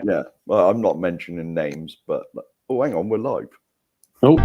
Yeah. Well, I'm not mentioning names, but oh, hang on, we're live. Oh.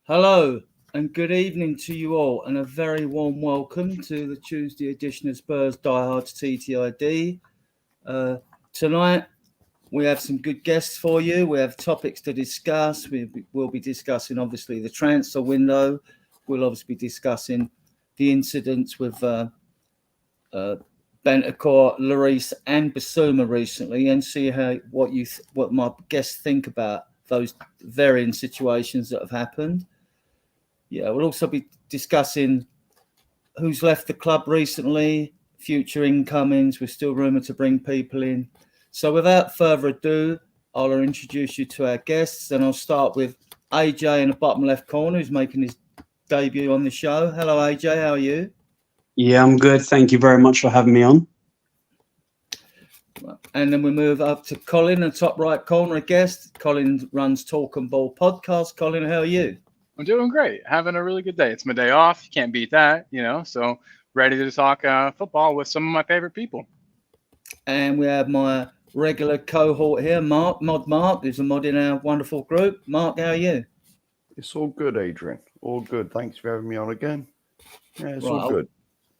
Hello and good evening to you all, and a very warm welcome to the Tuesday edition of Spurs Diehards TTID. Tonight we have some good guests for you. We have topics to discuss. We'll be discussing obviously the transfer window. We'll obviously be discussing the incidents with Bentancur, Lloris and Bissouma recently, and see what my guests think about those varying situations that have happened. Yeah, we'll also be discussing who's left the club recently, future incomings. We're still rumoured to bring people in. So without further ado, I'll introduce you to our guests, and I'll start with AJ in the bottom left corner, who's making his debut on the show. Hello, AJ. How are you? Yeah, I'm good. Thank you very much for having me on. And then we move up to Colin in the top right corner, a guest. Colin runs Talk and Ball podcast. Colin, how are you? I'm doing great. Having a really good day. It's my day off. You can't beat that, so ready to talk football with some of my favorite people. And we have my regular cohort here, Mark, Mark, who's a mod in our wonderful group. Mark, how are you? It's all good, Adrian. All good. Thanks for having me on again. Yeah, it's all good.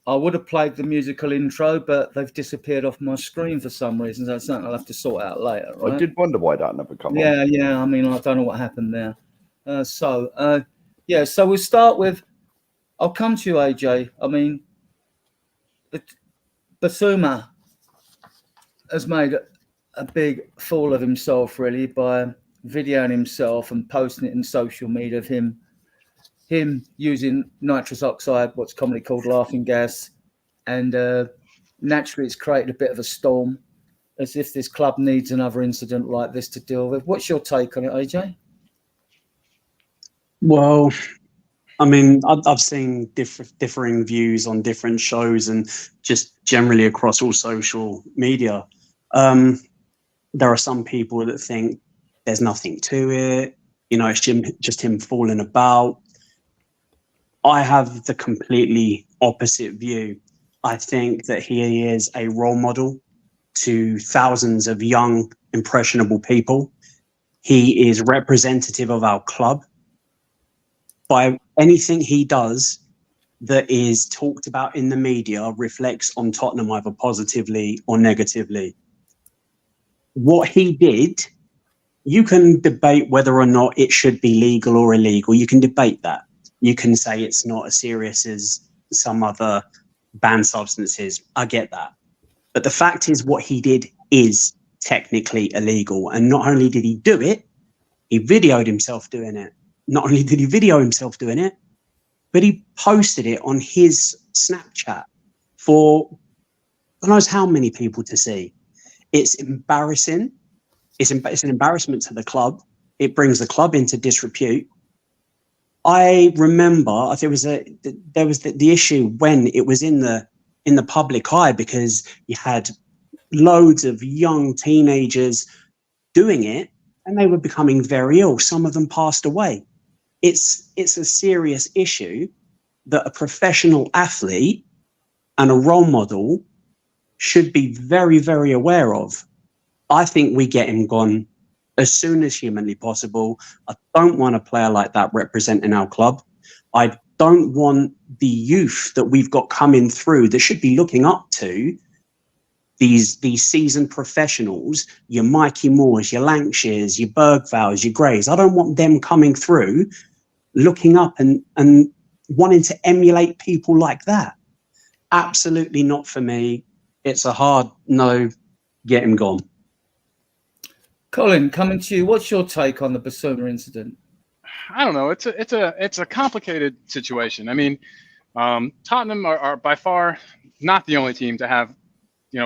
I would have played the musical intro, but they've disappeared off my screen for some reason. That's something I'll have to sort out later. Right? I did wonder why that never come on. Yeah. I mean, I don't know what happened there. So we'll start with, I'll come to you, AJ. I mean, Bissouma has made a big fool of himself, really, by videoing himself and posting it in social media of him using nitrous oxide, what's commonly called laughing gas. And naturally, it's created a bit of a storm, as if this club needs another incident like this to deal with. What's your take on it, AJ? Well, I mean, I've seen differing views on different shows and just generally across all social media. There are some people that think there's nothing to it. It's just him falling about. I have the completely opposite view. I think that he is a role model to thousands of young, impressionable people. He is representative of our club. By anything he does that is talked about in the media reflects on Tottenham either positively or negatively. What he did, you can debate whether or not it should be legal or illegal. You can debate that. You can say it's not as serious as some other banned substances. I get that. But the fact is, what he did is technically illegal. And not only did he do it, he videoed himself doing it. Not only did he video himself doing it, but he posted it on his Snapchat for who knows how many people to see. It's embarrassing. It's an embarrassment to the club. It brings the club into disrepute. I remember there was the issue when it was in the public eye, because you had loads of young teenagers doing it, and they were becoming very ill. Some of them passed away. It's a serious issue that a professional athlete and a role model should be very, very aware of. I think we get him gone as soon as humanly possible. I don't want a player like that representing our club. I don't want the youth that we've got coming through that should be looking up to these seasoned professionals, your Mikey Moores, your Lancashires, your Bergvals, your Greys. I don't want them coming through looking up and wanting to emulate people like that. Absolutely not for me. It's a hard no, get him gone. Colin, coming to you, what's your take on the Bissouma incident? I don't know. It's a complicated situation. I mean, Tottenham are by far not the only team to have,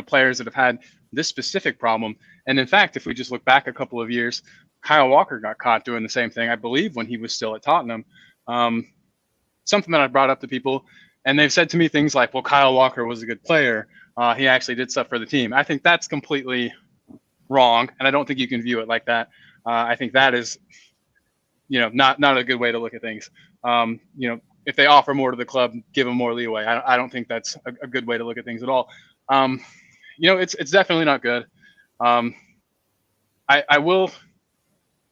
players that have had this specific problem. And in fact, if we just look back a couple of years, Kyle Walker got caught doing the same thing, I believe, when he was still at Tottenham. Something that I brought up to people, and they've said to me things like, well, Kyle Walker was a good player. He actually did stuff for the team. I think that's completely wrong, and I don't think you can view it like that. I think that is, not a good way to look at things. If they offer more to the club, give them more leeway. I don't think that's a good way to look at things at all. It's definitely not good. I will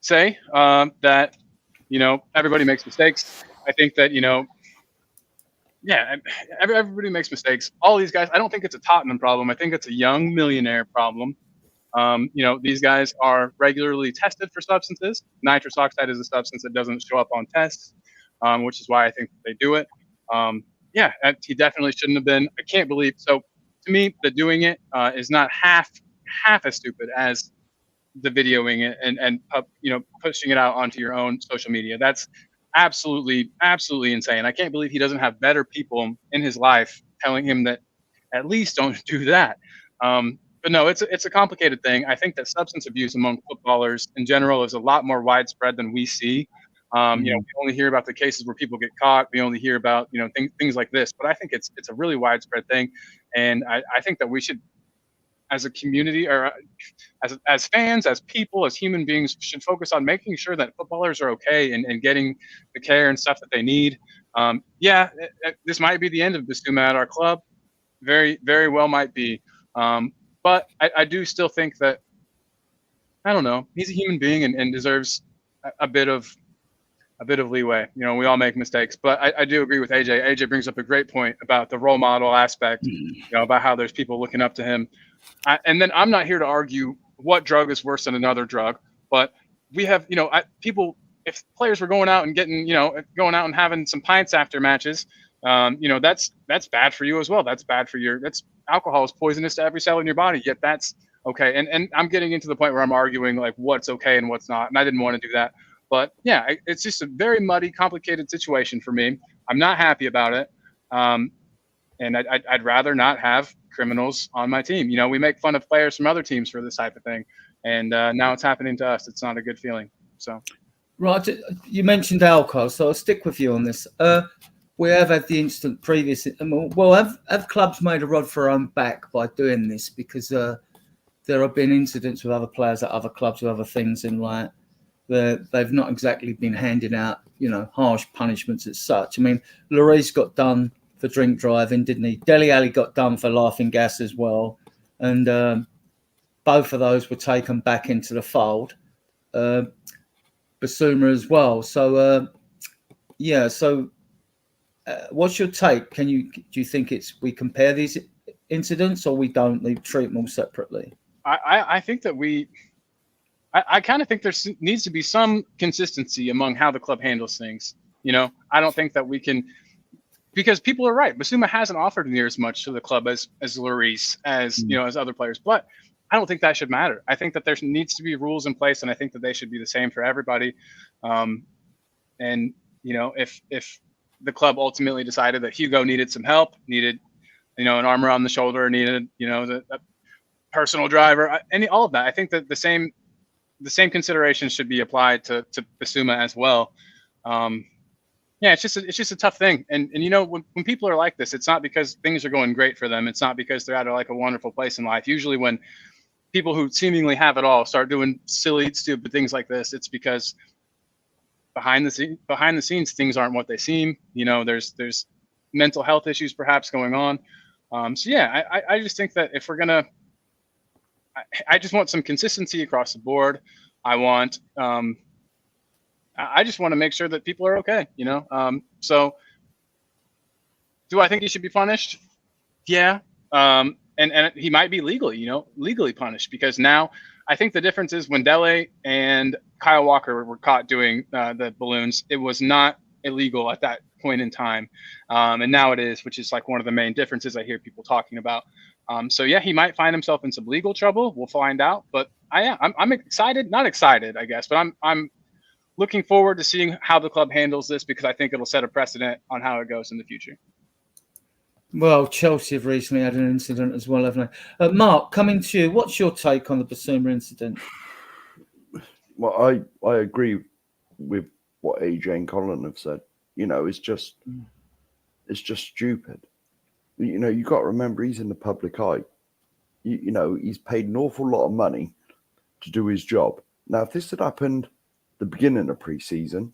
say that, everybody makes mistakes. I think that, everybody makes mistakes. All these guys, I don't think it's a Tottenham problem. I think it's a young millionaire problem. These guys are regularly tested for substances. Nitrous oxide is a substance that doesn't show up on tests, which is why I think they do it. He definitely shouldn't have been. I can't believe. So to me, the doing it is not half as stupid as the videoing it and pushing it out onto your own social media. That's absolutely insane. I can't believe he doesn't have better people in his life telling him that at least don't do that. But no, it's a complicated thing. I think that substance abuse among footballers in general is a lot more widespread than we see. We only hear about the cases where people get caught. We only hear about things like this. But I think it's a really widespread thing, and I think that we should, as a community, or as fans, as people, as human beings, should focus on making sure that footballers are okay and getting the care and stuff that they need. This might be the end of Bissouma at our club. Very, very well might be. But I do still think that, I don't know, he's a human being and deserves a bit of leeway. We all make mistakes, but I do agree with AJ. AJ brings up a great point about the role model aspect, about how there's people looking up to him. And then I'm not here to argue what drug is worse than another drug, but we have, people, if players were going out and getting, going out and having some pints after matches, that's bad for you as well. That's bad for alcohol is poisonous to every cell in your body, yet that's okay. And I'm getting into the point where I'm arguing like what's okay and what's not. And I didn't want to do that. But yeah, it's just a very muddy, complicated situation for me. I'm not happy about it. And I'd rather not have criminals on my team. We make fun of players from other teams for this type of thing. And now it's happening to us. It's not a good feeling. So, right. You mentioned alcohol, so I'll stick with you on this. We have had the incident previously. Well, have clubs made a rod for their own back by doing this? Because there have been incidents with other players at other clubs with other things, and like they've not exactly been handing out, harsh punishments as such. I mean, Lloris got done for drink driving, didn't he? Dele Alli got done for laughing gas as well, and both of those were taken back into the fold. Bissouma as well. So what's your take? Do you think we compare these incidents, or we don't? We treat them all separately. I think that I kind of think there needs to be some consistency among how the club handles things. I don't think that we can, because people are right. Bissouma hasn't offered near as much to the club as Lloris, as as other players, but I don't think that should matter. I think that there needs to be rules in place, and I think that they should be the same for everybody. If the club ultimately decided that Hugo needed some help, needed, an arm around the shoulder, needed, the personal driver, all of that, I think that the same considerations should be applied to Bissouma as well. It's just a tough thing. And when people are like this, it's not because things are going great for them. It's not because they're at a wonderful place in life. Usually when people who seemingly have it all start doing silly, stupid things like this, it's because behind the scenes, things aren't what they seem. There's mental health issues perhaps going on. I just think that if we're gonna, I just want some consistency across the board. I just want to make sure that people are okay. So do I think he should be punished? Yeah. And he might be legally punished, because now I think the difference is when Dele and Kyle Walker were caught doing the balloons, it was not illegal at that point in time. And now it is, which is one of the main differences I hear people talking about. He might find himself in some legal trouble. We'll find out. But I'm excited, not excited, I guess, but I'm looking forward to seeing how the club handles this, because I think it'll set a precedent on how it goes in the future. Well, Chelsea have recently had an incident as well, haven't they? Mark, coming to you, what's your take on the Basuma incident? Well, I agree with what AJ and Colin have said. You know, it's just stupid. You know, you got to remember he's in the public eye. You know, he's paid an awful lot of money to do his job. Now, if this had happened the beginning of pre-season,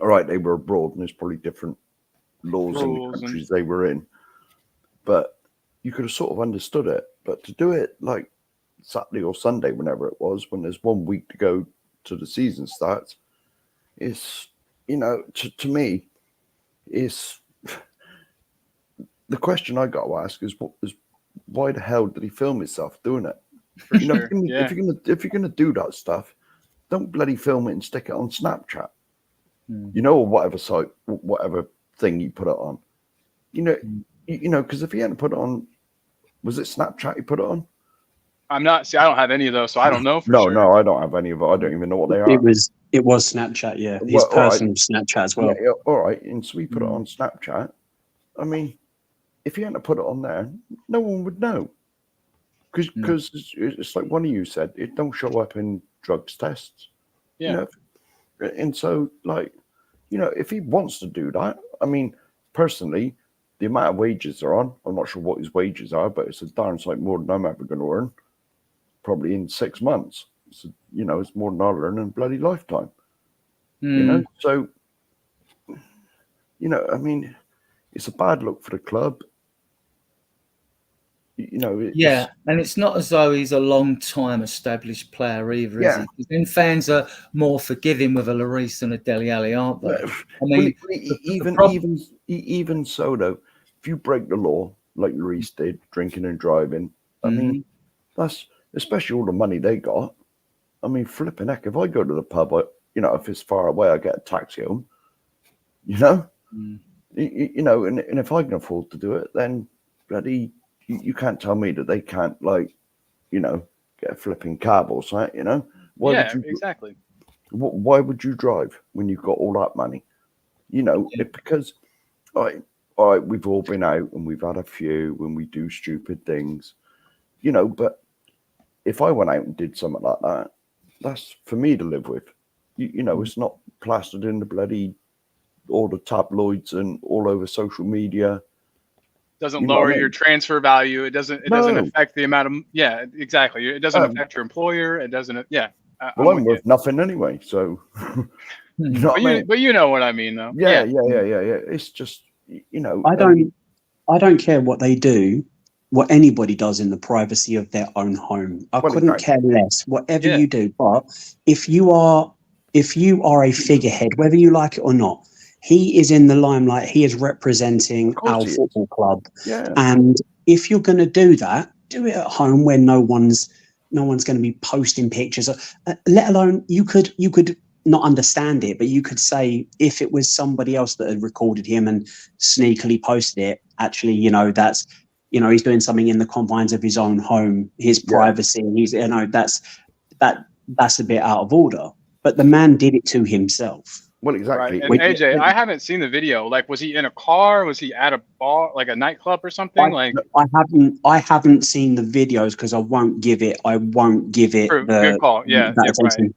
all right, they were abroad and there's probably different laws in the countries they were in, but you could have sort of understood it. But to do it like Saturday or Sunday, whenever it was, when there's 1 week to go to the season starts, is, you know, to me, is the question I got to ask is why the hell did he film himself doing it? For You know, sure. if you're gonna do that stuff, don't bloody film it and stick it on Snapchat. You know, or whatever site, whatever thing you put it on. You know, you know, because if he hadn't put it on, was it Snapchat he put it on? I'm not. See, I don't have any of those, so I don't know. For No, sure. no, I don't have any of it. I don't even know what they are. It was Snapchat, yeah. His Well, all right. personal Snapchat as well. Yeah, all right, and so we put it on Snapchat. I mean, if he hadn't put it on there, no one would know. Because it's like one of you said, it don't show up in drugs tests. Yeah. You know? And so, like, you know, if he wants to do that, I mean, personally, the amount of wages they're on, I'm not sure what his wages are, but it's a darn sight more than I'm ever going to earn, probably in 6 months. So, you know, it's more than I'll earn in a bloody lifetime. You know, so, you know, I mean, it's a bad look for the club. You know, And it's not as though he's a long-time established player either, is Yeah. he? Then fans are more forgiving with a Lloris than a Dele Alli, aren't they? I mean, even so, though, if you break the law like Lloris did, drinking and driving, I mean, that's especially all the money they got. I mean, flipping heck, if I go to the pub, you know, if it's far away, I get a taxi home. You know, you know, and if I can afford to do it, then bloody. You can't tell me that they can't, like, you know, get a flipping cab or something, you know? Exactly. Why would you drive when you've got all that money? You know, because, all right, we've all been out and we've had a few when we do stupid things, you know, but if I went out and did something like that, that's for me to live with. You know, it's not plastered in the bloody, all the tabloids and all over social media. Doesn't lower your transfer value. It doesn't affect the amount of exactly. It doesn't affect your employer. It doesn't Well, I'm worth nothing anyway, so you know what I mean? But you know what I mean, though. Yeah. It's just, you know, I don't care what they do, what anybody does in the privacy of their own home. I couldn't care less, whatever you do. But if you are a figurehead, whether you like it or not, he is in the limelight. He is representing our football club. Yeah. And if you're going to do that, do it at home where no one's going to be posting pictures. Let alone you could not understand it, but you could say if it was somebody else that had recorded him and sneakily posted it, actually, you know, that's, you know, he's doing something in the confines of his own home, his privacy. He's, you know, that's a bit out of order. But the man did it to himself. Well, exactly. Right. And AJ, I haven't seen the video. Like, was he in a car? Was he at a bar, like a nightclub or something? I haven't seen the videos because I won't give it. Good call. Yeah. Attention.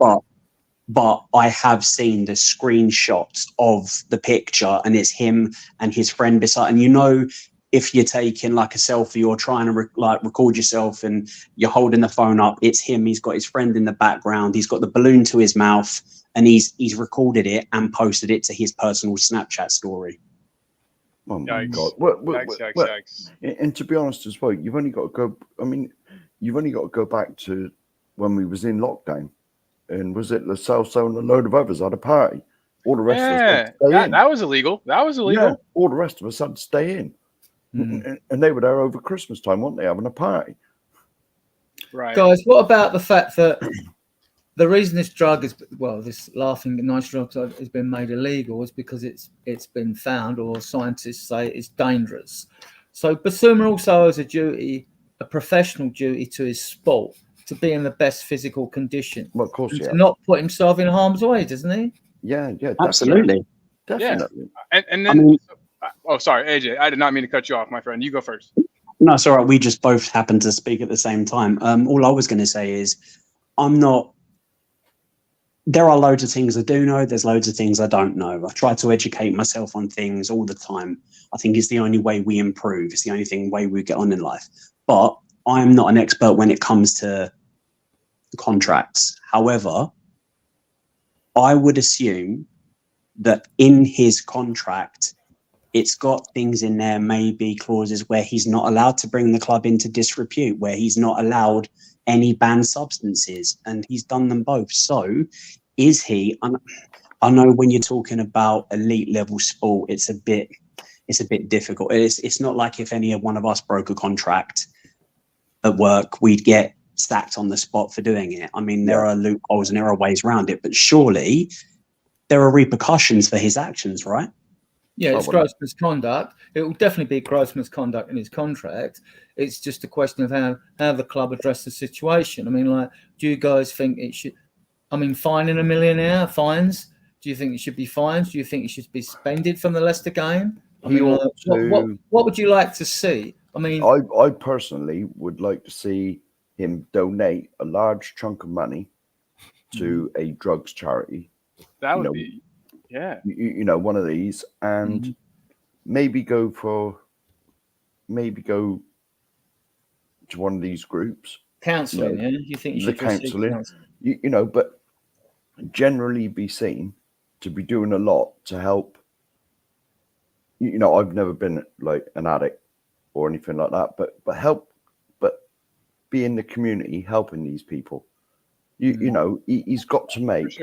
But I have seen the screenshots of the picture, and it's him and his friend beside. And you know, if you're taking like a selfie or trying to record yourself and you're holding the phone up, it's him. He's got his friend in the background. He's got the balloon to his mouth. And he's recorded it and posted it to his personal Snapchat story. Oh my Yikes. God! Yikes. And to be honest as well, you've only got to go. I mean, you've only got to go back to when we was in lockdown, and was it Lascelles and a load of others had a party? All the rest of us had to stay in. That was illegal. Yeah, all the rest of us had to stay in, and they were there over Christmas time, weren't they, having a party? Right, guys. What about the fact that the reason this drug this laughing nice drug has been made illegal is because it's been found, or scientists say it's dangerous. So Basuma also has a professional duty to his sport, to be in the best physical condition. Well, of course, to not put himself in harm's way, doesn't he? Yeah, absolutely, definitely. And then Oh, sorry, AJ. I did not mean to cut you off, my friend. You go first. No, it's all right. We just both happened to speak at the same time. All I was going to say is, I'm not. There are loads of things I do know. There's loads of things I don't know. I've tried to educate myself on things all the time. I think it's the only way we improve. It's the only way we get on in life. But I'm not an expert when it comes to contracts. However, I would assume that in his contract, it's got things in there, maybe clauses where he's not allowed to bring the club into disrepute, where he's not allowed any banned substances, and he's done them both. So is he? I know when you're talking about elite level sport, it's a bit difficult. It's not like if any one of us broke a contract at work, we'd get sacked on the spot for doing it. I mean, there are loopholes and there are ways around it, but surely there are repercussions for his actions, right? Yeah, it's gross misconduct. It will definitely be gross misconduct in his contract. It's just a question of how the club address the situation. I mean, like, do you guys think it should? I mean, fining a millionaire, fines. Do you think it should be fines? Do you think it should be suspended from the Leicester game? I mean, what would you like to see? I mean, I personally would like to see him donate a large chunk of money to a drugs charity. That would be. Yeah, one of these, and maybe go to one of these groups. Counselling, yeah. You think you should counselling? But generally be seen to be doing a lot to help. I've never been like an addict or anything like that, but be in the community helping these people. He's got to make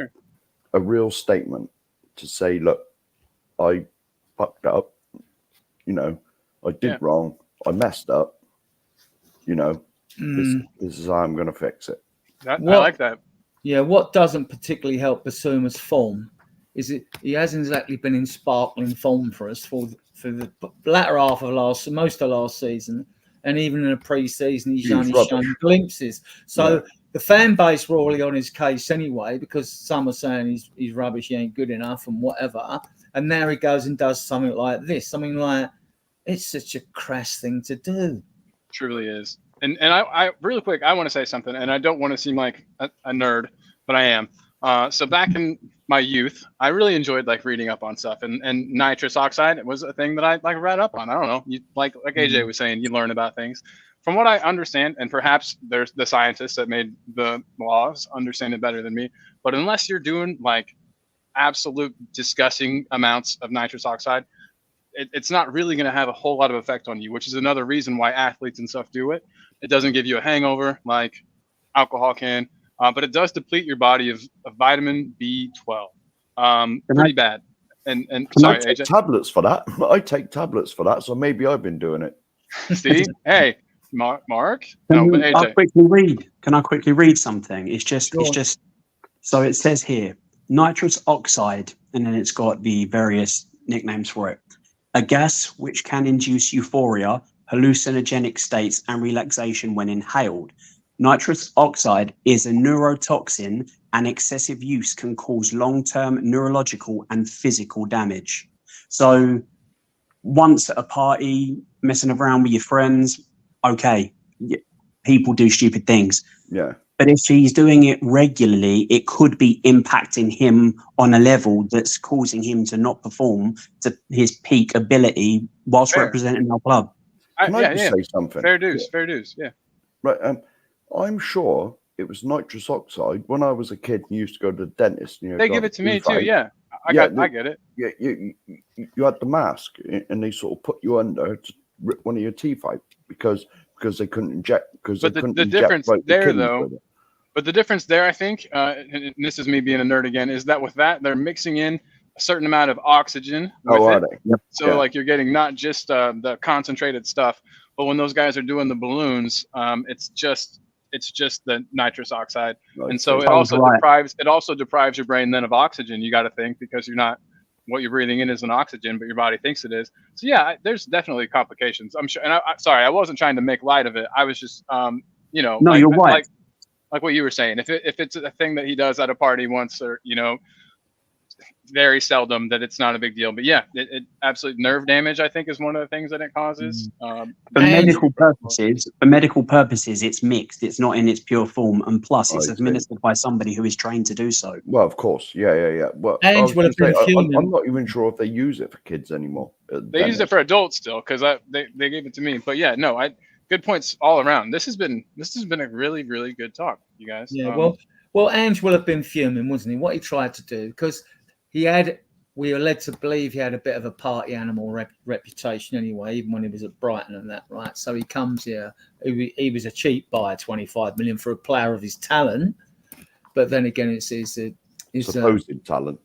a real statement to say, look, I fucked up, I did wrong, I messed up, this is how I'm going to fix it. I like that. Yeah, what doesn't particularly help Bissouma's form is he hasn't exactly been in sparkling form for us for the latter half of most of last season, and even in the pre-season he's only shown glimpses. So the fan base were already on his case anyway, because some are saying he's rubbish, he ain't good enough and whatever. And now he goes and does something like this. I mean, like, it's such a crass thing to do. Truly is. And I really quick, I want to say something, and I don't want to seem like a nerd, but I am. So back in my youth, I really enjoyed like reading up on stuff, and nitrous oxide was a thing that I like read up on. I don't know, you like AJ was saying, you learn about things. From what I understand, and perhaps there's the scientists that made the laws understand it better than me, but unless you're doing like absolute disgusting amounts of nitrous oxide, it's not really going to have a whole lot of effect on you, which is another reason why athletes and stuff do it. It doesn't give you a hangover like alcohol can, but it does deplete your body of vitamin B12. Pretty bad. And sorry, AJ. Tablets for that. I take tablets for that, so maybe I've been doing it. See, hey. Mark, no, but AJ. Can I quickly read something? It's just so it says here, nitrous oxide, and then it's got the various nicknames for it. A gas which can induce euphoria, hallucinogenic states, and relaxation when inhaled. Nitrous oxide is a neurotoxin, and excessive use can cause long-term neurological and physical damage. So once at a party, messing around with your friends, okay, people do stupid things. Yeah. But if he's doing it regularly, it could be impacting him on a level that's causing him to not perform to his peak ability whilst representing our club. Can I just say something? Fair dues, yeah. Right, I'm sure it was nitrous oxide when I was a kid and used to go to the dentist. They give it to me too, yeah. I get it. Yeah, you had the mask, and they sort of put you under to rip one of your teeth out because they couldn't inject. But the difference there, though, but the difference there, I think, and this is me being a nerd again, is that with that they're mixing in a certain amount of oxygen with it. Yep. So like you're getting not just the concentrated stuff, but when those guys are doing the balloons, it's just the nitrous oxide, and so it also deprives your brain then of oxygen. You got to think, because you're not, what you're breathing in isn't oxygen, but your body thinks it is. So yeah, there's definitely complications, I'm sure. And sorry, I wasn't trying to make light of it. I was just, no, you're right. Like what you were saying. If it's a thing that he does at a party once, or very seldom that it's not a big deal. But yeah, it absolutely nerve damage, I think, is one of the things that it causes. For And- medical purposes, it's mixed. It's not in its pure form, and plus, I it's see. administered by somebody who is trained to do so. Well, of course, yeah. Well, I Ange was would have gonna been say, fuming. I'm not even sure if they use it for kids anymore. They use it for adults still because they gave it to me. But yeah, no, good points all around. This has been a really, really good talk, you guys. Yeah, well, Ange will have been fuming, wasn't he? What he tried to do, because we were led to believe he had a bit of a party animal reputation anyway, even when he was at Brighton and that, right? So he comes here. He was a cheap buy, 25 million for a player of his talent. But then again, it's supposed talent,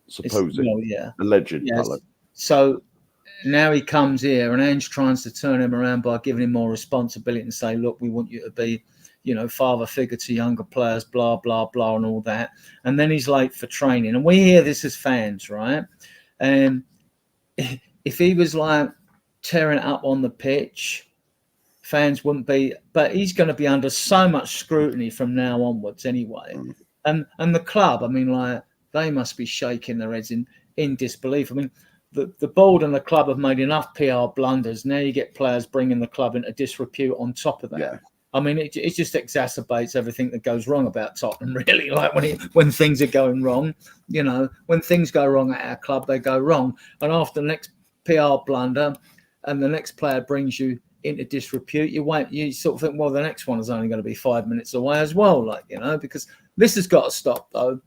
alleged talent. So now he comes here, and Ange tries to turn him around by giving him more responsibility and say, look, we want you to be, father figure to younger players, blah, blah, blah, and all that. And then he's late for training. And we hear this as fans, right? And if he was like tearing it up on the pitch, fans wouldn't be. But he's going to be under so much scrutiny from now onwards anyway. And the club, I mean, like, they must be shaking their heads in disbelief. I mean, the board and the club have made enough PR blunders. Now you get players bringing the club into disrepute on top of that. Yeah. I mean, it just exacerbates everything that goes wrong about Tottenham, really. Like when things are going wrong, when things go wrong at our club, they go wrong. And after the next PR blunder and the next player brings you into disrepute, you sort of think, well, the next one is only going to be 5 minutes away as well, because this has got to stop, though.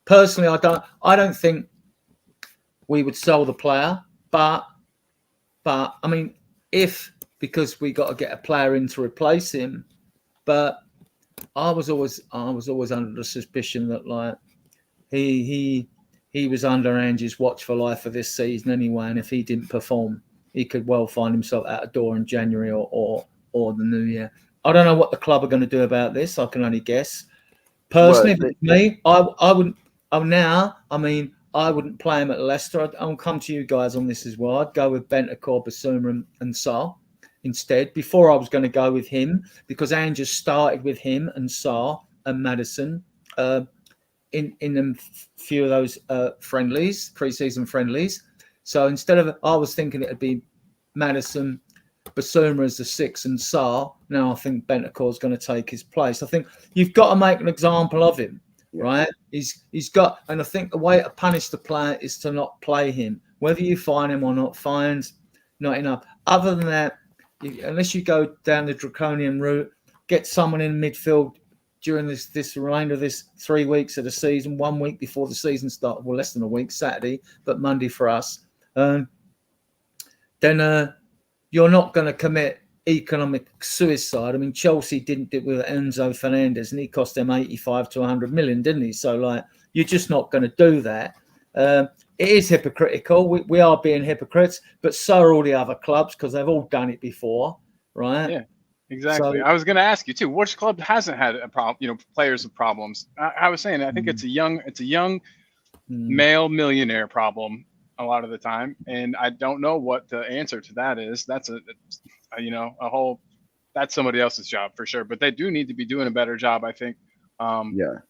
Personally, I don't think we would sell the player, but I mean, because we got to get a player in to replace him. But I was always under the suspicion that, like, he was under Ange's watch for life for this season anyway, and if he didn't perform, he could well find himself out of door in January or the new year. I don't know what the club are going to do about this. I can only guess. Personally, me, I wouldn't. I wouldn't play him at Leicester. I'll come to you guys on this as well. I'd go with Bentancur, Basuma, and Sarr instead. Before I was going to go with him because Ange started with him and Sarr and Maddison in a few of those pre-season friendlies. So I was thinking it'd be Maddison, Basuma as the 6 and Sarr. Now I think Bentancur is going to take his place. I think you've got to make an example of him. Right, he's got, and I think the way to punish the player is to not play him, whether you fine him or not. Fines not enough. Other than that, unless you go down the draconian route, get someone in midfield during this remainder of this 3 weeks of the season, 1 week before the season starts, well, less than a week, Saturday, but Monday for us. Then you're not going to commit economic suicide. I mean, Chelsea didn't do it with Enzo Fernandez, and he cost them 85 to 100 million, didn't he? So, like, you're just not going to do that. It is hypocritical. We are being hypocrites, but so are all the other clubs because they've all done it before, right? Yeah, exactly. So, I was going to ask you too. Which club hasn't had a problem? Players with problems. I was saying, I think it's a young male millionaire problem a lot of the time, and I don't know what the answer to that is. That's that's somebody else's job for sure. But they do need to be doing a better job, I think.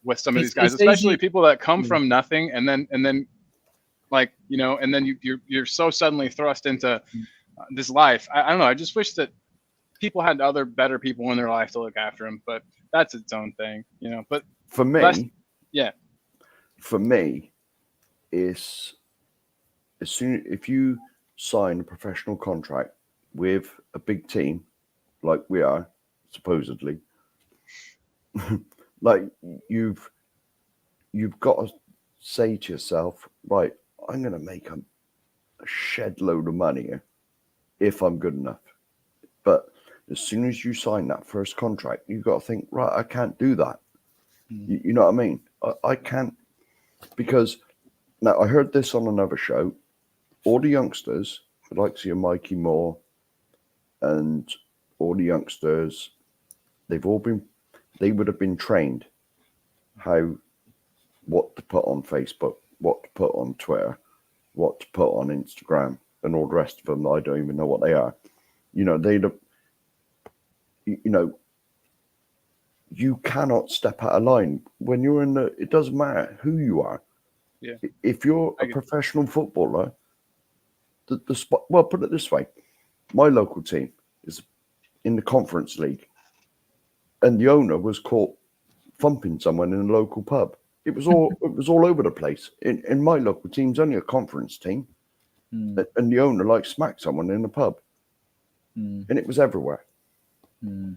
With some of these guys, especially people that come from nothing and then like, and then you're so suddenly thrust into this life. I don't know. I just wish that people had other better people in their life to look after them, but that's its own thing, but for me, it's if you sign a professional contract with a big team like we are supposedly, like you've got to say to yourself, right, I'm going to make a shed load of money here if I'm good enough. But as soon as you sign that first contract, you've got to think, right, I can't do that. You know what I mean? I can't, because now I heard this on another show. All the youngsters, like your Mikey Moore and all the youngsters, they would have been trained what to put on Facebook, what to put on Twitter, what to put on Instagram, and all the rest of them. I don't even know what they are. You cannot step out of line when you're it doesn't matter who you are. Yeah. If you're I a get- professional footballer, the spot. Well, put it this way: my local team is in the Conference League, and the owner was caught thumping someone in a local pub. It was all over the place. In my local team's only a conference team, Mm, and the owner like smacked someone in a pub, mm, and it was everywhere. mm,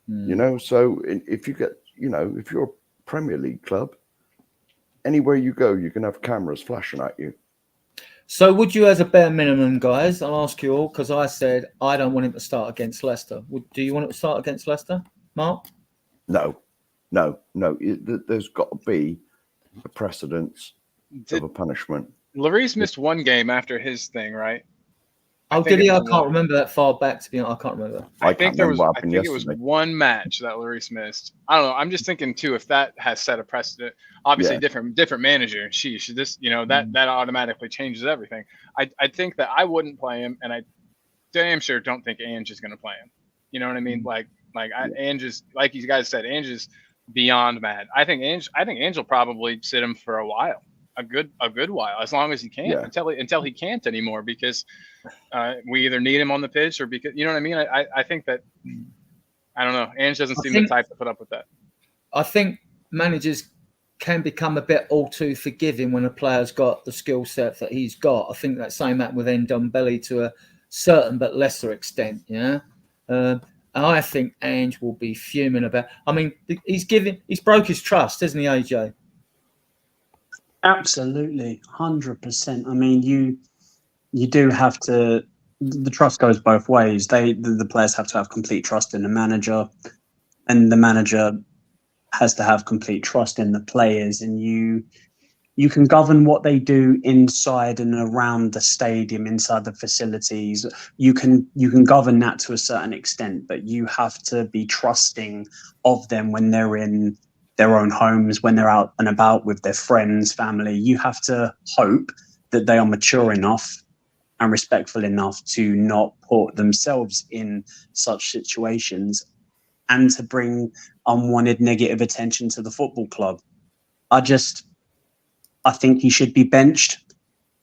You mm. know, so if you get, if you're a Premier League club, anywhere you go, you can have cameras flashing at you. So would you, as a bare minimum, guys, I'll ask you all, because I said I don't want him to start against Leicester. Do you want him to start against Leicester, Mark? No. There's got to be a precedence Did of a punishment. Lloris missed one game after his thing, right? Oh, think did he? it I was can't one. remember that far back, to be honest. I can't remember. I think can't there remember was. what I happened think it was yesterday. one match that Lloris missed. I don't know. I'm just thinking too if that has set a precedent. Obviously, Yeah. different manager. Sheesh, this that automatically changes everything. I think that I wouldn't play him, and I damn sure don't think Ange is going to play him. You know what I mean? Ange is, like you guys said, Ange is beyond mad. I think Ange will probably sit him for a while. A good while, as long as he can, Yeah. until he can't anymore, because we either need him on the pitch or because you know what I mean. I think that I don't know. Ange doesn't seem the type to put up with that. I think managers can become a bit all too forgiving when a player's got the skill set that he's got. I think that same happened with Ndombele to a certain but lesser extent. Yeah. And I think Ange will be fuming about. I mean, he's broke his trust, isn't he, AJ? Absolutely, 100%. I mean, you do have to. The trust goes both ways. The players have to have complete trust in the manager, and the manager has to have complete trust in the players. And you can govern what they do inside and around the stadium, inside the facilities. You can govern that to a certain extent, but you have to be trusting of them when they're in their own homes, when they're out and about with their friends, family. You have to hope that they are mature enough and respectful enough to not put themselves in such situations and to bring unwanted negative attention to the football club. I think he should be benched.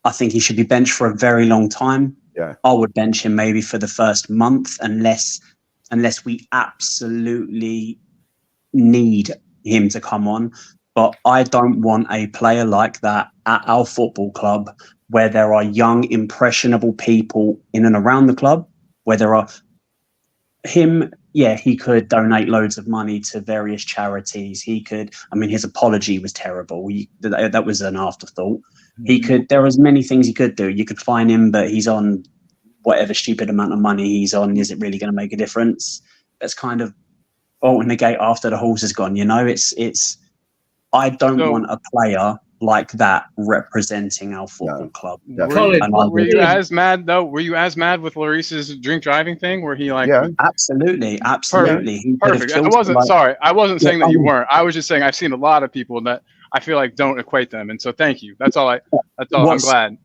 I think he should be benched for a very long time. Yeah. I would bench him maybe for the first month unless we absolutely need him to come on. But I don't want a player like that at our football club, where there are young, impressionable people in and around the club, where there are him. Yeah, he could donate loads of money to various charities. He could, I mean, his apology was terrible. That was an afterthought. He could, there was many things he could do. You could fine him, but he's on whatever stupid amount of money he's on. Is it really going to make a difference? That's kind of bolting the gate after the horse has gone. I don't want a player like that representing our football club. Colin, Were you as mad though? Were you as mad with Lloris's drink driving thing? Where he like? Yeah. Absolutely. Perfect. I wasn't saying that you weren't. I was just saying I've seen a lot of people that I feel like don't equate them, and so thank you. That's all. I'm glad.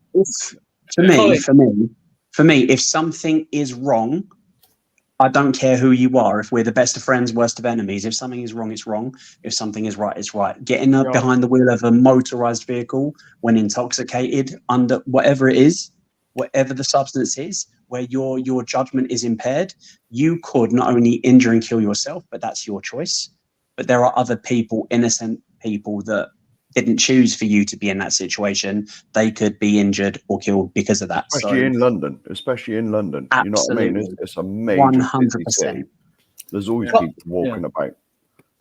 For me, if something is wrong, I don't care who you are. If we're the best of friends, worst of enemies, if something is wrong, it's wrong. If something is right, it's right. Getting up behind the wheel of a motorized vehicle when intoxicated, under whatever it is, whatever the substance is, where your judgment is impaired, you could not only injure and kill yourself, but that's your choice. But there are other people, innocent people, that didn't choose for you to be in that situation. They could be injured or killed because of that. Especially in London. Absolutely. You know what I mean? It's a major 100%. There's always people walking about.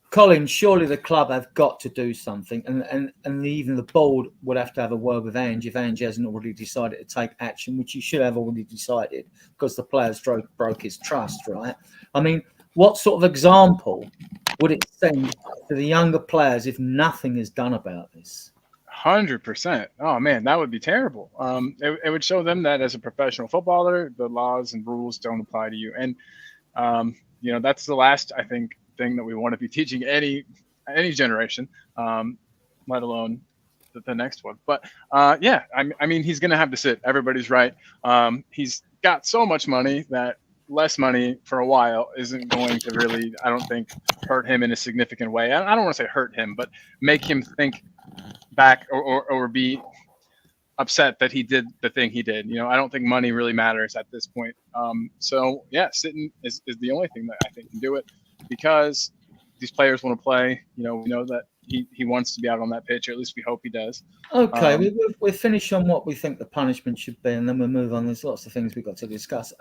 Colin, surely the club have got to do something, and even the board would have to have a word with Ange if Ange hasn't already decided to take action, which he should have already decided, because the players broke his trust, right? I mean, what sort of example would it send to the younger players if nothing is done about this? 100%. Oh man, that would be terrible. It would show them that as a professional footballer, the laws and rules don't apply to you, and that's the last, I think, thing that we want to be teaching any generation, let alone the next one. But I mean, he's going to have to sit. Everybody's right. He's got so much money that less money for a while isn't going to really, I don't think, hurt him in a significant way. I don't want to say hurt him, but make him think back or be upset that he did the thing he did. I don't think money really matters at this point. So yeah, sitting is the only thing that I think can do it, because these players want to play. We know that he wants to be out on that pitch, or at least we hope he does. Okay, we'll finish on what we think the punishment should be, and then we'll move on. There's lots of things we've got to discuss.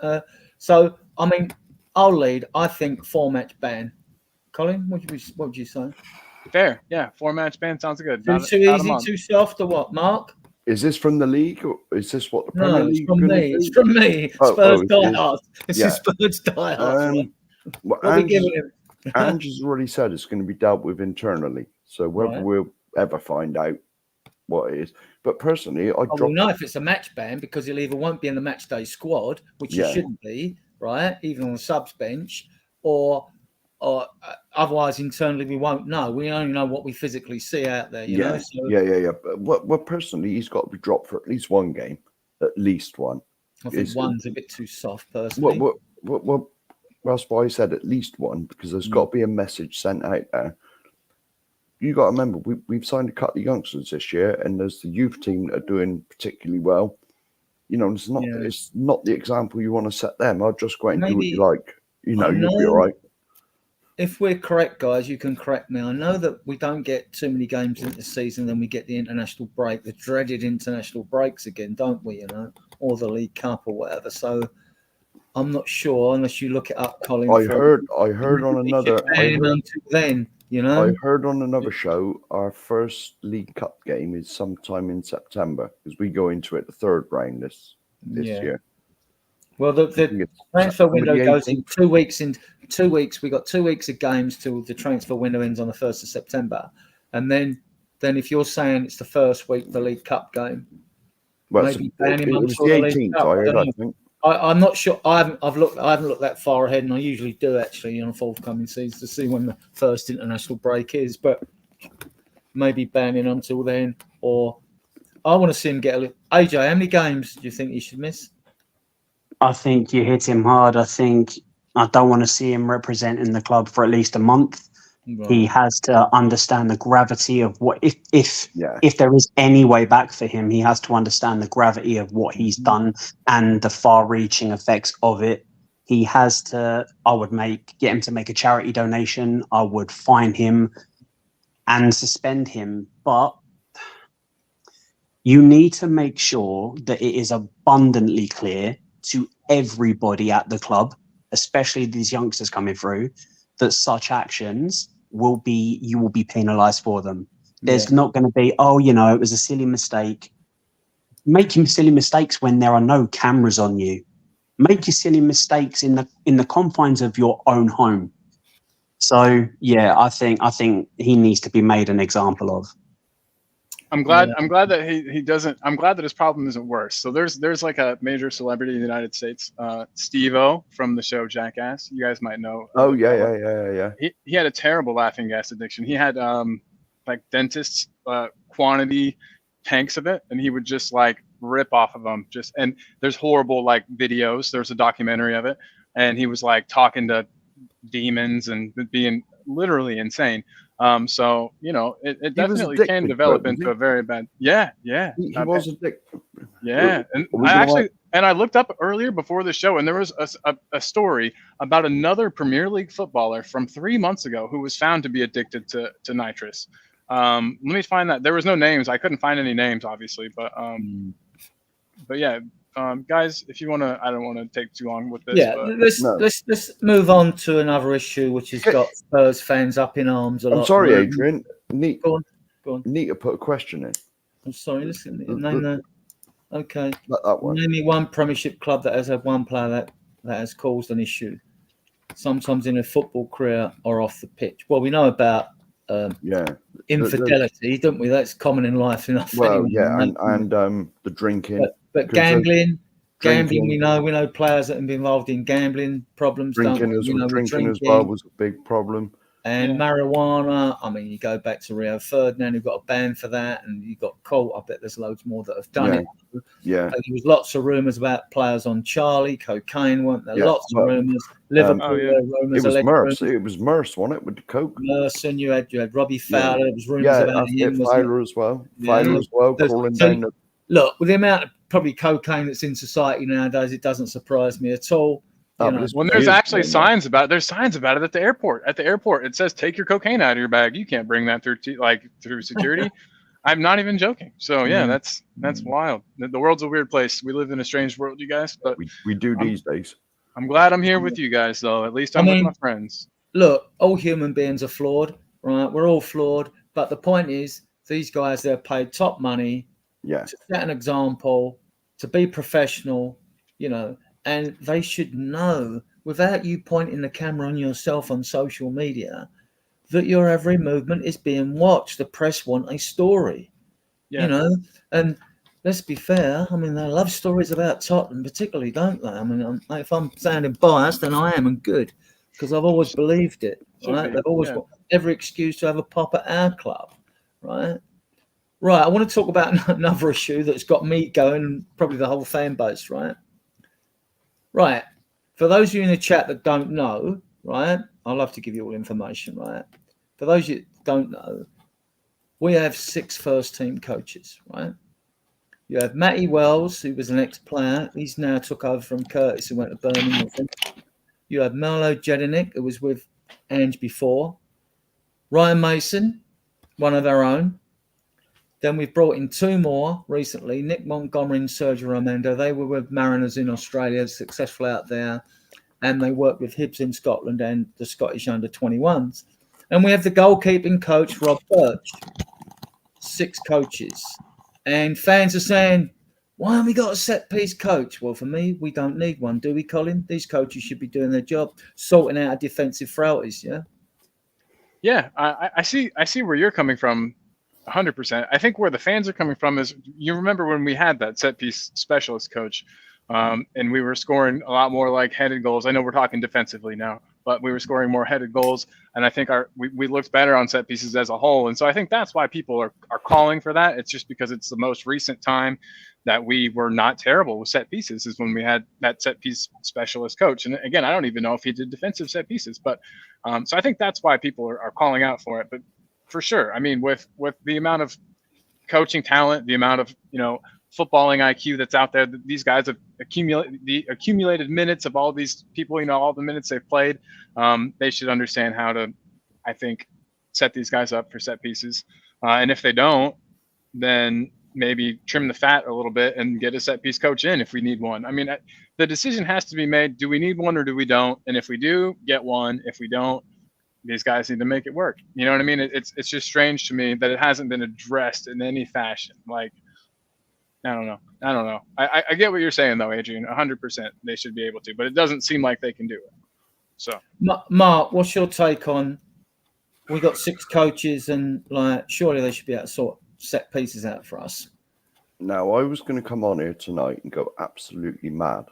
So, I mean, I'll lead. I think 4-match ban. Colin, what would you say? Fair, yeah. 4-match ban sounds good. Too easy, too soft, or what, Mark? Is this from the league, or is this what the Premier League? It's from me. It's from me. Spurs die hard. This is Spurs die hard. Well, Ange has already said it's going to be dealt with internally. So whether we'll ever find out what it is, but personally, we'll know if it's a match ban, because he'll either won't be in the match day squad, which he shouldn't be, right? Even on the subs bench, or otherwise internally we won't know. We only know what we physically see out there. You know? So, yeah. But personally, he's got to be dropped for at least one game, at least one. I think one's a bit too soft, personally. Well, that's why I said at least one, because there's got to be a message sent out there. You got to remember, we've signed a couple of youngsters this year, and there's the youth team that are doing particularly well. It's not the example you want to set them. I'll just go out and do what you like. You'll be all right. If we're correct, guys, you can correct me. I know that we don't get too many games into the season, then we get the international break, the dreaded international breaks again, don't we? Or the League Cup or whatever. So I'm not sure, unless you look it up, Colin. I heard on another. Until then, I heard on another show our first League Cup game is sometime in September, because we go into it the third round this year. Well, the transfer window goes in 2 weeks. In 2 weeks, we got 2 weeks of games till the transfer window ends on the 1st of September, and then if you're saying it's the first week the League Cup game, maybe it was the 18th. I heard. I think. I'm not sure. I haven't looked that far ahead, and I usually do actually on forthcoming seasons to see when the first international break is. But maybe banning until then, or I want to see him get a little. AJ, how many games do you think he should miss? I think you hit him hard. I don't want to see him representing the club for at least a month. Right. He has to understand the gravity of what if there is any way back for him, he has to understand the gravity of what he's done and the far-reaching effects of it. He has to. I would get him to make a charity donation. I would fine him and suspend him. But you need to make sure that it is abundantly clear to everybody at the club, especially these youngsters coming through, that such actions you will be penalized for them. There's not going to be, it was a silly mistake. Making silly mistakes when there are no cameras on you. Make your silly mistakes in the confines of your own home. So I think he needs to be made an example of. I'm glad that he doesn't. I'm glad that his problem isn't worse. So there's like a major celebrity in the United States, Steve-O from the show Jackass. You guys might know. Oh yeah. He had a terrible laughing gas addiction. He had like dentists quantity tanks of it, and he would just like rip off of them. And there's horrible like videos. There's a documentary of it, and he was like talking to demons and being literally insane. So it definitely can develop into a very bad. Yeah. He was addicted. Yeah, and I looked up earlier before the show, and there was a story about another Premier League footballer from 3 months ago who was found to be addicted to nitrous. Let me find that. There was no names. I couldn't find any names, obviously, but yeah. Guys, if you want to, I don't want to take too long with this. Yeah, let's move on to another issue, which has got Spurs fans up in arms a lot. I'm sorry, Adrian. Go on. Need to put a question in. I'm sorry. Listen, name okay. That one. Name me one Premiership club that has had one player that has caused an issue, sometimes in a football career or off the pitch. Well, we know about infidelity, don't we? That's common in life enough. Well, and the drinking. But gambling, we know players that have been involved in gambling problems. Drinking as well was a big problem. And Yeah. marijuana, I mean, you go back to Rio Ferdinand, who got a ban for that, and you got caught. I bet there's loads more that have done Yeah. it. Yeah. There was lots of rumours about players on Charlie, cocaine, weren't there? Yeah, Lots of well, rumours. Liverpool, Oh, yeah. rumours. It was alleged Merce. rumours. It was Merce, wasn't it, with the coke? Merson, you had Robbie Yeah. Fowler. There was rumours Yeah, about that's him. it. Wasn't it? Fowler as well. Yeah. Fowler as well, There's- crawling so- down the. Look, with the amount of probably cocaine that's in society nowadays, it doesn't surprise me at all. Oh, You but know, it's When there's years actually ago now. signs about it, there's signs about it at the airport. At the airport, it says take your cocaine out of your bag. You can't bring that through through security. I'm not even joking. So yeah, Mm. that's wild. The world's a weird place. We live in a strange world, you guys. But We do I'm- these days. I'm glad I'm here with you guys, though. At least I I'm mean- with my friends. look, all human beings are flawed, right? We're all flawed. But the point is, these guys, they're paid top money Yeah. to set an example, to be professional, you know, and they should know without you pointing the camera on yourself on social media that your every movement is being watched. The press want a story, Yeah. you know, and let's be fair. I mean, they love stories about Tottenham, particularly, don't they? I mean, if I'm sounding biased, then I am, and good, because I've always believed it, Should right? be, They've always yeah. got every excuse to have a pop at our club, right? Right, I want to talk about another issue that's got me going, and probably the whole fan base, right? Right. For those of you in the chat that don't know, right, I'd love to give you all information, right? For those of you that don't know, we have 6 first-team coaches, right? You have Matty Wells, who was an ex-player. He's now took over from Curtis, who went to Birmingham with him. You have Milo Jedinek, who was with Ange before. Ryan Mason, one of our own. Then we've brought in 2 more recently, Nick Montgomery and Sergio Romando. They were with Mariners in Australia, successful out there, and they worked with Hibs in Scotland and the Scottish under-21s. And we have the goalkeeping coach, Rob Birch. 6 coaches. And fans are saying, why haven't we got a set-piece coach? Well, for me, we don't need one, do we, Colin? These coaches should be doing their job, sorting out our defensive frailties, yeah? Yeah, I see where you're coming from 100%. I think where the fans are coming from is, you remember when we had that set piece specialist coach, and we were scoring a lot more like headed goals. I know we're talking defensively now, but we were scoring more headed goals, and I think we looked better on set pieces as a whole. And so I think that's why people are calling for that. It's just because it's the most recent time that we were not terrible with set pieces is when we had that set piece specialist coach. And again, I don't even know if he did defensive set pieces, but so I think that's why people are calling out for it. But for sure, I mean, with the amount of coaching talent, the amount of, footballing IQ that's out there, these guys have accumulated minutes of all these people, all the minutes they've played. They should understand how to, I think, set these guys up for set pieces. And if they don't, then maybe trim the fat a little bit and get a set piece coach in if we need one. I mean, the decision has to be made. Do we need one or do we don't? And if we do, get one. If we don't, these guys need to make it work. You know what I mean? It's just strange to me that it hasn't been addressed in any fashion. Like, I don't know. I get what you're saying though, Adrian. 100%, they should be able to, but it doesn't seem like they can do it. So, Mark, what's your take on? We got 6 coaches, and surely they should be able to sort set pieces out for us. Now, I was going to come on here tonight and go absolutely mad.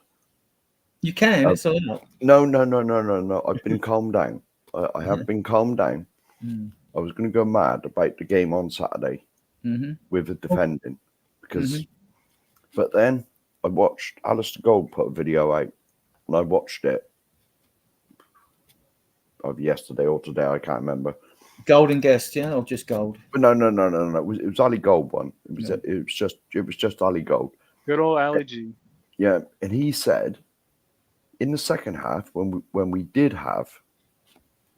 You can. It's allowed. No. I've been calmed down. I have been calmed down. Mm. I was going to go mad about the game on Saturday Mm-hmm. with the defending because, but then I watched Alistair Gold put a video out, and I watched it of yesterday or today. I can't remember. Golden guest, yeah, or just gold? But no. It was Ali Gold one. It was just Ali Gold. good old Ali G. Yeah, and he said in the second half when we did have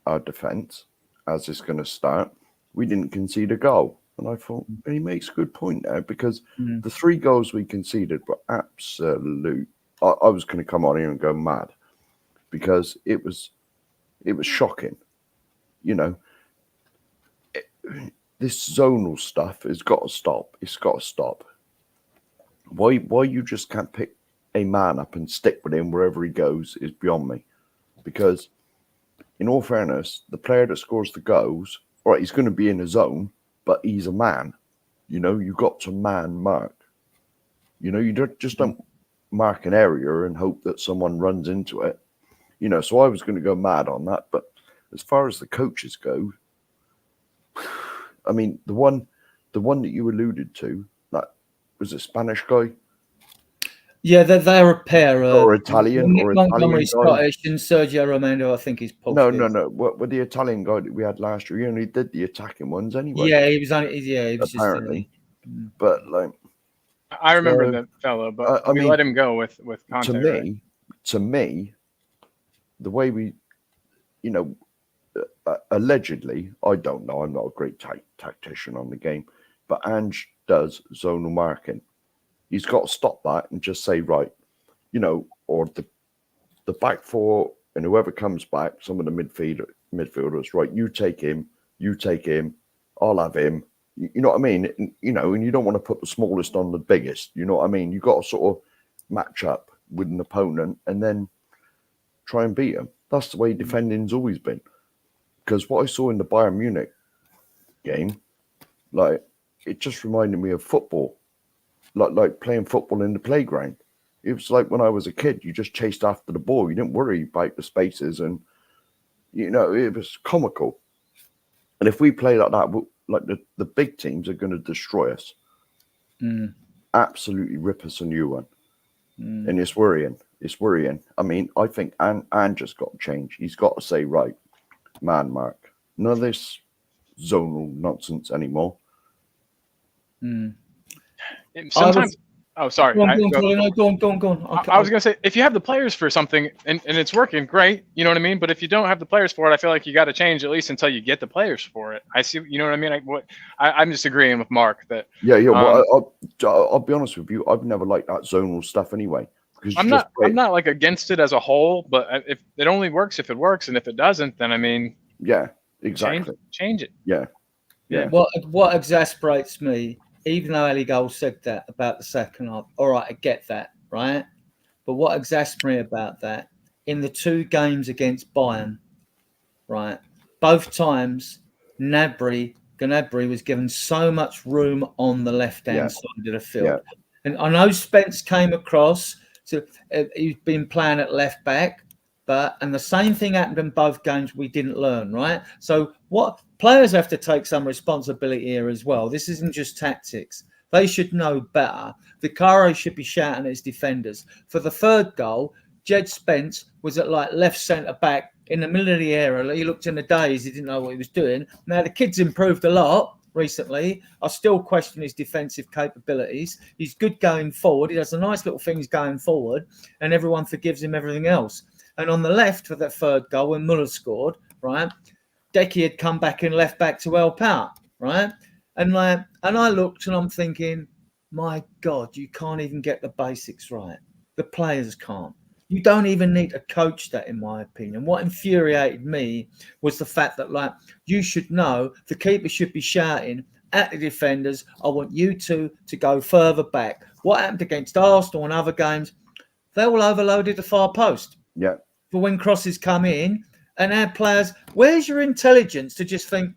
our defence as it's going to start, we didn't concede a goal, and I thought he makes a good point there because the 3 goals we conceded were absolute. I was going to come on here and go mad because it was shocking, This zonal stuff has got to stop. It's got to stop. Why you just can't pick a man up and stick with him wherever he goes is beyond me. Because, in all fairness, the player that scores the goals, right, he's going to be in a zone, but he's a man. You got to man mark. You don't mark an area and hope that someone runs into it. So I was going to go mad on that, but as far as the coaches go, I mean, the one that you alluded to, that was a Spanish guy Yeah, they're a pair. or Italian Nick or Montgomery, Italian guy. Scottish, and Sergio Romano, I think he's Portuguese. No. What with the Italian guy that we had last year? He only did the attacking ones anyway. Yeah, he was only. Yeah, he was apparently. just. But like, I remember So, that fellow, but I we mean, let him go with Conte. to me, the way we, you know, allegedly, I don't know. I'm not a great tactician on the game, but Ange does zonal marking. He's got to stop that and just say, right, you know, or the back four and whoever comes back, some of the midfielders, right, you take him, I'll have him. You know what I mean? And, you know, and you don't want to put the smallest on the biggest. You know what I mean? You've got to sort of match up with an opponent and then try and beat them. That's the way defending's always been. Because what I saw in the Bayern Munich game, like, it just reminded me of football, like playing football in the playground. It was like when I was a kid, you just chased after the ball. You didn't worry about the spaces, and you know, it was comical. And if we play like that, like the big teams are going to destroy us, absolutely rip us a new one, and it's worrying. It's worrying. I mean, I think Ange just got to change. He's got to say, right, man, Mark, none of this zonal nonsense anymore. Sometimes. Oh, sorry. Go on. I was going to say, if you have the players for something and it's working, great. You know what I mean? But if you don't have the players for it, I feel like you got to change at least until you get the players for it. I see. You know what I mean? I'm just agreeing with Mark that. Yeah. Well, I'll be honest with you. I've never liked that zonal stuff anyway. Because I'm not like against it as a whole, but if it only works if it works, and if it doesn't, then I mean. Yeah, exactly. Change it. Yeah. What exasperates me, even though Ali Gold said that about the second half, all right, I get that, right? But what exasperates me about that, in the two games against Bayern, right, both times Gnabry was given so much room on the left-hand side of the field. Yeah. And I know Spence came across, so he's been playing at left back, and the same thing happened in both games. We didn't learn, right? So what players have to take some responsibility here as well. This isn't just tactics. They should know better. Vicario should be shouting at his defenders. For the third goal, Jed Spence was at like left centre back in the middle of the area. He looked in the daze. He didn't know what he was doing. Now the kid's improved a lot recently. I still question his defensive capabilities. He's good going forward. He does a nice little things going forward, and everyone forgives him everything else. And on the left for that third goal, when Muller scored, right, Decky had come back in left back to help out, right? And I looked and I'm thinking, my God, you can't even get the basics right. The players can't. You don't even need to coach that, in my opinion. What infuriated me was the fact that, you should know the keeper should be shouting at the defenders, I want you to go further back. What happened against Arsenal and other games? They all overloaded the far post. Yeah. For when crosses come in, and our players, where's your intelligence to just think,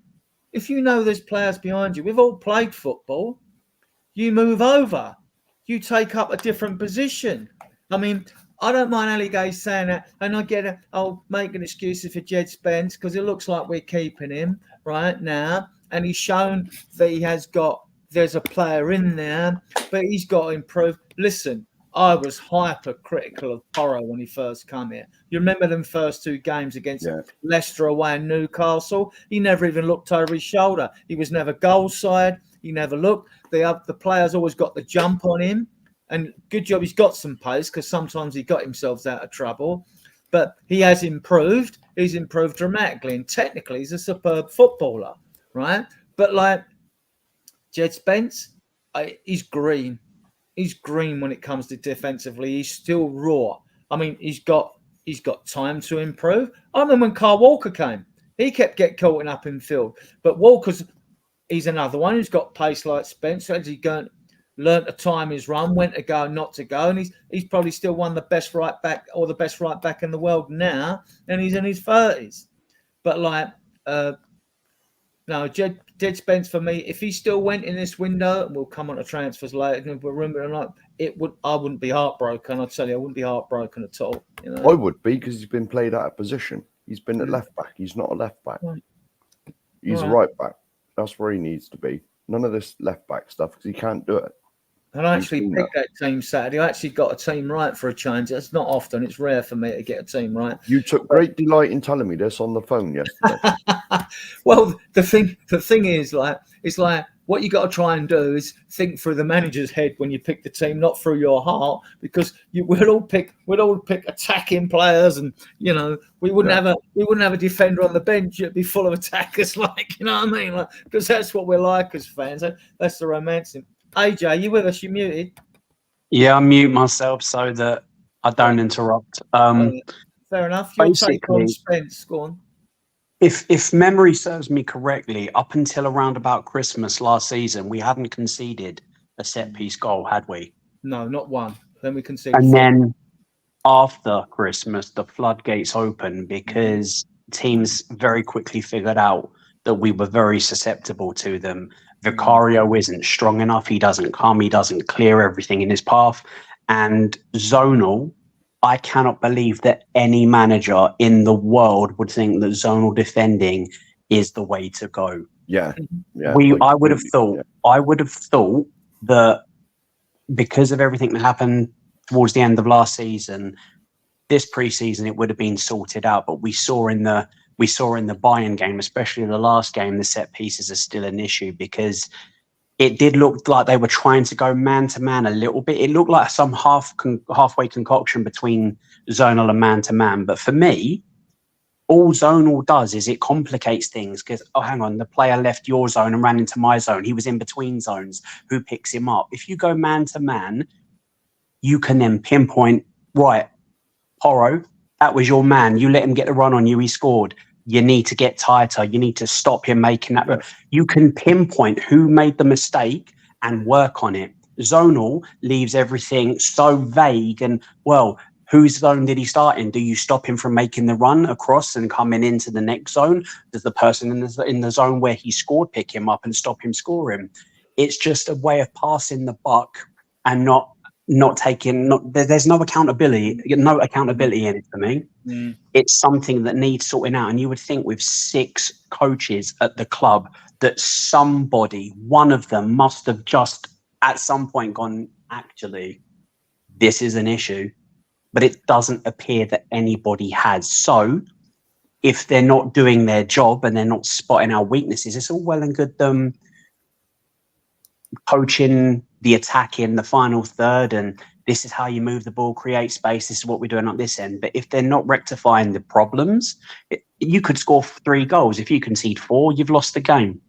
if you know there's players behind you, we've all played football, you move over, you take up a different position. I mean, I don't mind Ali Gay saying that, and I get it. I'll make an excuse for Jed Spence because it looks like we're keeping him right now, and he's shown that there's a player in there, but he's got to improve. Listen, I was hypercritical of Porro when he first come here. You remember them first two games against Leicester away and Newcastle? He never even looked over his shoulder. He was never goal side. He never looked. The players always got the jump on him. And good job he's got some pace because sometimes he got himself out of trouble. But he has improved. He's improved dramatically. And technically, he's a superb footballer, right? But Jed Spence, he's green. He's green when it comes to defensively. He's still raw. I mean, he's got time to improve. I remember when Kyle Walker came. He kept getting caught up in field. But he's another one who's got pace like Spence. So as he learned to time his run, when to go, not to go. And he's probably still one of the best right back or the best right back in the world now. And he's in his 30s. But no, Jed Spence for me, if he still went in this window, and we'll come on to transfers later, and we're rumoring I wouldn't be heartbroken. I'll tell you, I wouldn't be heartbroken at all. You know? I would be because he's been played out of position. He's been at left back. He's not a left back. Right. He's a right back. That's where he needs to be. None of this left back stuff because he can't do it. And I actually picked that team Saturday. I actually got a team right for a change. It's not often. It's rare for me to get a team right. You took great delight in telling me this on the phone yesterday. Well, the thing is, like, it's like what you got to try and do is think through the manager's head when you pick the team, not through your heart, because we'd all pick attacking players, and you know we wouldn't have a defender on the bench. It'd be full of attackers, like, you know what I mean, like, because that's what we're like as fans. That's the romancing. AJ, you with us? You muted? Yeah, I mute myself so that I don't interrupt. Fair enough. Your take on Spence, go on. If memory serves me correctly, up until around about Christmas last season, we hadn't conceded a set-piece goal, had we? No, not one. Then we conceded. And then after Christmas, the floodgates opened because teams very quickly figured out that we were very susceptible to them. Vicario isn't strong enough. He doesn't come. He doesn't clear everything in his path. And zonal, I cannot believe that any manager in the world would think that zonal defending is the way to go. Yeah. I would have thought that because of everything that happened towards the end of last season, this preseason it would have been sorted out. But we saw in the Bayern game, especially the last game, the set pieces are still an issue because it did look like they were trying to go man-to-man a little bit. It looked like some halfway concoction between zonal and man-to-man. But for me, all zonal does is it complicates things because, oh, hang on, the player left your zone and ran into my zone. He was in between zones. Who picks him up? If you go man-to-man, you can then pinpoint, right, Porro, that was your man. You let him get the run on you. He scored. You need to get tighter. You need to stop him making that. You can pinpoint who made the mistake and work on it. Zonal leaves everything so vague and, well, whose zone did he start in? Do you stop him from making the run across and coming into the next zone? Does the person in the zone where he scored pick him up and stop him scoring? It's just a way of passing the buck and there's no accountability in it for me. It's something that needs sorting out. And you would think with 6 coaches at the club that one of them must have just at some point gone, actually, this is an issue. But it doesn't appear that anybody has. So if they're not doing their job and they're not spotting our weaknesses, it's all well and good them coaching the attack in the final third and this is how you move the ball, create space, this is what we're doing at this end. But if they're not rectifying the problems, you could score 3 goals. If you concede 4, you've lost the game.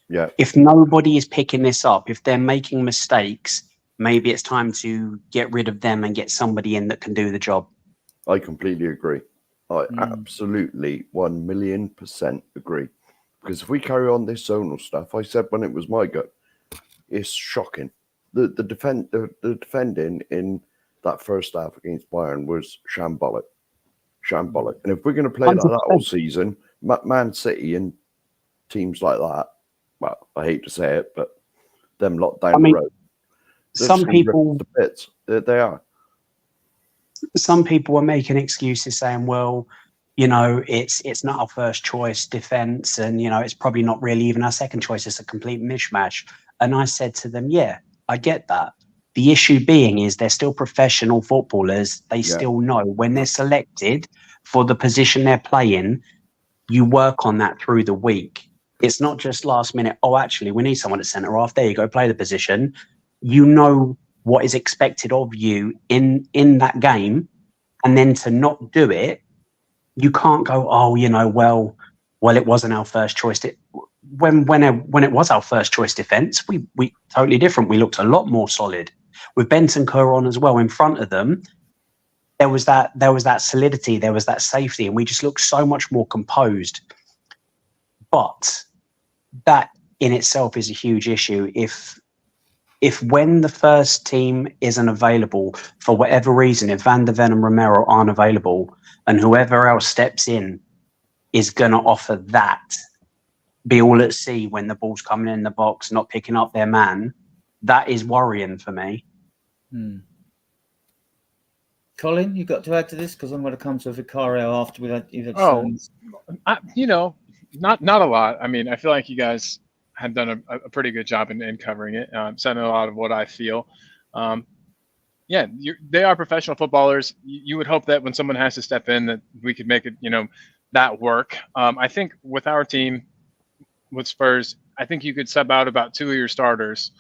Yeah. If nobody is picking this up, if they're making mistakes, maybe it's time to get rid of them and get somebody in that can do the job. I completely agree. I absolutely 1,000,000% agree. Because if we carry on this zonal stuff, I said when it was my go, it's shocking. The defending in that first half against Bayern was shambolic. And if we're going to play like that all season, Man City and teams like that, well, I hate to say it, but them lot down the road. Some people, the bits. They are. Some people are making excuses saying, well, you know, it's not our first choice defense. And, you know, it's probably not really even our second choice. It's a complete mishmash. And I said to them, yeah, I get that. The issue being is they're still professional footballers. They still know when they're selected for the position they're playing, you work on that through the week. It's not just last minute. Oh, actually, we need someone at centre half. There you go, play the position. You know what is expected of you in that game, and then to not do it, you can't go, oh, you know, well, it wasn't our first choice. When it was our first choice defence, we totally different. We looked a lot more solid. With Bentancur on as well in front of them, there was that solidity, there was that safety, and we just looked so much more composed. But that in itself is a huge issue. If when the first team isn't available for whatever reason, if Van der Ven and Romero aren't available, and whoever else steps in is going to offer that, be all at sea when the ball's coming in the box, not picking up their man, that is worrying for me. Colin, you got to add to this because I'm going to come to Vicario after you've had Oh, Stones. Not a lot. I mean, I feel like you guys have done a pretty good job in covering it, saying a lot of what I feel. Yeah, they are professional footballers. You would hope that when someone has to step in, that we could make it, that work. I think with our team, with Spurs, I think you could sub out about 2 of your starters.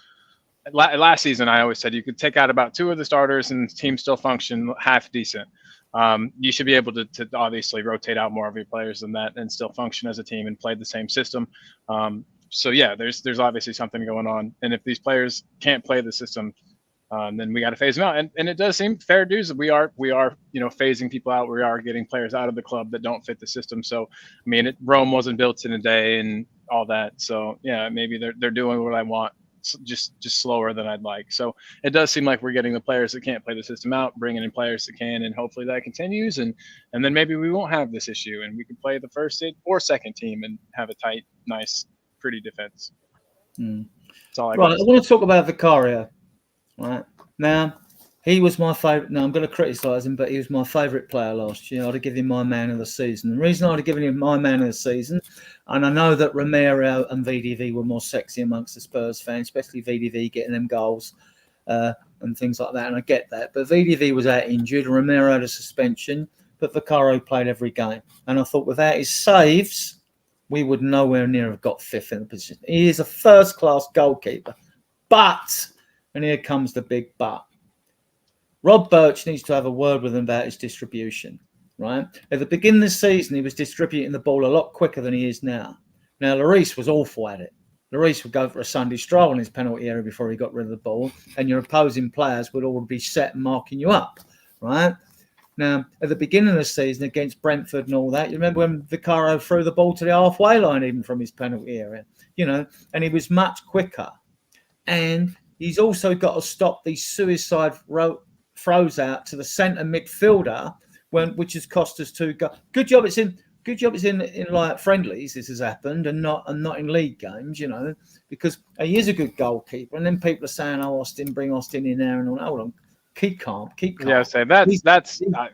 Last season, I always said you could take out about 2 of the starters and the team still function half decent. You should be able to obviously rotate out more of your players than that and still function as a team and play the same system. So yeah, there's obviously something going on. And if these players can't play the system, then we got to phase them out. And it does seem fair dues that we are phasing people out. We are getting players out of the club that don't fit the system. So I mean, Rome wasn't built in a day and all that. So yeah, maybe they're doing what I want. Just slower than I'd like. So it does seem like we're getting the players that can't play the system out, bringing in players that can, and hopefully that continues. And then maybe we won't have this issue, and we can play the first or second team and have a tight, nice, pretty defense. That's all I got. Right, I want to talk about Vicario. Right now, he was my favourite. Now I'm going to criticise him, but he was my favourite player last year. I'd have given him my man of the season. The reason I'd have given him my man of the season, and I know that Romero and VDV were more sexy amongst the Spurs fans, especially VDV getting them goals and things like that, and I get that. But VDV was out injured, Romero had a suspension, but Vicario played every game. And I thought without his saves, we would nowhere near have got fifth in the position. He is a first-class goalkeeper. But, and here comes the big but, Rob Birch needs to have a word with him about his distribution, right? At the beginning of the season, he was distributing the ball a lot quicker than he is now. Now, Lloris was awful at it. Lloris would go for a Sunday stroll in his penalty area before he got rid of the ball, and your opposing players would all be set and marking you up, right? Now, at the beginning of the season against Brentford and all that, you remember when Vicario threw the ball to the halfway line even from his penalty area, and he was much quicker. And he's also got to stop these suicide throws out to the centre midfielder, which has cost us 2 goals. Good job it's in like friendlies this has happened and not in league games, because he is a good goalkeeper. And then people are saying, "Oh, bring Austin in there," and all. Hold on, keep calm. Yeah, say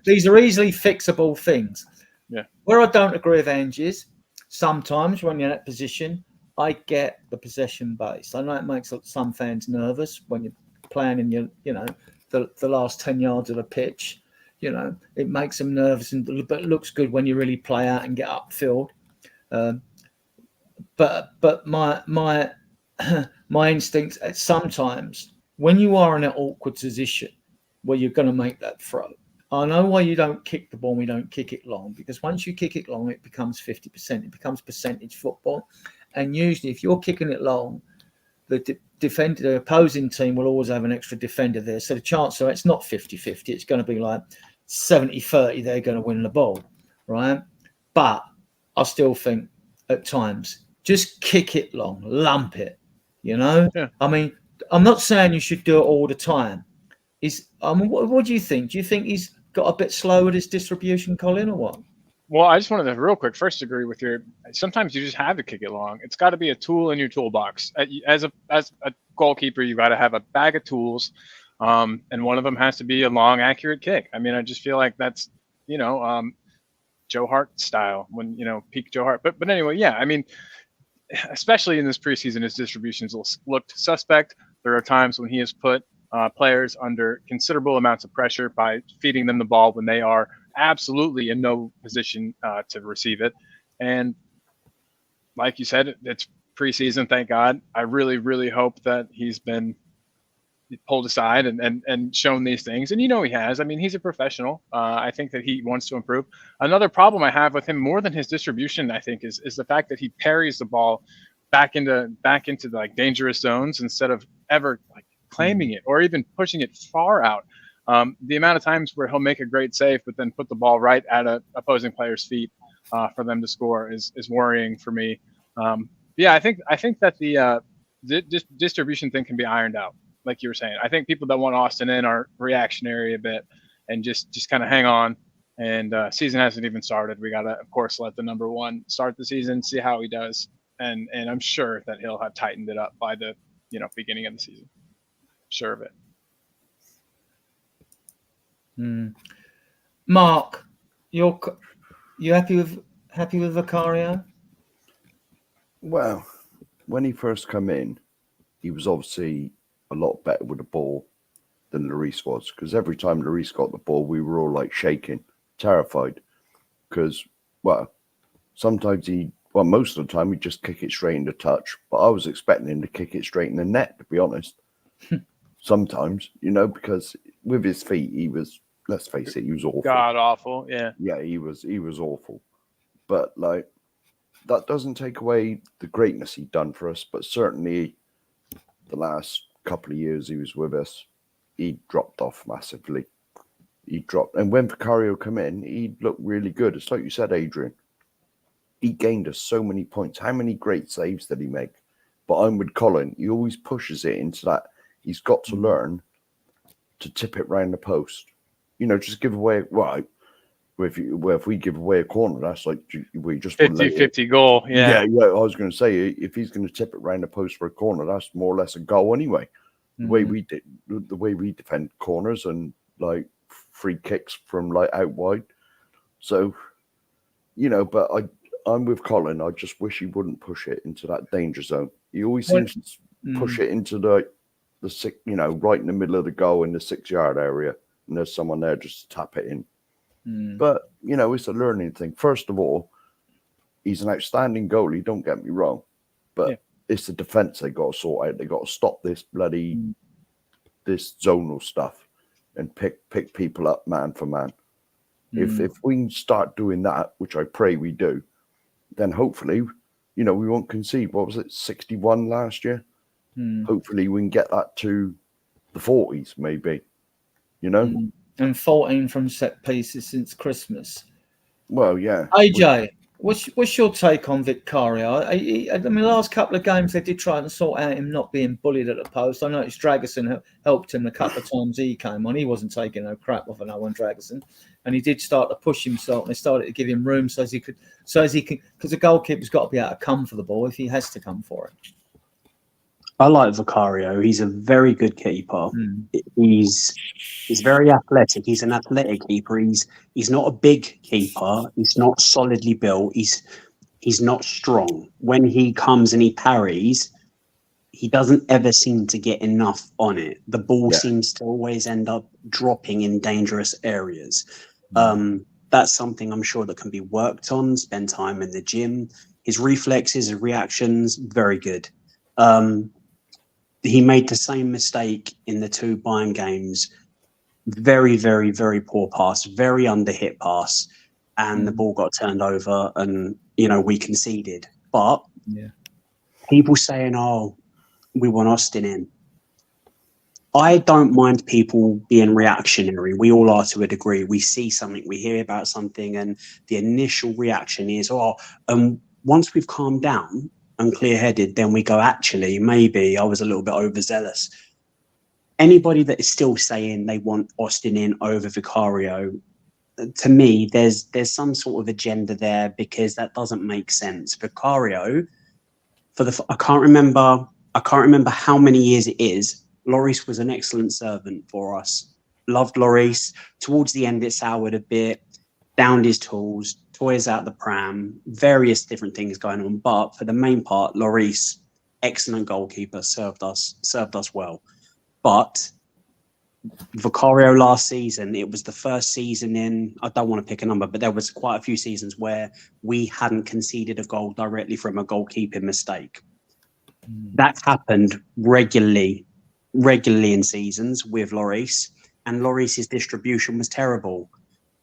these are easily fixable things. Yeah. Where I don't agree with Ange is sometimes when you're in that position, I get the possession base. I know it makes some fans nervous when you're playing in the last 10 yards of the pitch. It makes them nervous, but it looks good when you really play out and get upfield. But my my instincts sometimes when you are in an awkward position where you're going to make that throw. I know why you don't kick the ball. We don't kick it long, because once you kick it long, it becomes 50%. It becomes percentage football, and usually if you're kicking it long, the opposing team will always have an extra defender there. So the chance it's not 50-50. It's going to be like 70-30. They're going to win the ball, right? But I still think at times just kick it long, lump it. Yeah. I mean, I'm not saying you should do it all the time. What do you think? Do you think he's got a bit slow with his distribution, Colin, or what? Well, I just wanted to real quick first agree with sometimes you just have to kick it long. It's got to be a tool in your toolbox. As a goalkeeper, you got to have a bag of tools, and one of them has to be a long, accurate kick. I mean, I just feel like that's Joe Hart style when peak Joe Hart. But anyway, yeah. I mean, especially in this preseason, his distributions looked suspect. There are times when he has put players under considerable amounts of pressure by feeding them the ball when they are absolutely in no position to receive it. And like you said, it's preseason, thank God. I really, really hope that he's been pulled aside and shown these things. And he has. I mean, he's a professional. I think that he wants to improve. Another problem I have with him, more than his distribution, I think, is the fact that he parries the ball back into like dangerous zones instead of ever like claiming it or even pushing it far out. The amount of times where he'll make a great save, but then put the ball right at an opposing player's feet for them to score is worrying for me. Yeah, I think that the distribution thing can be ironed out, like you were saying. I think people that want Austin in are reactionary a bit and just kind of hang on. And season hasn't even started. We gotta, of course, let the number one start the season, see how he does, and I'm sure that he'll have tightened it up by the beginning of the season. Sure of it. Mark, you happy with Vicario? Well, when he first come in, he was obviously a lot better with the ball than Lloris was, because every time Lloris got the ball, we were all like shaking, terrified, because, well, most of the time he'd just kick it straight into touch, but I was expecting him to kick it straight in the net, to be honest. Sometimes, because with his feet, he was, let's face it, he was awful. God awful, yeah. Yeah, he was awful. But, like, that doesn't take away the greatness he'd done for us, but certainly the last couple of years he was with us, he dropped off massively. And when Vicario come in, he looked really good. It's like you said, Adrian. He gained us so many points. How many great saves did he make? But I'm with Colin. He always pushes it into that. He's got to learn to tip it round the post. Just give away. Well, if we give away a corner, that's like we just 50-50 goal. Yeah. Yeah. I was going to say, if he's going to tip it round the post for a corner, that's more or less a goal anyway. The way we defend corners and like free kicks from like out wide. So, but I'm with Colin. I just wish he wouldn't push it into that danger zone. He always seems to push it into the six, right in the middle of the goal in the 6-yard area, and there's someone there just to tap it in. But it's a learning thing. First of all, he's an outstanding goalie. Don't get me wrong, but it's the defense they got to sort out. They got to stop this this zonal stuff and pick people up man for man. If we can start doing that, which I pray we do, then hopefully, we won't concede. What was it, 61 last year? Hopefully we can get that to the 40s, maybe. And 14 from set pieces since Christmas. Well, yeah. AJ, what's your take on Vicario? I mean, the last couple of games they did try and sort out him not being bullied at the post. I noticed Dragerson helped him a couple of times he came on. He wasn't taking no crap off an Owen Dragerson, and he did start to push himself. And they started to give him room so as he can, because the goalkeeper's got to be able to come for the ball if he has to come for it. I like Vicario. He's a very good keeper. He's very athletic. He's an athletic keeper. He's not a big keeper. He's not solidly built. He's not strong. When he comes and he parries, he doesn't ever seem to get enough on it. The ball seems to always end up dropping in dangerous areas. That's something I'm sure that can be worked on. Spend time in the gym. His reflexes, his reactions, very good. He made the same mistake in the 2 Bayern games. Very, very, very poor pass, very under-hit pass, and the ball got turned over and, we conceded. But people saying, we want Austin in. I don't mind people being reactionary. We all are to a degree. We see something, we hear about something, and the initial reaction is, once we've calmed down and clear-headed, then we go, actually, maybe I was a little bit overzealous. Anybody that is still saying they want Austin in over Vicario, to me, there's some sort of agenda there, because that doesn't make sense. Vicario, I can't remember how many years it is. Lloris was an excellent servant for us. Loved Lloris. Towards the end, it soured a bit. Downed his tools. Toys out the pram, various different things going on. But for the main part, Lloris, excellent goalkeeper, served us well. But Vicario last season, it was the first season in, I don't want to pick a number, but there was quite a few seasons where we hadn't conceded a goal directly from a goalkeeping mistake. That happened regularly in seasons with Lloris, and Lloris's distribution was terrible.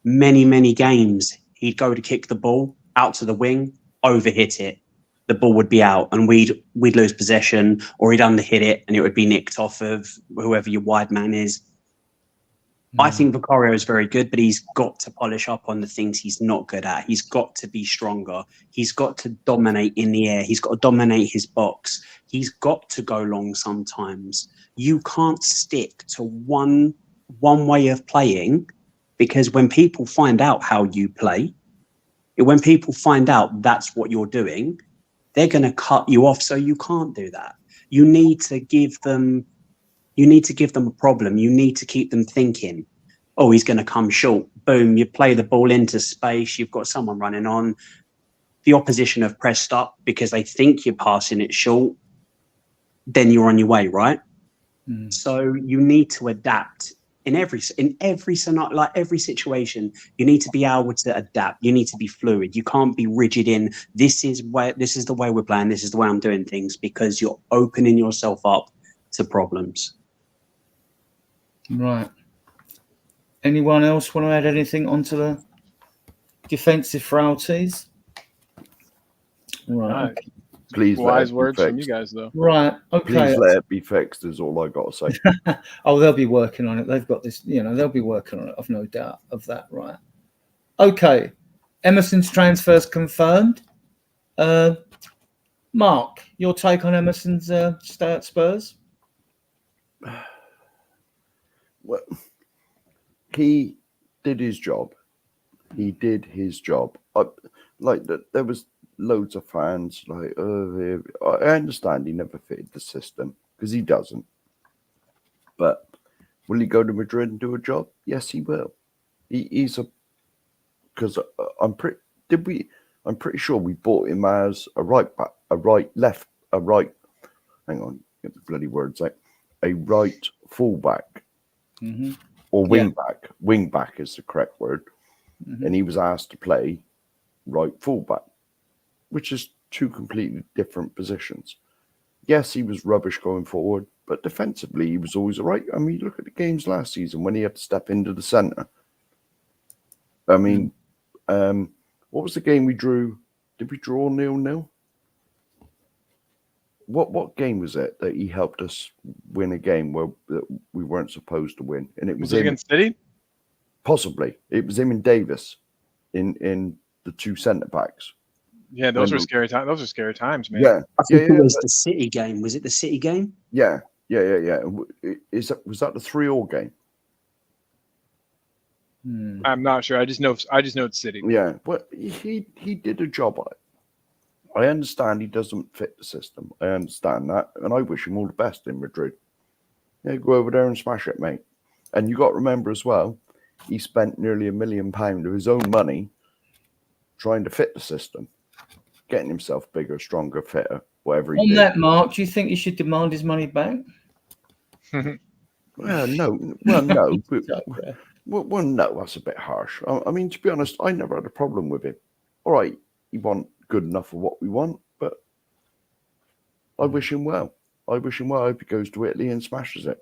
Many games, he'd go to kick the ball out to the wing, overhit it. The ball would be out and we'd lose possession, or he'd underhit it and it would be nicked off of whoever your wide man is. I think Vicario is very good, but he's got to polish up on the things he's not good at. He's got to be stronger. He's got to dominate in the air. He's got to dominate his box. He's got to go long sometimes. You can't stick to one way of playing, because when people find out how you play, when people find out that's what you're doing, they're going to cut you off. So you can't do that. You need to give them a problem. You need to keep them thinking. oh, he's going to come short. Boom, you play the ball into space. You've got someone running on. The opposition have pressed up because they think you're passing it short. Then you're on your way, right? Mm. So you need to adapt in every scenario, like every situation. You need to be able to adapt. You need to be fluid. You can't be rigid in this is the way we're playing. This is the way I'm doing things, because you're opening yourself up to problems. Right. Anyone else want to add anything onto the defensive frailties? Right. Right. Please let Wise it be words from you fixed. guys, though. Right. Okay. Please let it be fixed is all I got to say. Oh, they'll be working on it. They've got this, they'll be working on it. I've no doubt of that. Right. Okay. Emerson's transfer's confirmed. Mark, your take on Emerson's stay at Spurs? Well, he did his job. He did his job. There was loads of fans like, I understand he never fitted the system because he doesn't. But will he go to Madrid and do a job? Yes, he will. He's because I'm pretty sure we bought him as a right back, hang on, get the bloody words out, a right fullback Mm-hmm. or wing back. Wing back is the correct word. Mm-hmm. And he was asked to play right fullback, which is two completely different positions. Yes, he was rubbish going forward, but defensively he was always all right. I mean, look at the games last season when he had to step into the centre. I mean, what was the game we drew? Did we draw 0-0? What game was it that he helped us win a game where we weren't supposed to win? And it Was it against City? Possibly. It was him and Davis in the two centre backs. Yeah, those were scary times. Those are scary times, man. Yeah. I think it was the City game. Was it the City game? Yeah. Was that the 3-3 game? I'm not sure. I just know it's City. Yeah. But he did a job on it. I understand he doesn't fit the system. I understand that. And I wish him all the best in Madrid. Yeah, go over there and smash it, mate. And you got to remember as well, he spent nearly £1 million of his own money trying to fit the system, getting himself bigger, stronger, fitter, whatever he On did. that, Mark, do you think he should demand his money back? Well, no. Well, no. Okay. Well, no, that's a bit harsh. I mean, to be honest, I never had a problem with him. All right, he wasn't good enough for what we want, but I wish him well. I wish him well. I hope he goes to Italy and smashes it.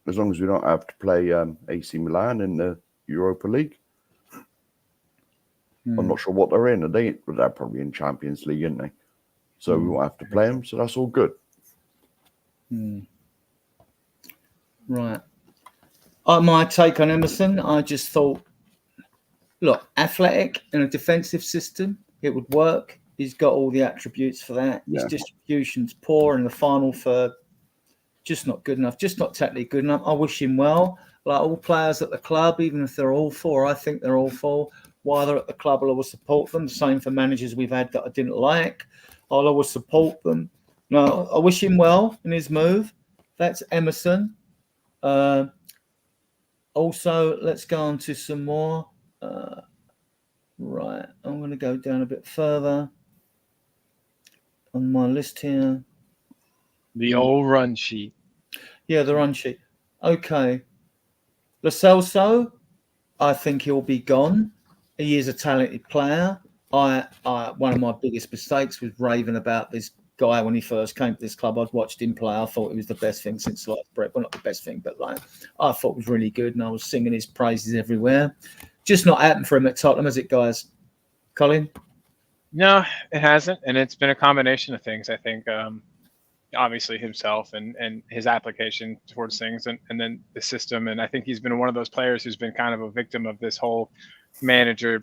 As long as we don't have to play AC Milan in the Europa League. I'm not sure what they're in. They're probably in Champions League, aren't they? So we won't have to play them. So that's all good. Right. My take on Emerson, I just thought, look, athletic in a defensive system, it would work. He's got all the attributes for that. His distribution's poor in the final third. Just not good enough. Just not technically good enough. I wish him well. Like all players at the club, even if they're awful, or I think they're awful, while they're at the club, I'll always support them. Same for managers we've had that I didn't like. I'll always support them. No, I wish him well in his move. That's Emerson. Also, let's go on to some more. Right, I'm going to go down a bit further on my list here. The old run sheet. Yeah, the run sheet. Okay. Lo Celso, I think he'll be gone. He is a talented player. One of my biggest mistakes was raving about this guy when he first came to this club. I'd watched him play. I thought it was the best thing since sliced bread. Well, not the best thing, but I thought it was really good, and I was singing his praises everywhere. Just not happened for him at Tottenham, has it, guys? Colin? No, it hasn't, and it's been a combination of things. I think obviously himself and his application towards things, and then the system. And I think he's been one of those players who's been kind of a victim of this whole manager.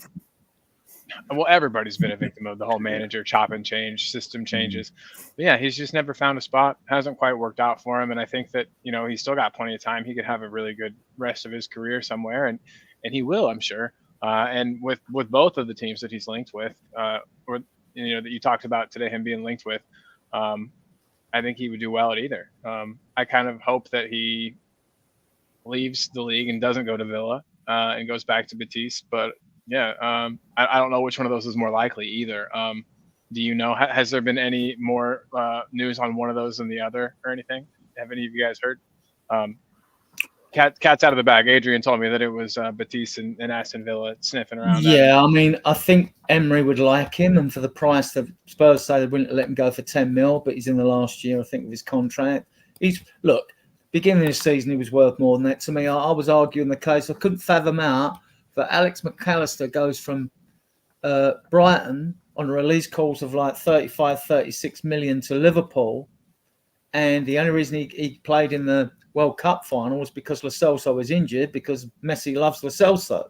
Well, everybody's been a victim of the whole manager chop and change, system changes. But yeah, he's just never found a spot. Hasn't quite worked out for him. And I think that, he's still got plenty of time. He could have a really good rest of his career somewhere, and he will, I'm sure. And with both of the teams that he's linked with, or that you talked about today, him being linked with, I think he would do well at either. I kind of hope that he leaves the league and doesn't go to Villa and goes back to Betis. But yeah, I don't know which one of those is more likely either. Do you know? Has there been any more news on one of those than the other or anything? Have any of you guys heard? Cat's out of the bag. Adrian told me that it was Betis and Aston Villa sniffing around. Yeah, I mean, I think Emery would like him, and for the price that Spurs say they wouldn't let him go for 10 mil, but he's in the last year, I think, of his contract. Beginning of the season, he was worth more than that to me. I was arguing the case. I couldn't fathom out that Alex McAllister goes from Brighton on a release clause of like 35, 36 million to Liverpool, and the only reason he played in the World Cup final was because Lo Celso was injured, because Messi loves Lo Celso.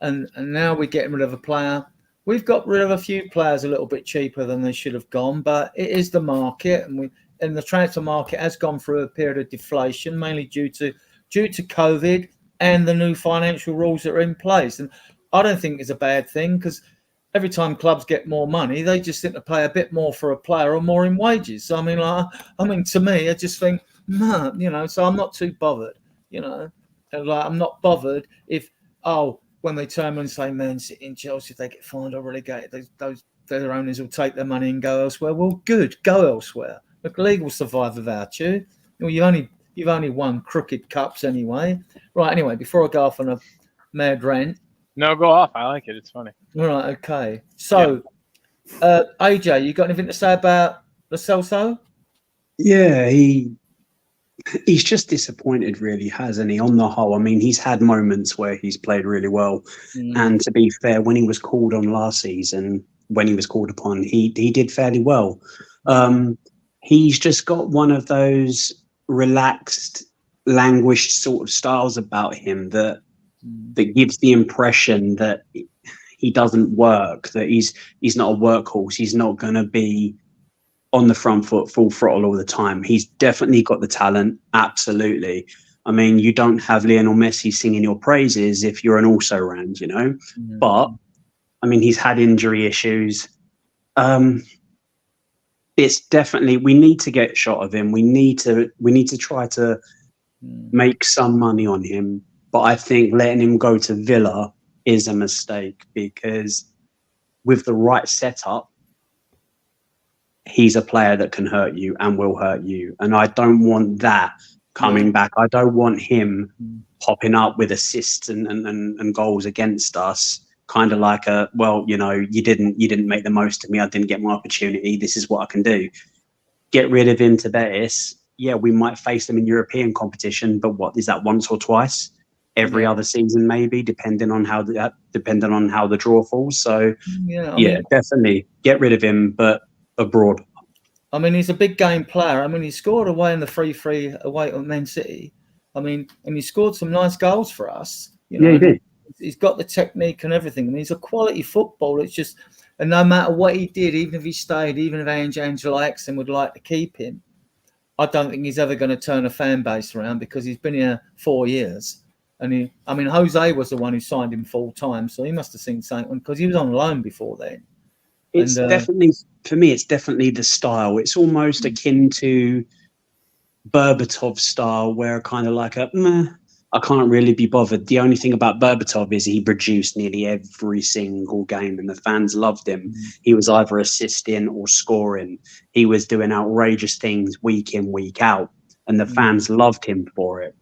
And now we're getting rid of a player. We've got rid of a few players a little bit cheaper than they should have gone, but it is the market, and the transfer market has gone through a period of deflation, mainly due to COVID and the new financial rules that are in place. And I don't think it's a bad thing, because every time clubs get more money, they just think to pay a bit more for a player or more in wages. So, to me, I just think, no, so I'm not too bothered, and I'm not bothered if, when they turn around and say Man City and Chelsea, if they get fined or relegated, their owners will take their money and go elsewhere. Well, good, go elsewhere. The league will survive without you. You've only won crooked cups anyway. Right, anyway, before I go off on a mad rant. No, go off. I like it. It's funny. All right, okay. So, AJ, you got anything to say about Lo Celso? Yeah, he's just disappointed, really, hasn't he? On the whole, I mean, he's had moments where he's played really well. And to be fair, when he was called on last season, when he was called upon, he did fairly well. He's just got one of those relaxed, languished sort of styles about him that gives the impression that he doesn't work, that he's not a workhorse. He's not going to be on the front foot, full throttle all the time. He's definitely got the talent. Absolutely. I mean, you don't have Lionel Messi singing your praises if you're an also-ran, But, I mean, he's had injury issues. It's definitely, we need to get a shot of him. We need to try to make some money on him. But I think letting him go to Villa is a mistake, because with the right setup, he's a player that can hurt you and will hurt you. And I don't want that coming back. I don't want him popping up with assists and goals against us. Kind of like you didn't make the most of me. I didn't get my opportunity. This is what I can do. Get rid of him to Betis. Yeah, we might face them in European competition, but what is that, once or twice? Every other season, maybe, depending on how the draw falls. So, definitely get rid of him, but abroad. I mean, he's a big game player. I mean, he scored away in the 3-3 away at Man City. I mean, and he scored some nice goals for us. Yeah, he did. He's got the technique and everything. I mean, he's a quality footballer. It's just, and no matter what he did, even if he stayed, even if Angelo Axon would like to keep him, I don't think he's ever going to turn a fan base around, because he's been here 4 years. And Jose was the one who signed him full time, so he must have seen something, because he was on loan before then. It's definitely, for me, it's definitely the style. It's almost akin to Berbatov style, where kind of like I can't really be bothered. The only thing about Berbatov is he produced nearly every single game and the fans loved him. He was either assisting or scoring. He was doing outrageous things week in, week out, and the fans loved him for it.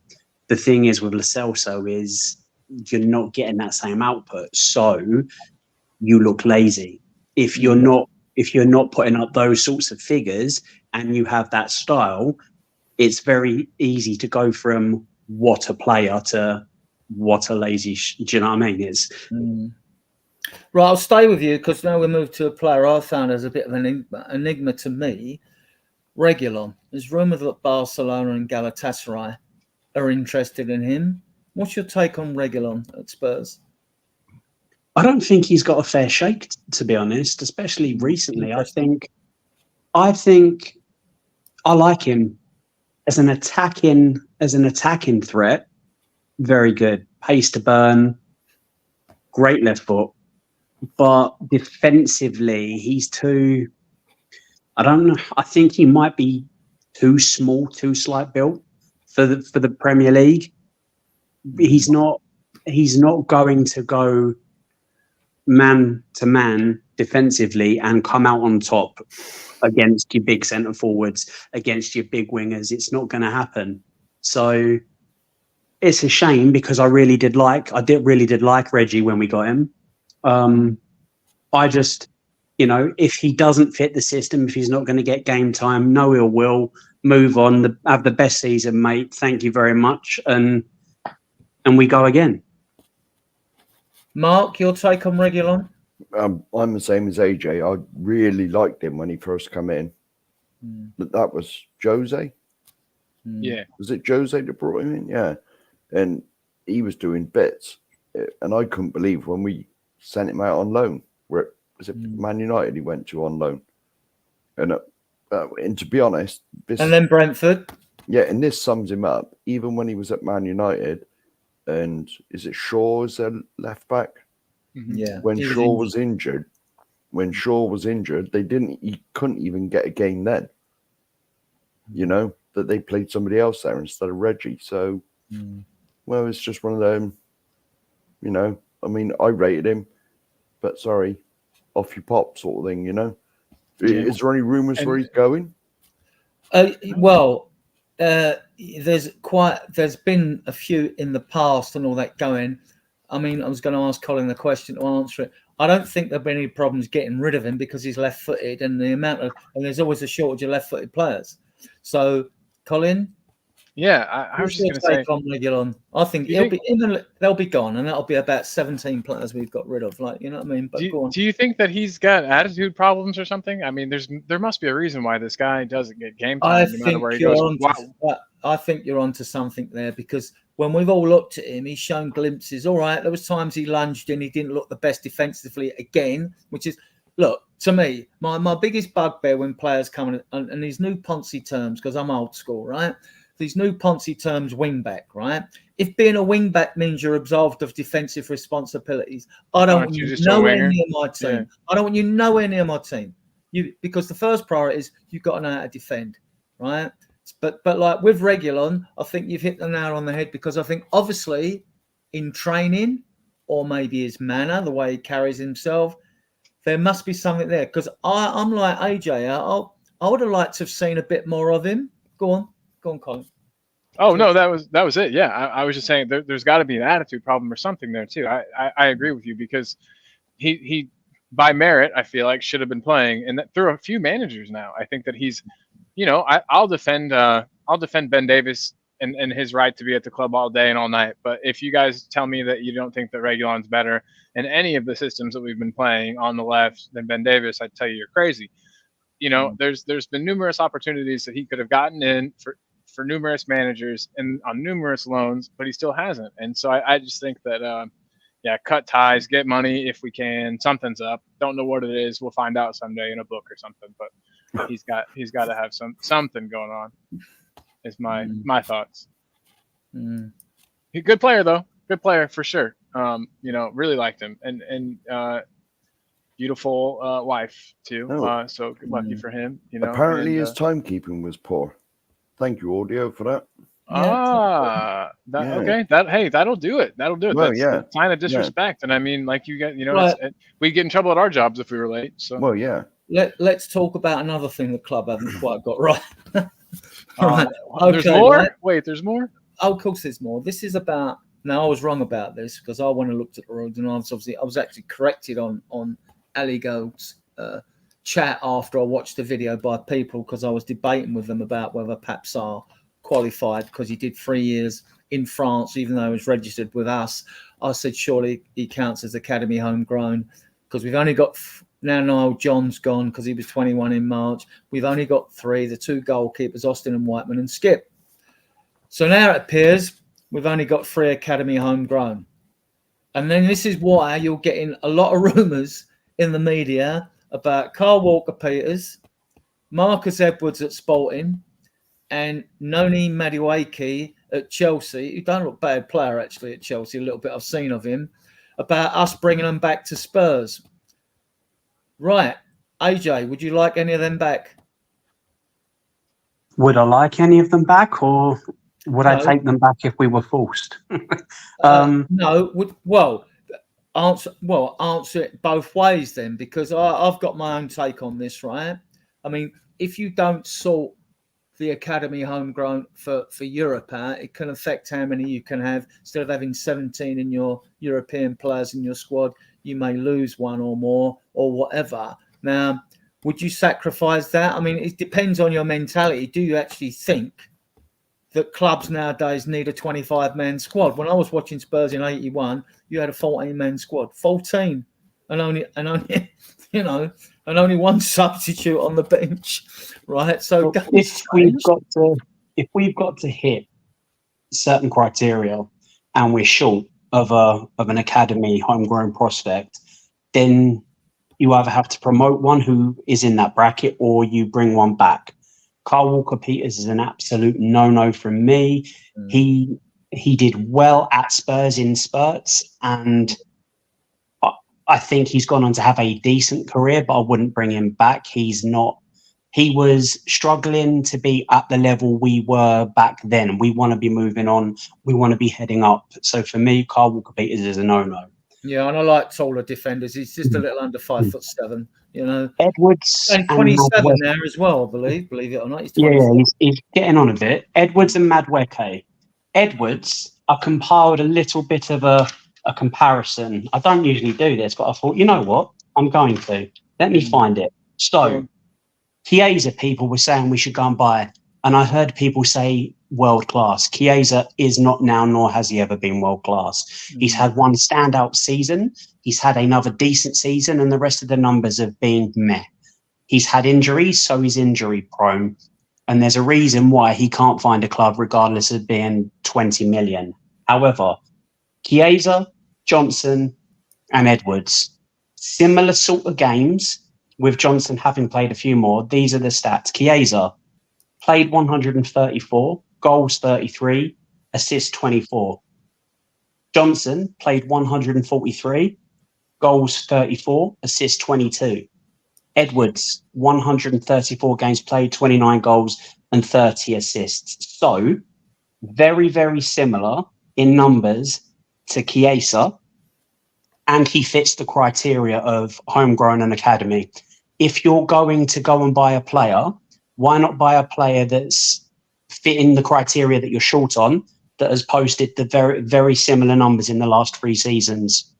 The thing is with Lo Celso is you're not getting that same output, so you look lazy. If you're not putting up those sorts of figures and you have that style, it's very easy to go from what a player to what a lazy. Do you know what I mean? It's right. I'll stay with you, because now we move to a player I found as a bit of an enigma to me. Reguilon. There's rumours that Barcelona and Galatasaray are interested in him. What's your take on Reguilon at Spurs? I don't think he's got a fair shake, to be honest, especially recently. I think I like him as an attacking threat. Very good. Pace to burn. Great left foot. But defensively, he's too, I don't know. I think he might be too small, too slight built for the Premier League. he's not going to go man to man defensively and come out on top against your big centre forwards, against your big wingers. It's not going to happen. So it's a shame because I really did like Reggie when we got him. I just, if he doesn't fit the system, if he's not going to get game time, no ill will, move on, have the best season, mate. Thank you very much. And we go again. Mark, your take on Reguilon? I'm the same as AJ. I really liked him when he first come in. But that was Jose. Yeah. Was it Jose that brought him in? Yeah. And he was doing bits. And I couldn't believe when we sent him out on loan. Where was it Man United he went to on loan? And to be honest, and then Brentford. Yeah, and this sums him up. Even when he was at Man United, and is it Shaw as a left back? Yeah. When Shaw was injured, he couldn't even get a game then. That they played somebody else there instead of Reggie. So, well, it's just one of them. I mean, I rated him, but sorry, off you pop sort of thing. Yeah. Is there any rumours where he's going? There's been a few in the past and all that going. I mean, I was going to ask Colin the question to answer it. I don't think there've been any problems getting rid of him because he's left-footed, and there's always a shortage of left-footed players. So, Colin, I was just going to say, on Reguilon, I think they'll be gone, and that'll be about 17 players we've got rid of. Like, you know what I mean? But do you think that he's got attitude problems or something? I mean, there must be a reason why this guy doesn't get game time no matter where he goes. I think you're onto something there, because when we've all looked at him, he's shown glimpses. All right, there was times he lunged in, he didn't look the best defensively again, which is, look, to me, my biggest bugbear when players come in, and these new Ponzi terms, because I'm old school, right? These new Ponzi terms, wing back, right? If being a wing back means you're absolved of defensive responsibilities, I don't want you nowhere near my team. Yeah. I don't want you nowhere near my team. Because the first priority is you've got to know how to defend, right? But like with Reguilon, I think you've hit the nail on the head, because I think obviously in training, or maybe his manner, the way he carries himself, there must be something there. Because I'm like AJ, I would have liked to have seen a bit more of him. Go on, Colin. Oh no, that was it. Yeah, I was just saying there's got to be an attitude problem or something there too. I agree with you, because he by merit, I feel like, should have been playing, and that through a few managers now. I think that he's, I'll defend Ben Davis and his right to be at the club all day and all night. But if you guys tell me that you don't think that Reguilon's better in any of the systems that we've been playing on the left than Ben Davis, I'd tell you you're crazy. There's been numerous opportunities that he could have gotten in for numerous managers and on numerous loans, but he still hasn't. And so I just think that, cut ties, get money if we can. Something's up. Don't know what it is. We'll find out someday in a book or something. But he's got to have something going on. Is my thoughts. Good player though. Good player for sure. Really liked him, and beautiful wife too. So lucky for him. Apparently his timekeeping was poor. Thank you, audio, for that. Okay. That'll do it. Well, that's a sign of disrespect. And I mean, like, you get, we get in trouble at our jobs if we were late. So well, yeah. Let's talk about another thing the club haven't quite got right. Right. There's more. Right? Wait, there's more. Oh, of course, there's more. This is about. Now, I was wrong about this, because I went and looked at the roads, and I was actually corrected on Ali Gold's chat after I watched the video by people, because I was debating with them about whether Pape Sarr qualified, because he did 3 years in France, even though he was registered with us. I said surely he counts as academy homegrown, because we've only got now Niall John's gone because he was 21 in March. We've only got 3, the 2 goalkeepers, Austin and Whiteman, and Skip. So now it appears we've only got 3 academy homegrown. And then this is why you're getting a lot of rumours in the media about Carl Walker-Peters, Marcus Edwards at Sporting, and Noni Madueke at Chelsea, who don't look a bad player actually at Chelsea, a little bit I've seen of him, about us bringing them back to Spurs. Right. AJ, would you like any of them back? Would I like any of them back, or? Would I No. take them back if we were forced? No. Answer it both ways then, because I've got my own take on this, right? I mean, if you don't sort the academy homegrown for Europe out, it can affect how many you can have. Instead of having 17 in your European players in your squad, you may lose one or more or whatever. Now, would you sacrifice that? I mean, it depends on your mentality. Do you actually think that clubs nowadays need a 25-man squad? When I was watching Spurs in '81, you had a 14-man squad, 14, and only and only one substitute on the bench, right? So if we've got to hit certain criteria and we're short of an academy homegrown prospect, then you either have to promote one who is in that bracket or you bring one back. Kyle Walker-Peters is an absolute no-no from me. He did well at Spurs in spurts, and I think he's gone on to have a decent career, but I wouldn't bring him back. He was struggling to be at the level we were back then. We want to be moving on. We want to be heading up. So for me, Kyle Walker-Peters is a no-no. Yeah, and I like taller defenders. He's just a little under 5'7", you know. Edwards And 27 now as well, believe it or not. He's 27. Yeah, he's getting on a bit. Edwards and Madueke. Edwards, I compiled a little bit of a comparison. I don't usually do this, but I thought, you know what? I'm going to. Let me find it. So, Chiesa, people were saying we should go and buy, and I heard people say world class. Chiesa is not now, nor has he ever been world class. He's had one standout season. He's had another decent season, and the rest of the numbers have been meh. He's had injuries, so he's injury prone. And there's a reason why he can't find a club regardless of being 20 million. However, Chiesa, Johnson and Edwards, similar sort of games, with Johnson having played a few more. These are the stats. Chiesa played 134, goals 33, assists 24. Johnson played 143, goals 34, assists 22. Edwards, 134 games played, 29 goals and 30 assists. So very, very similar in numbers to Chiesa, and he fits the criteria of homegrown and academy. If you're going to go and buy a player, why not buy a player that's fitting the criteria that you're short on, that has posted the very, very similar numbers in the last 3 seasons?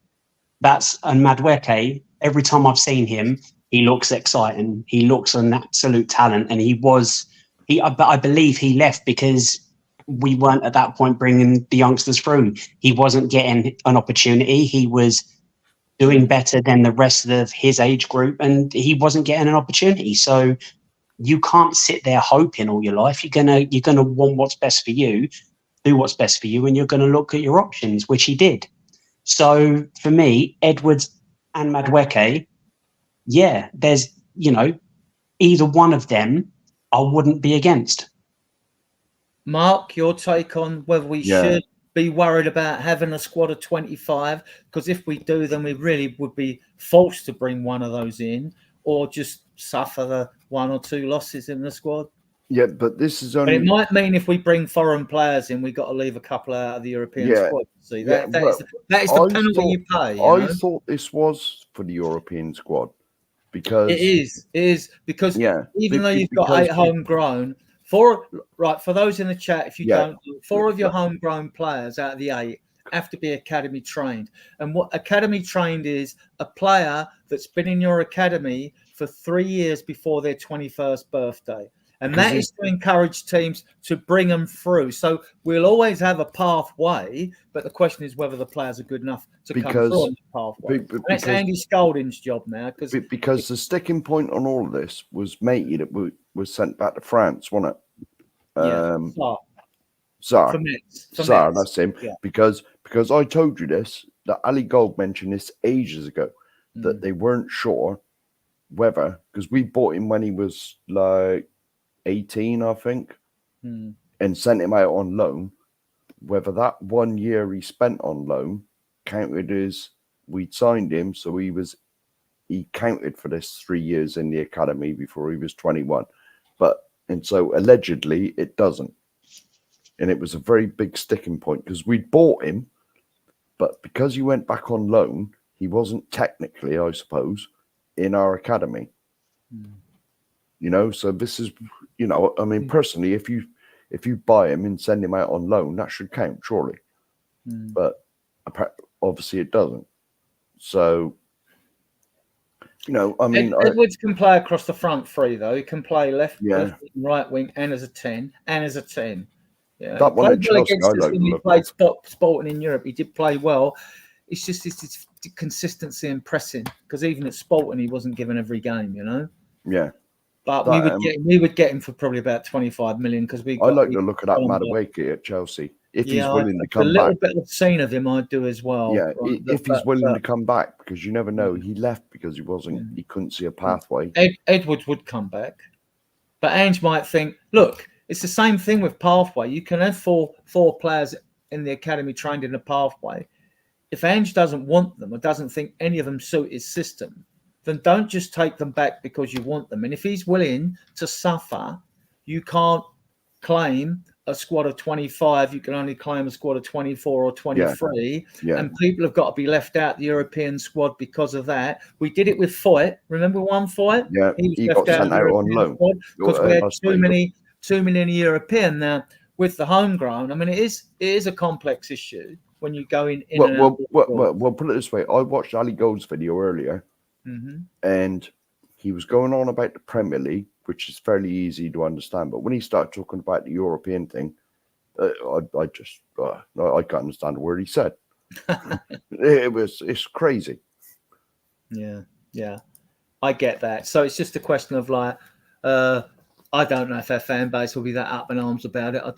And Madueke, every time I've seen him, he looks exciting. He looks an absolute talent. And I believe he left because we weren't at that point bringing the youngsters through. He wasn't getting an opportunity. He was doing better than the rest of his age group, and he wasn't getting an opportunity. So you can't sit there hoping all your life. You're gonna want what's best for you, do what's best for you, and you're gonna look at your options, which he did. So for me, Edwards and Madueke, yeah, there's, either one of them I wouldn't be against. Mark, your take on whether we should be worried about having a squad of 25? Because if we do, then we really would be forced to bring one of those in, or just suffer the 1 or 2 losses in the squad. Yeah, but this is only. But it might mean if we bring foreign players in, we got to leave a couple out of the European squad. See, that is the penalty you pay. I thought this was for the European squad because it is because even though you've got 8 homegrown, for those in the chat, if you don't, 4 of your homegrown players out of the 8 have to be academy trained. And what academy trained is a player that's been in your academy for 3 years before their 21st birthday. And that is to encourage teams to bring them through. So we'll always have a pathway, but the question is whether the players are good enough to come through on the pathway. And that's Andy Scolding's job now. Because the sticking point on all of this was Matey that was sent back to France, wasn't it? Sarr, that's him. Yeah. Because I told you this, that Ali Gold mentioned this ages ago, that they weren't sure whether, because we bought him when he was like 18, I think, and sent him out on loan, whether that 1 year he spent on loan counted as we'd signed him, so he counted for this 3 years in the academy before he was 21. And so allegedly it doesn't. and it was a very big sticking point because we bought him, but because he went back on loan, he wasn't technically, I suppose, in our academy. You know, so this is, you know, I mean, personally, if you buy him and send him out on loan, that should count, surely. But obviously it doesn't. So, you know, I mean, Edwards can play across the front three, though. He can play left wing, right wing, and as a 10, Yeah, that one at Chelsea, I like when he played Sporting in Europe. He did play well. It's just his consistency and pressing, because even at Sporting, he wasn't given every game, you know. Yeah. But we would get him for probably about 25 million because I like to look at that Madueke at Chelsea if he's willing to come back. A little bit of scene of him I'd do as well. Yeah, if he's willing to come back, because you never know. He left because he couldn't see a pathway. Edwards would come back, but Ange might think, look, it's the same thing with pathway. You can have four players in the academy trained in a pathway. If Ange doesn't want them or doesn't think any of them suit his system, then don't just take them back because you want them. And if he's willing to suffer, you can't claim a squad of 25. You can only claim a squad of 24 or 23. Yeah. And people have got to be left out the European squad because of that. We did it with Foyt. Remember one Foyt? Yeah, he got sent out on loan because we had too many in the European. Now, with the homegrown, I mean, it is a complex issue when you go in. Well, put it this way. I watched Ali Gold's video earlier. And he was going on about the Premier League, which is fairly easy to understand. But when he started talking about the European thing, I can't understand a word he said. It's crazy. Yeah, I get that. So it's just a question of like, I don't know if our fan base will be that up in arms about it. I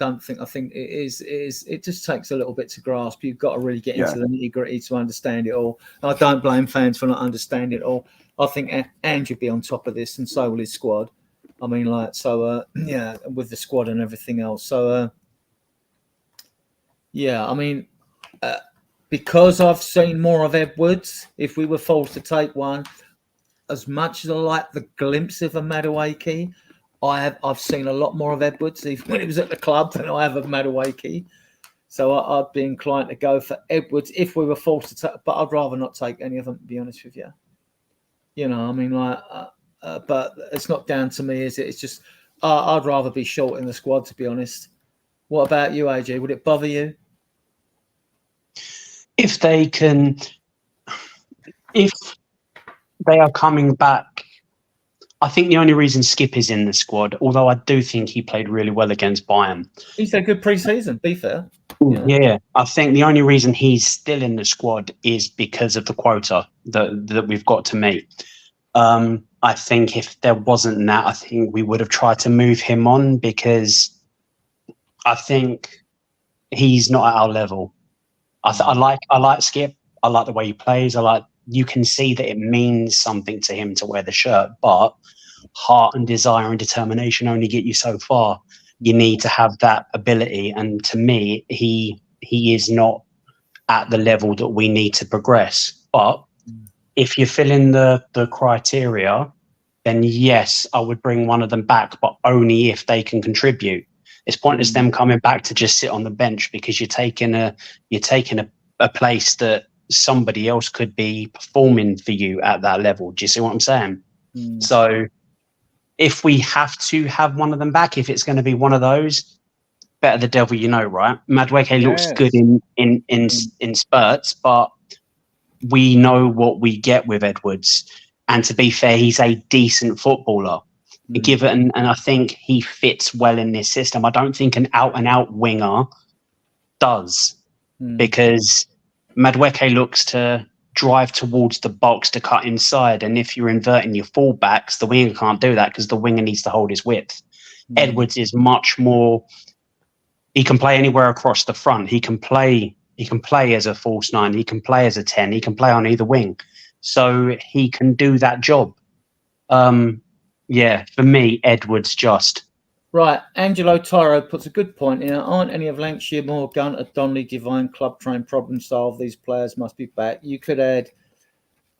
think it is. It just takes a little bit to grasp. You've got to really get into the nitty gritty to understand it all. I don't blame fans for not understanding it all. I think Ange will be on top of this, and so will his squad. I mean, like, so with the squad and everything else. So I mean, because I've seen more of Edwards. If we were forced to take one, as much as I like the glimpse of a Madueke, I've seen a lot more of Edwards even when he was at the club than I have of Madueke. So I'd be inclined to go for Edwards if we were forced to take, but I'd rather not take any of them, to be honest with you. You know, I mean, like, but it's not down to me, is it? It's just I'd rather be short in the squad, to be honest. What about you, AJ? Would it bother you? If they are coming back, I think the only reason Skip is in the squad, although I do think he played really well against Bayern. He's had a good pre-season, be fair. Yeah, I think the only reason he's still in the squad is because of the quota that we've got to meet. I think if there wasn't that, I think we would have tried to move him on, because I think he's not at our level. I like Skip. I like the way he plays. You can see that it means something to him to wear the shirt, but heart and desire and determination only get you so far. You need to have that ability, and to me, he is not at the level that we need to progress. But if you fill in the criteria, then yes, I would bring one of them back, but only if they can contribute. It's pointless them coming back to just sit on the bench, because you're taking a place that somebody else could be performing for you at that level. Do you see what I'm saying? So if we have to have one of them back, if it's going to be one of those, better the devil you know, right? Madueke looks good in spurts, but we know what we get with Edwards. And to be fair, he's a decent footballer. And I think he fits well in this system. I don't think an out-and-out winger does, because Madueke looks to drive towards the box to cut inside. And if you're inverting your fullbacks, the winger can't do that, because the winger needs to hold his width. Edwards is much more... He can play anywhere across the front. He can play as a false nine. He can play as a 10. He can play on either wing. So he can do that job. For me, Edwards just... Right, Angelo Tyro puts a good point in. Aren't any of Lancashire, Moore, Gunter, Donnelly, Divine, club trained, problem solved? These players must be back. You could add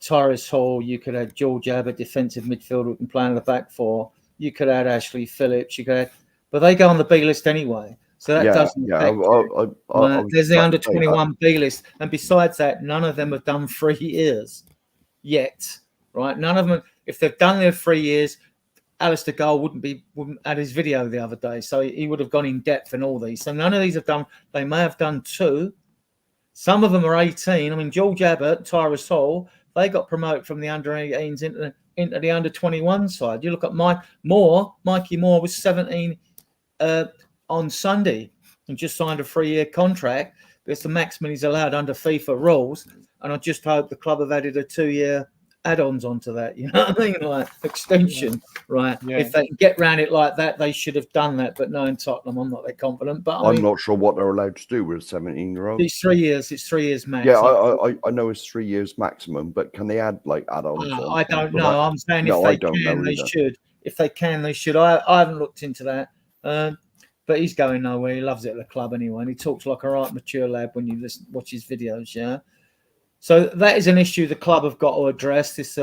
Tyrus Hall. You could add George Abbott, defensive midfielder who can play in the back four. You could add Ashley Phillips. You could add, but they go on the B list anyway. So that doesn't yeah. affect you. I was There's the about under to say that. 21 B list, and besides that, none of them have done 3 years yet, right? None of them. If they've done their 3 years, Alistair Gold wouldn't add his video the other day, so he would have gone in depth in all these. So none of these have done. They may have done 2. Some of them are 18. I mean, George Abbott, Tyrus Hall, they got promoted from the under 18s into the under 21 side. You look at Mikey Moore was 17 on Sunday and just signed a 3-year contract. It's the maximum he's allowed under FIFA rules. And I just hope the club have added a 2-year add-ons onto that. You know what I mean? Like extension, right? Yeah. If they can get around it like that, they should have done that. But no, in Tottenham, I'm not that confident. But I'm not sure what they're allowed to do with a 17-year-old. It's 3 years. It's 3 years max. Yeah, I know it's 3 years maximum, but can they add like add-ons? I don't know. I'm saying No, if I they don't can, know they either. should. If they can, they should. I haven't looked into that. But he's going nowhere. He loves it at the club anyway. And he talks like a right mature lad when you watch his videos, yeah? So that is an issue the club have got to address, this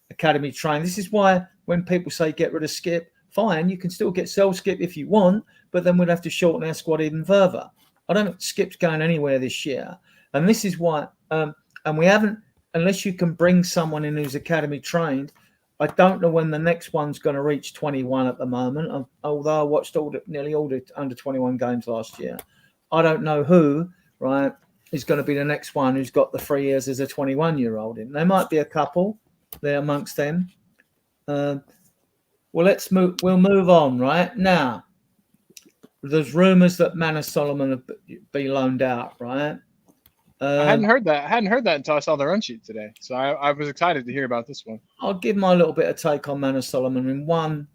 academy train. This is why when people say get rid of Skip, fine, you can still sell Skip if you want, but then we'd have to shorten our squad even further. I don't think Skip's going anywhere this year. And this is why, and we haven't, unless you can bring someone in who's academy trained, I don't know when the next one's going to reach 21 at the moment. Although I watched nearly all the under 21 games last year, I don't know who, right, is going to be the next one who's got the 3 years as a 21-year-old in. There might be a couple there amongst them. Well, we'll move on right now. There's rumours that Manor Solomon will be loaned out, right? I hadn't heard that. I hadn't heard that until I saw the run sheet today. So I was excited to hear about this one. I'll give my little bit of take on Manor Solomon. In one,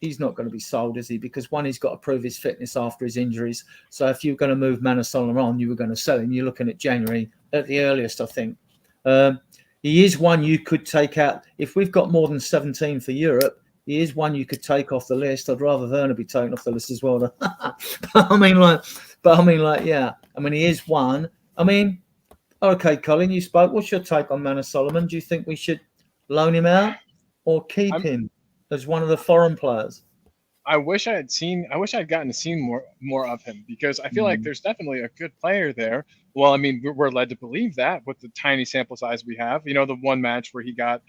he's not going to be sold, is he? Because one, he's got to prove his fitness after his injuries. So if you're going to move Manor Solomon on, you were going to sell him. You're looking at January at the earliest, I think. He is one you could take out. If we've got more than 17 for Europe, he is one you could take off the list. I'd rather Werner be taken off the list as well. Yeah. I mean, he is one. I mean, okay, Colin, you spoke. What's your take on Manor Solomon? Do you think we should loan him out or keep him as one of the foreign players? I wish I'd gotten to see more of him, because I feel like there's definitely a good player there. Well, I mean, we're led to believe that with the tiny sample size we have. You know, the one match where he got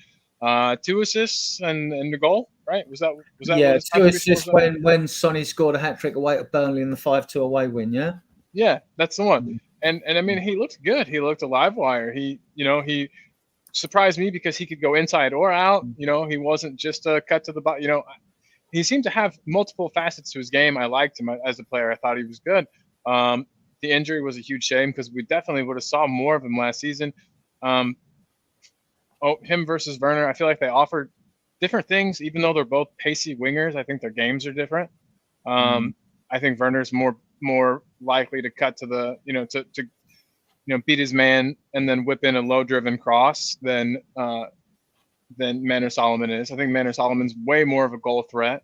2 assists and the goal, right? Was that? Yeah, 2 assists when Sonny scored a hat-trick away at Burnley in the 5-2 away win, yeah? Yeah, that's the one. And I mean, he looked good. He looked a live wire. He surprised me because he could go inside or out. You know, he wasn't just a cut to the bottom. You know, he seemed to have multiple facets to his game. I liked him as a player. I thought he was good. The injury was a huge shame because we definitely would have saw more of him last season. Him versus Werner, I feel like they offered different things, even though they're both pacey wingers. I think their games are different. I think Werner's more likely to cut to the, to beat his man and then whip in a low-driven cross than Manor Solomon is. I think Manor Solomon's way more of a goal threat.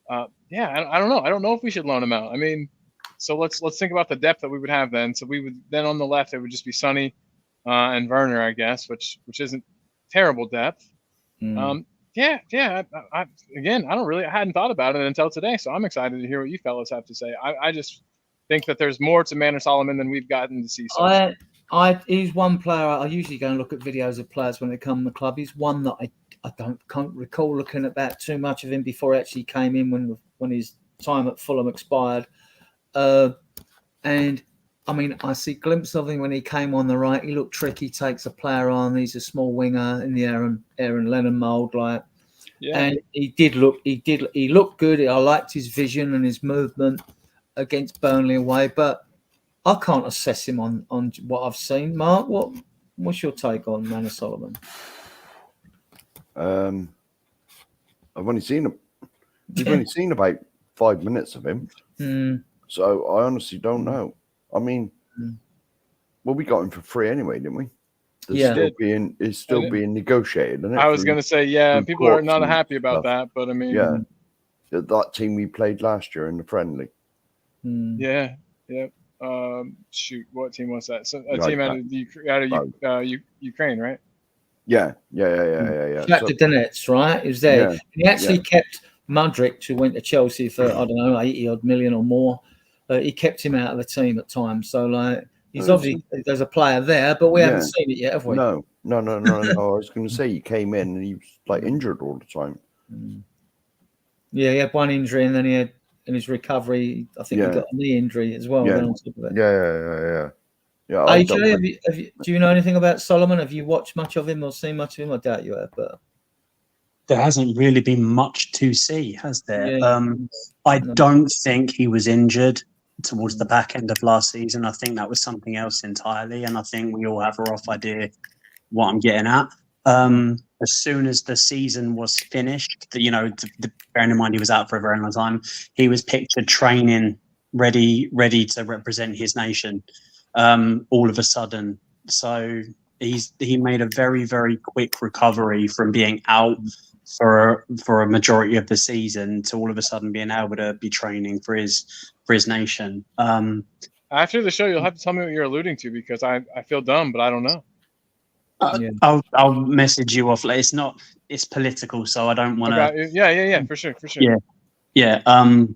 I don't know. I don't know if we should loan him out. I mean, so let's think about the depth that we would have then. So we would then on the left, it would just be Sonny and Werner, I guess, which isn't terrible depth. I hadn't thought about it until today, so I'm excited to hear what you fellas have to say. I just think that there's more to Manor Solomon than we've gotten to see. So he's one player. I usually go and look at videos of players when they come to the club. He's one that I can't recall looking at that too much of him before he actually came in when his time at Fulham expired. And I mean, I see glimpses of him when he came on the right. He looked tricky, takes a player on. He's a small winger in the Aaron Lennon mould, like. Yeah. And he looked good. I liked his vision and his movement against Burnley away, but I can't assess him on what I've seen. Mark, what's your take on Manor Solomon? I've only seen him. We've only seen about 5 minutes of him. So I honestly don't know. I mean, well, we got him for free anyway, didn't we? It's still being negotiated. Isn't it? I was going to say, people are not happy about that, but I mean, that team we played last year in the friendly. Yeah. Shoot, what team was that? So a team out of Ukraine, right? Yeah. Shakhtar Donetsk, right? He was there. Yeah. He actually kept Mudryk, who went to Chelsea for, I don't know, 80 odd million or more. he kept him out of the team at times. So like he's obviously there's a player there, but we haven't seen it yet, have we? No. I was going to say he came in and he was like injured all the time. Yeah, he had one injury, and then he had in his recovery, I think he got a knee injury as well. Yeah. On top of it. Yeah. AJ, do you know anything about Solomon? Have you watched much of him or seen much of him? I doubt you have, but there hasn't really been much to see, has there? Yeah. I don't think he was injured towards the back end of last season. I think that was something else entirely, and I think we all have a rough idea what I'm getting at. As soon as the season was finished, bearing in mind he was out for a very long time, he was pictured training, ready to represent his nation. All of a sudden, so he made a very, very quick recovery from being out for a majority of the season to all of a sudden being able to be training for his nation. After the show, you'll have to tell me what you're alluding to, because I feel dumb, but I don't know. I'll message you off. It's political, so I don't want to. Yeah, for sure. Yeah.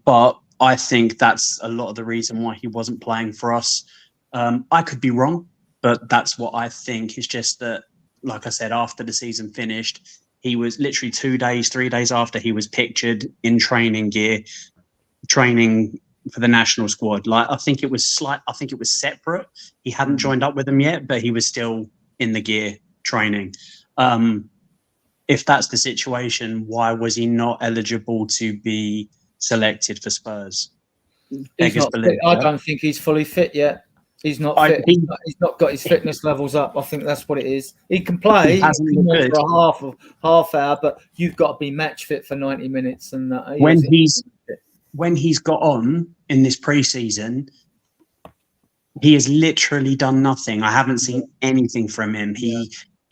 But I think that's a lot of the reason why he wasn't playing for us. I could be wrong, but that's what I think. It's just that, like I said, after the season finished, he was literally 3 days after he was pictured in training gear, training for the national squad. Like I think it was separate. He hadn't joined up with them yet, but he was still in the gear training. If that's the situation, why was he not eligible to be selected for Spurs? I don't think he's fully fit yet. He's not fit. He's not got his fitness levels up. I think that's what it is. He can play for a half hour, but you've got to be match fit for 90 minutes. And when he's got on in this preseason, he has literally done nothing. I haven't seen anything from him. He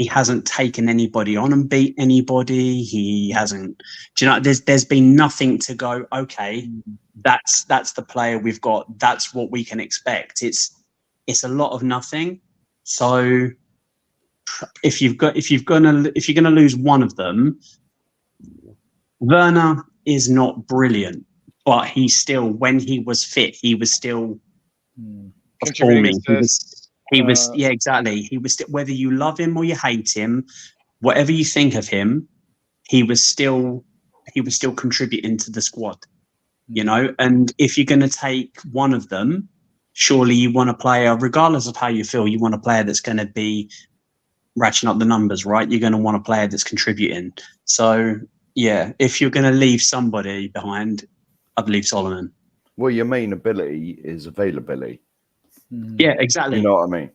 hasn't taken anybody on and beat anybody. He hasn't. Do you know? There's been nothing to go. Okay, that's the player we've got. That's what we can expect. It's a lot of nothing. So if you're gonna lose one of them, Werner is not brilliant, but he's still, when he was fit, he was still performing. He was exactly. He was still, whether you love him or you hate him, whatever you think of him, he was still contributing to the squad. And if you're going to take one of them, surely you want a player, regardless of how you feel, you want a player that's going to be ratcheting up the numbers, right? You're going to want a player that's contributing. So, yeah, if you're going to leave somebody behind, I'd leave Solomon. Well, your main ability is availability. Yeah, exactly. You know what I mean?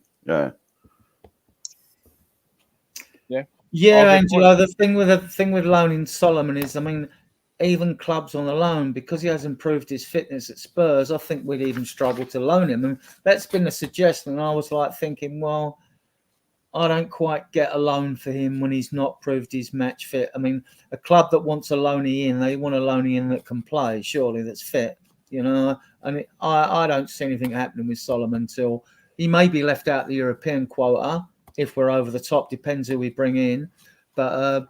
Yeah, Angelo. The thing with loaning Solomon is, I mean, even clubs on the loan, because he has improved his fitness at Spurs, I think we'd even struggle to loan him. And that's been a suggestion. And I was like thinking, well, I don't quite get a loan for him when he's not proved his match fit. I mean, a club that wants a loanee in, they want a loanee in that can play, surely, that's fit. And I don't see anything happening with Solomon until he may be left out the European quota if we're over the top. Depends who we bring in, but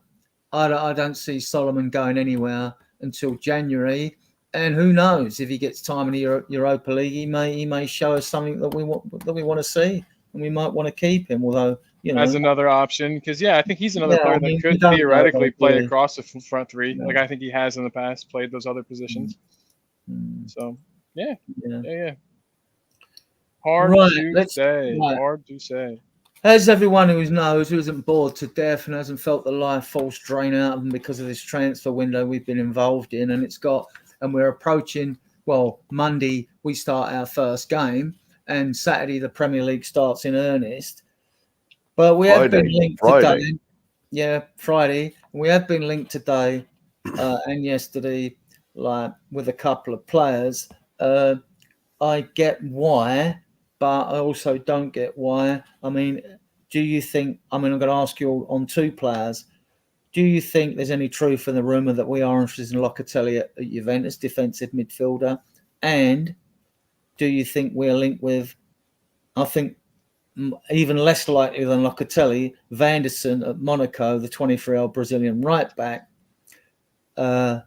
I don't see Solomon going anywhere until January. And who knows, if he gets time in the Europa League, he may show us something that we want to see, and we might want to keep him. Although as another option, because I think he's another player that could theoretically play across the front three, like I think he has in the past played those other positions. So yeah. Hard to say. As everyone who knows, who isn't bored to death and hasn't felt the life force drain out of them because of this transfer window we've been involved in, and we're approaching, well, Monday we start our first game, and Saturday the Premier League starts in earnest. But we have been linked today. Yeah, Friday. We have been linked today and yesterday, like with a couple of players. I get why, but I also don't get why. I mean, do you think, I'm going to ask you on two players, do you think there's any truth in the rumour that we are interested in Locatelli at Juventus, defensive midfielder? And do you think we're linked with, I think, even less likely than Locatelli, Vanderson at Monaco, the 23-year-old Brazilian right back? My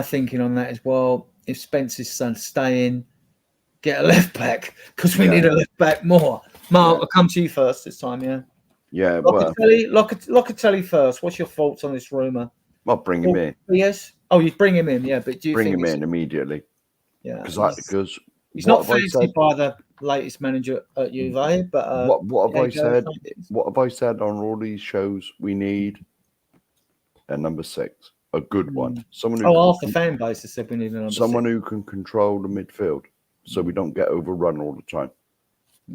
thinking on that is, well, if Spencer's staying, get a left back because we Yeah. need a left back more. Mark, Yeah. I'll come to you first this time. Yeah, Yeah, well, Locatelli first. What's your thoughts on this rumor? I'll bring him in. Yes. Oh, you'd bring him in, yeah. But do you Bring think him it's- in immediately. Yeah, Because he's what not have I fancy said? by the latest manager at Juve, but What have I Diego said? Fernandez. What have I said on all these shows? We need a number 6, a good one, someone who Oh, half can the fan base has said we need a number someone 6. who can control the midfield, so we don't get overrun all the time.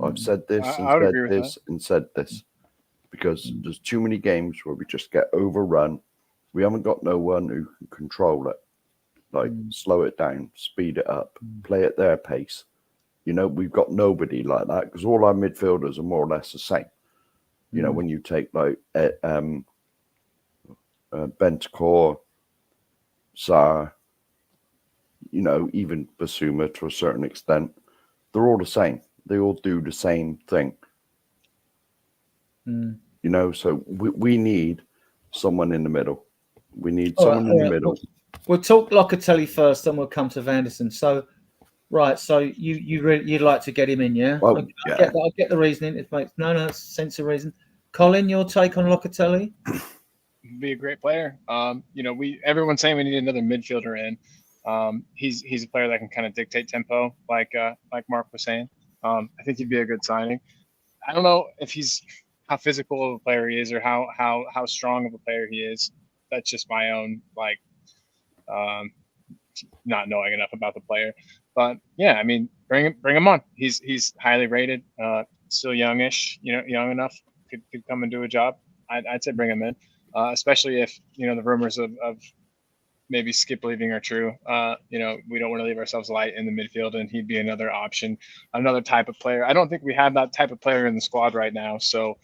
I've said this I and would said agree with this and said this because there's too many games where we just get overrun. We haven't got no one who can control it, like slow it down, speed it up, play at their pace. You know, we've got nobody like that because all our midfielders are more or less the same. You know, when you take like Bentancur, Sarr, you know, even Basuma to a certain extent, they're all the same. They all do the same thing. You know, so we need someone in the middle. We need someone in the middle. We'll talk Locatelli first, then we'll come to Vanderson. So, right, so you'd like to get him in, yeah? Well, I get the reasoning. It makes no sense of reason. Colin, your take on Locatelli? Be a great player. You know, everyone's saying we need another midfielder in. He's a player that can kind of dictate tempo, like Mark was saying. I think he'd be a good signing. I don't know if he's how physical of a player he is or how strong of a player he is. That's just my own not knowing enough about the player. But yeah, I mean, bring him on. He's highly rated, still youngish, young enough, could come and do a job. I'd say bring him in, especially if the rumors of maybe Skip leaving are true. We don't want to leave ourselves light in the midfield, and he'd be another option, another type of player. I don't think we have that type of player in the squad right now. So,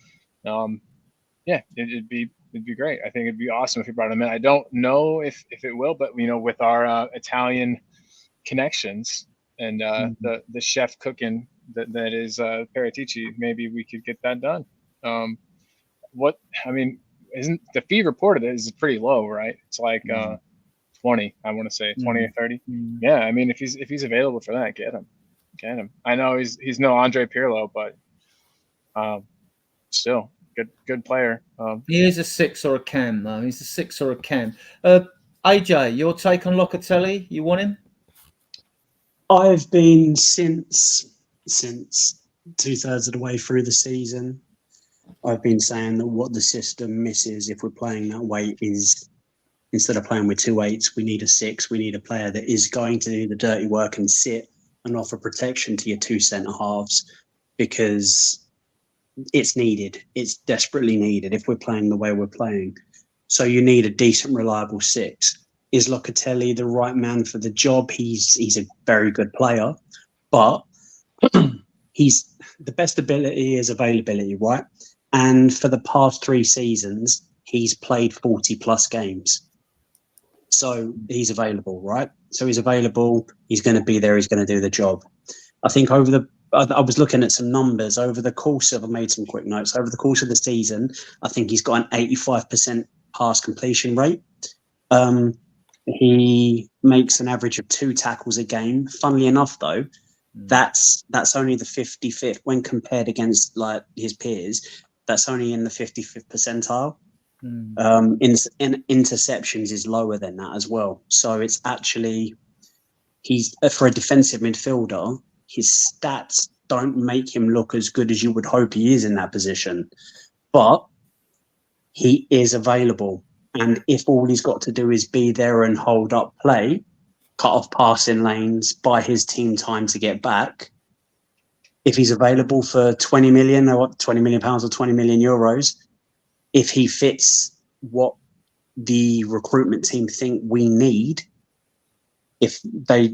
it'd be great. I think it'd be awesome if we brought him in. I don't know if it will, but with our Italian connections and the chef cooking that is Paratici, maybe we could get that done. Isn't the fee reported is pretty low, right? It's like 20, I want to say 20 or 30. Yeah, I mean, if he's available for that, get him. I know he's no Andre Pirlo, but still good player. He is a 6 or a cam, though. He's a 6 or a cam. AJ, your take on Locatelli? You want him? I've been since 2/3 of the way through the season. I've been saying that what the system misses if we're playing that way is instead of playing with 2 8s, we need a 6. We need a player that is going to do the dirty work and sit and offer protection to your 2 centre halves because it's needed. It's desperately needed if we're playing the way we're playing. So you need a decent, reliable 6. Is Locatelli the right man for the job? He's a very good player, but he's the best ability is availability, right? And for the past 3 seasons, he's played 40 plus games. So he's available, right? So he's available. He's going to be there. He's going to do the job. I think I was looking at some numbers I made some quick notes. Over the course of the season, I think he's got an 85% pass completion rate. He makes an average of 2 tackles a game. Funnily enough, though, that's only the 55th when compared against like his peers. That's only in the 55th percentile. In interceptions is lower than that as well. So it's actually he's for a defensive midfielder. His stats don't make him look as good as you would hope he is in that position, but he is available. And if all he's got to do is be there and hold up play, cut off passing lanes, buy his team time to get back, if he's available for 20 million or 20 million pounds or 20 million euros, if he fits what the recruitment team think we need, if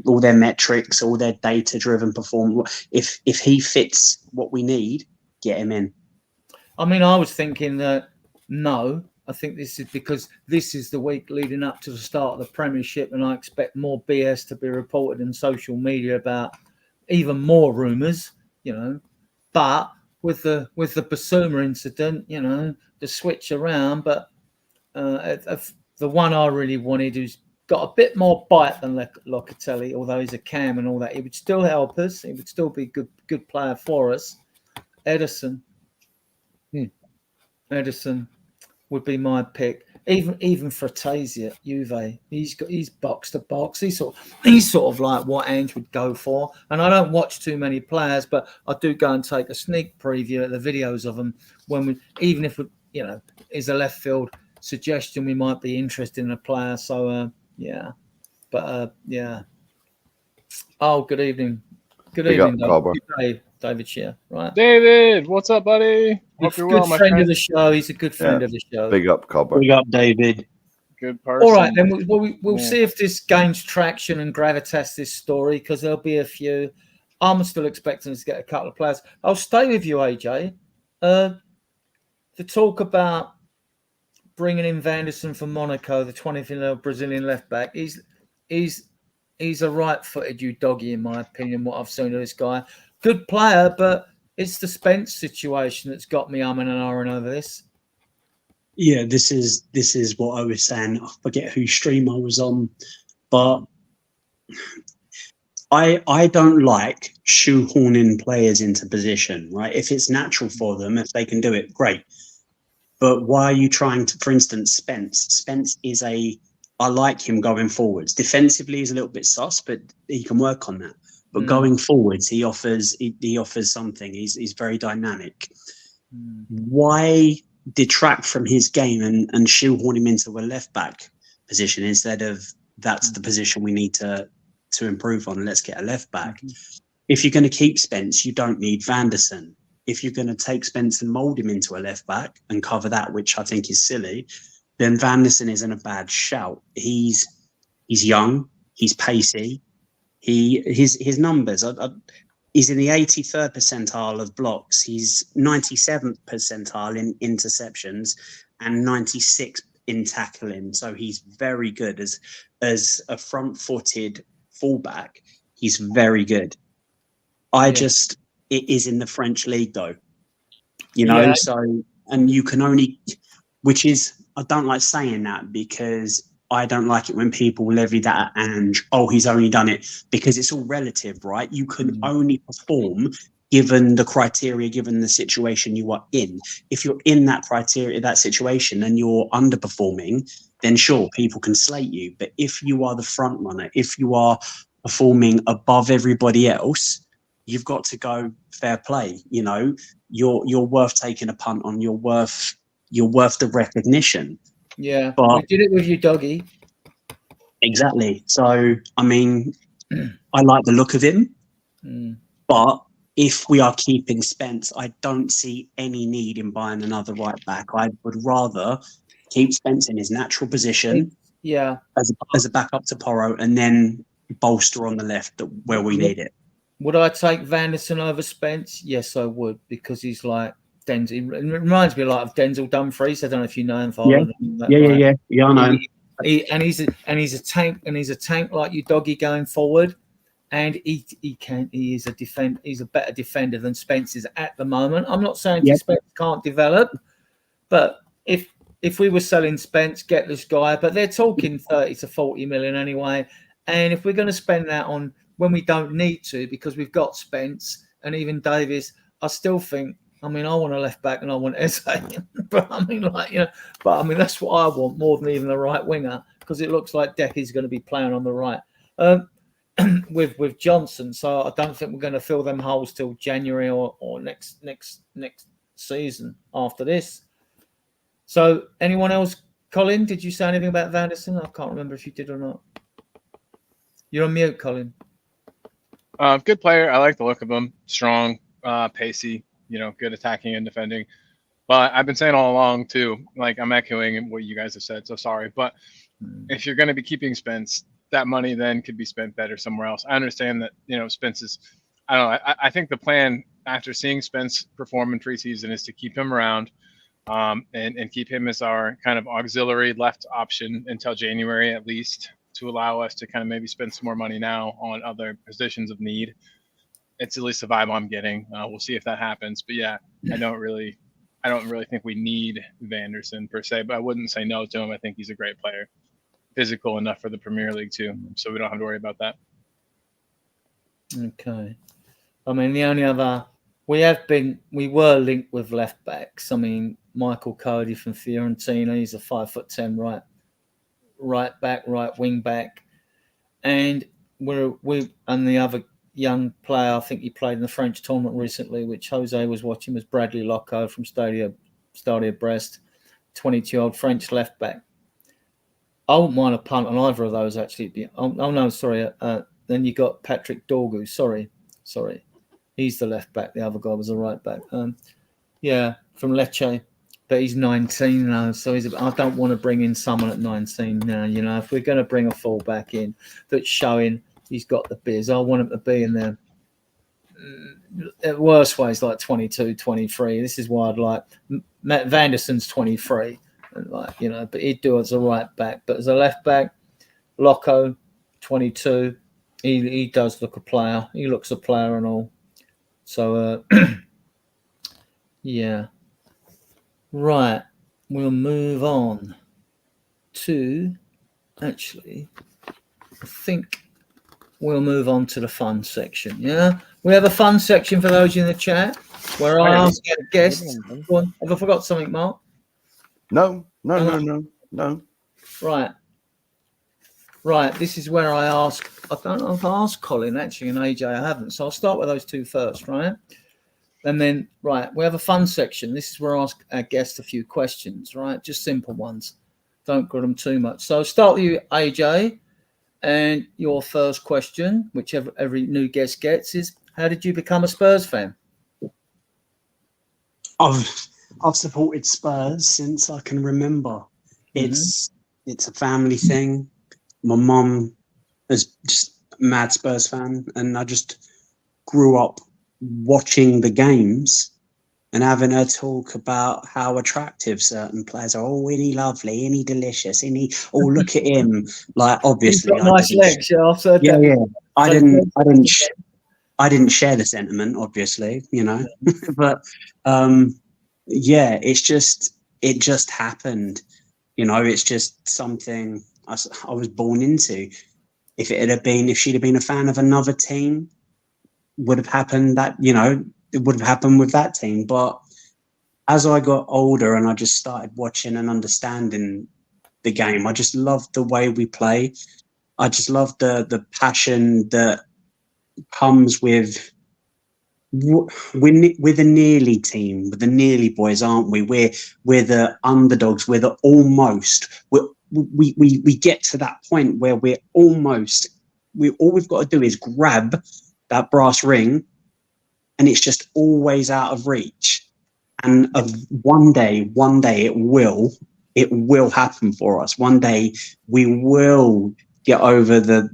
all their metrics, all their data-driven performance, if he fits what we need, get him in. I mean, I was thinking that no. I think this is because this is the week leading up to the start of the Premiership, and I expect more BS to be reported in social media about even more rumours, But with the Basuma incident, the switch around. But the one I really wanted, who's got a bit more bite than Locatelli, although he's a cam and all that. He would still help us. He would still be a good player for us. Ederson. Ederson would be my pick. Even Fratesi at Juve, he's box to box. He's sort of like what Ange would go for. And I don't watch too many players, but I do go and take a sneak preview at the videos of them even if is a left field suggestion, we might be interested in a player. So yeah. Oh, good evening. Good evening, David Shear. Right. David, what's up, buddy? Hope you're well, my friend. Of the show. He's a good friend of the show. Big up, Cobber. Big up, David. Good person. All right, then we'll see if this gains traction and gravitas, this story, because there'll be a few. I'm still expecting us to get a couple of players. I'll stay with you, AJ. The talk about bringing in Vanderson from Monaco, the 20th Brazilian left back. He's a right-footed doggy, in my opinion. What I've seen of this guy, good player, but it's the Spence situation that's got me umming and ahhing over this. Yeah, this is what I was saying. I forget whose stream I was on, but I don't like shoehorning players into position, right? If it's natural for them, if they can do it, great. But why are you trying to, for instance, Spence? Spence is I like him going forwards. Defensively, he's a little bit sus, but he can work on that. But going forwards, he offers something. He's very dynamic. Why detract from his game and shoehorn him into a left back position instead of that's the position we need to improve on? Let's get a left back. If you're going to keep Spence, you don't need Vanderson. If you're going to take Spence and mould him into a left back and cover that, which I think is silly, then Vanderson isn't a bad shout. He's young, he's pacey. His numbers he's in the 83rd percentile of blocks. He's 97th percentile in interceptions and 96th in tackling. So he's very good as a front-footed fullback. He's very good. It is in the French league though, so, and you can only, which is, I don't like saying that because I don't like it when people levy that at Ange. Oh, he's only done it because it's all relative, right? You can only perform given the criteria, given the situation you are in. If you're in that criteria, that situation, and you're underperforming, then sure, people can slate you. But if you are the front runner, if you are performing above everybody else, you've got to go fair play. You're worth taking a punt on. You're worth the recognition. Yeah, but we did it with you, doggy. Exactly. So, I mean, I like the look of him, but if we are keeping Spence, I don't see any need in buying another right back. I would rather keep Spence in his natural position, as a backup to Porro, and then bolster on the left where we need it. Would I take Vanderson over Spence? Yes, I would, because he's like Denzel. It reminds me a lot of Denzel Dumfries. I don't know if you know him. Yeah, I know him. He's a tank like you, doggy, going forward, and he is a defender. He's a better defender than Spence is at the moment. I'm not saying Spence can't develop, but if we were selling Spence, get this guy. But they're talking 30 to 40 million anyway, and if we're going to spend that on when we don't need to, because we've got Spence and even Davis, I still think, I want a left back and I want Eze. but that's what I want more than even the right winger, because it looks like Decky's going to be playing on the right with Johnson. So I don't think we're going to fill them holes till January or next season after this. So anyone else? Colin, did you say anything about Vanderson? I can't remember if you did or not. You're on mute, Colin. Good player. I like the look of him. Strong, pacey, good attacking and defending. But I've been saying all along too, like I'm echoing what you guys have said, so sorry. But if you're going to be keeping Spence, that money then could be spent better somewhere else. I understand that, Spence is, I don't know. I think the plan after seeing Spence perform in preseason is to keep him around and keep him as our kind of auxiliary left option until January at least, to allow us to kind of maybe spend some more money now on other positions of need. It's at least the vibe I'm getting. We'll see if that happens. But yeah, I don't really think we need Vanderson per se, but I wouldn't say no to him. I think he's a great player. physical enough for the Premier League too. So we don't have to worry about that. Okay. I mean, the only other we were linked with left backs. I mean, Michael Cody from Fiorentina, he's a 5'10" right back, right wing back, and we and the other young player, I think he played in the French tournament recently, which Jose was watching, was Bradley Locko from Stadia Brest, 22-year-old French left back. I wouldn't mind a punt on either of those actually. Then you got Patrick Dorgu. Sorry. He's the left back. The other guy was the right back. From Lecce, but he's 19 now. So I don't want to bring in someone at 19 now. You know, if we're going to bring a fullback in that's showing he's got the biz, I want him to be in there. At worst ways, like 22, 23. This is why I'd like Matt Vanderson's 23, and but he'd do as a right back. But as a left back, Locko, 22. He does look a player. He looks a player and all. So, yeah. Right. We'll move on to, actually, I think we'll move on to the fun section. Yeah. We have a fun section for those in the chat where I ask a guest. Go on. Have I forgot something, Mark? No. Right. This is where I ask. I don't know if I asked Colin actually, and AJ I haven't. So I'll start with those two first, right? And then, we have a fun section. This is where I ask our guests a few questions, right? Just simple ones. Don't grill them too much. So I'll start with you, AJ. And your first question, which every new guest gets, is how did you become a Spurs fan? I've supported Spurs since I can remember. It's a family thing. My mum is just a mad Spurs fan, and I just grew up watching the games and having her talk about how attractive certain players are. Oh, isn't he lovely? Isn't he delicious? Look at him. Like, obviously, he's got nice legs. Yeah, I've said that. Yeah. I didn't share the sentiment, obviously, but it just happened. It's just something I was born into. If she'd have been a fan of another team, would have happened that, it would have happened with that team. But as I got older and I just started watching and understanding the game, I just loved the way we play. I just loved the passion that comes with we're the nearly team, with the nearly boys, aren't we? We're the underdogs. We're the almost. We get to that point where we're almost. All we've got to do is grab that brass ring, and it's just always out of reach. And one day it will happen for us. One day we will get over the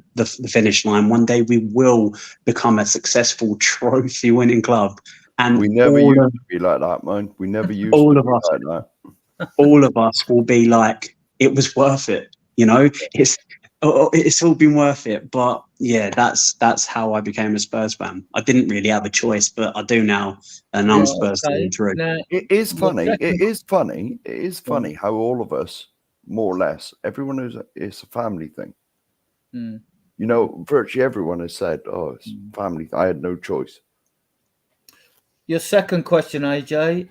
finish line. One day we will become a successful trophy-winning club. And we never used to be like that, man. We never used to be like that. All of us will be like, it was worth it. It's all been worth it. But yeah, that's how I became a Spurs fan. I didn't really have a choice, but I do now, and I'm Spurs fan through. It is funny. It is funny how all of us, more or less, everyone it's a family thing. Virtually everyone has said, "Oh, it's family. I had no choice." Your second question, AJ,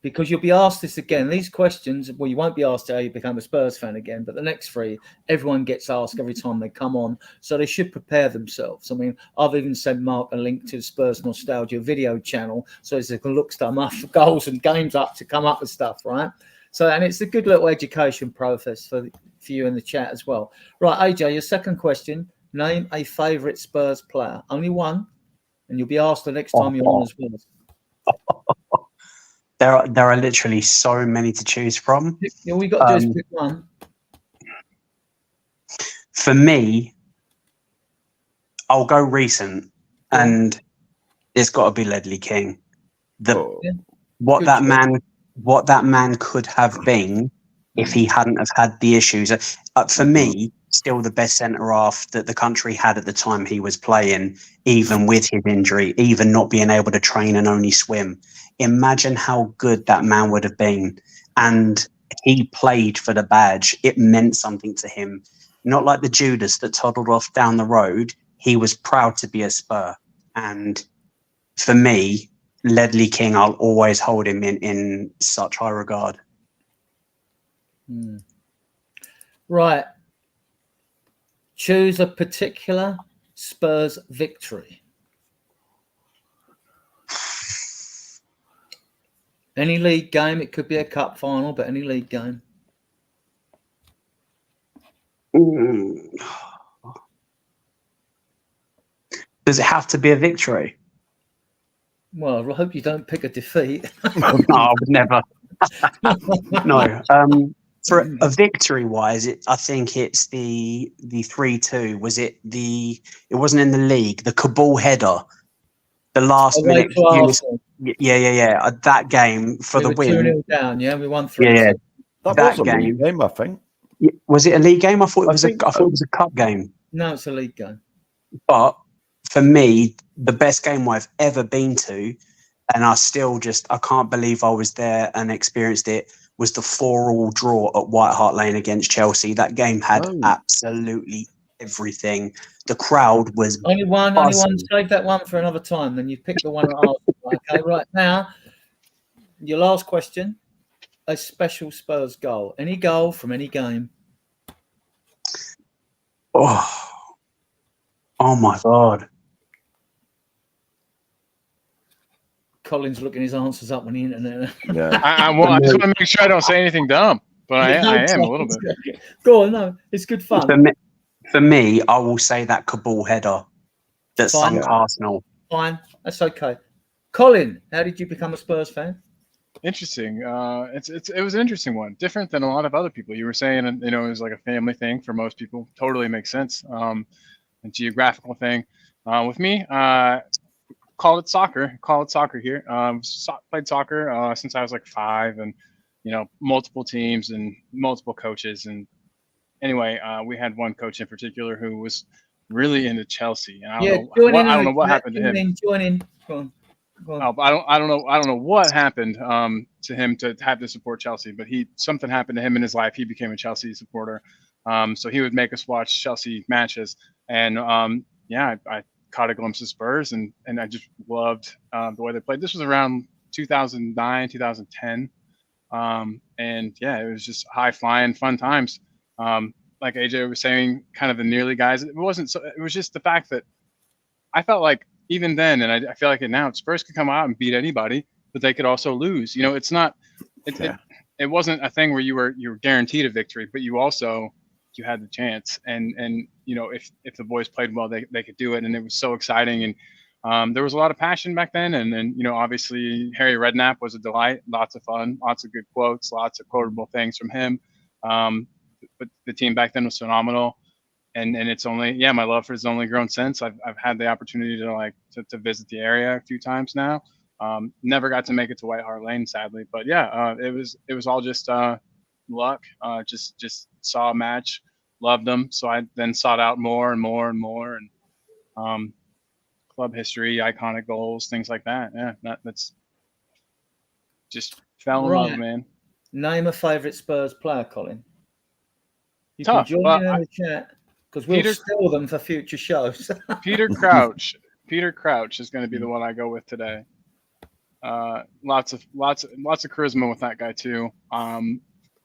because you'll be asked this again. These questions, well, you won't be asked how you become a Spurs fan again, but the next three, everyone gets asked every time they come on, so they should prepare themselves. I mean, I've even sent Mark a link to the Spurs Nostalgia video channel, so they can look stuff up for goals and games up to come up with stuff, right? So, and it's a good little education process for you in the chat as well. Right, AJ, your second question, name a favourite Spurs player. Only one, and you'll be asked the next time you're on as well. There are literally so many to choose from. Yeah, all we got to do is pick one. For me, I'll go recent, and it's got to be Ledley King. What that man could have been if he hadn't have had the issues. For me, still the best centre half that the country had at the time he was playing, even with his injury, even not being able to train and only swim. Imagine how good that man would have been. And he played for the badge. It meant something to him. Not like the Judas that toddled off down the road. He was proud to be a Spur. And for me, Ledley King, I'll always hold him in such high regard. Right. Choose a particular Spurs victory. Any league game. It could be a cup final, but any league game. Does it have to be a victory? Well, I hope you don't pick a defeat. No, I would never. No. For a victory wise, I think it's the 3-2. Was it the? It wasn't in the league. The Kabul header, the last Away minute. to Arsenal. Yeah. That game for We the were win. 2-0 down. Yeah, we won 3. Yeah. That That was a league game. game, I think. Was it a league game? I thought it I was think I thought it was a cup game. No, it's a league game. But for me, the best game I've ever been to, and I can't believe I was there and experienced it, was the 4-4 draw at White Hart Lane against Chelsea. That game had absolutely everything. The crowd was Only one. Save that one for another time. Then you pick the one at Arsenal. Okay, right now, your last question. A special Spurs goal. Any goal from any game. oh my God. Colin's looking his answers up on the internet. Yeah. I just want to make sure I don't say anything dumb, but I am a little bit. Go on, no, it's good fun. For me, I will say that Kabul header that sunk Arsenal. Fine, that's okay. Colin, how did you become a Spurs fan? Interesting. It was an interesting one, different than a lot of other people. You were saying, it was like a family thing for most people. Totally makes sense. A geographical thing. With me, call it soccer here. Played soccer since I was like 5, and multiple teams and multiple coaches. And anyway, we had one coach in particular who was really into Chelsea, and I don't know what happened to him. Join in. Go on. Oh, I don't know what happened to him to have to support Chelsea, but something happened to him in his life. He became a Chelsea supporter, so he would make us watch Chelsea matches, and I caught a glimpse of Spurs, and I just loved the way they played. This was around 2009, 2010, and it was just high flying, fun times. Like AJ was saying, kind of the nearly guys. It wasn't. It was just the fact that I felt like, even then, and I feel like it now, Spurs could come out and beat anybody, but they could also lose. It's not. It wasn't a thing where you were guaranteed a victory, but you had the chance. And if the boys played well, they could do it, and it was so exciting. And there was a lot of passion back then. And then obviously Harry Redknapp was a delight, lots of fun, lots of good quotes, lots of quotable things from him. But the team back then was phenomenal. And it's only my love for it has only grown since. I've had the opportunity to visit the area a few times now. Never got to make it to White Hart Lane, sadly, but it was all just luck. Just saw a match, loved them, so I then sought out more and more and more, and club history, iconic goals, things like that. Yeah, that's just fell in love, man. Name a favourite Spurs player, Colin. You Tough, can join in the chat. Because we'll steal them for future shows. Peter Crouch is going to be the one I go with today. Lots of charisma with that guy too.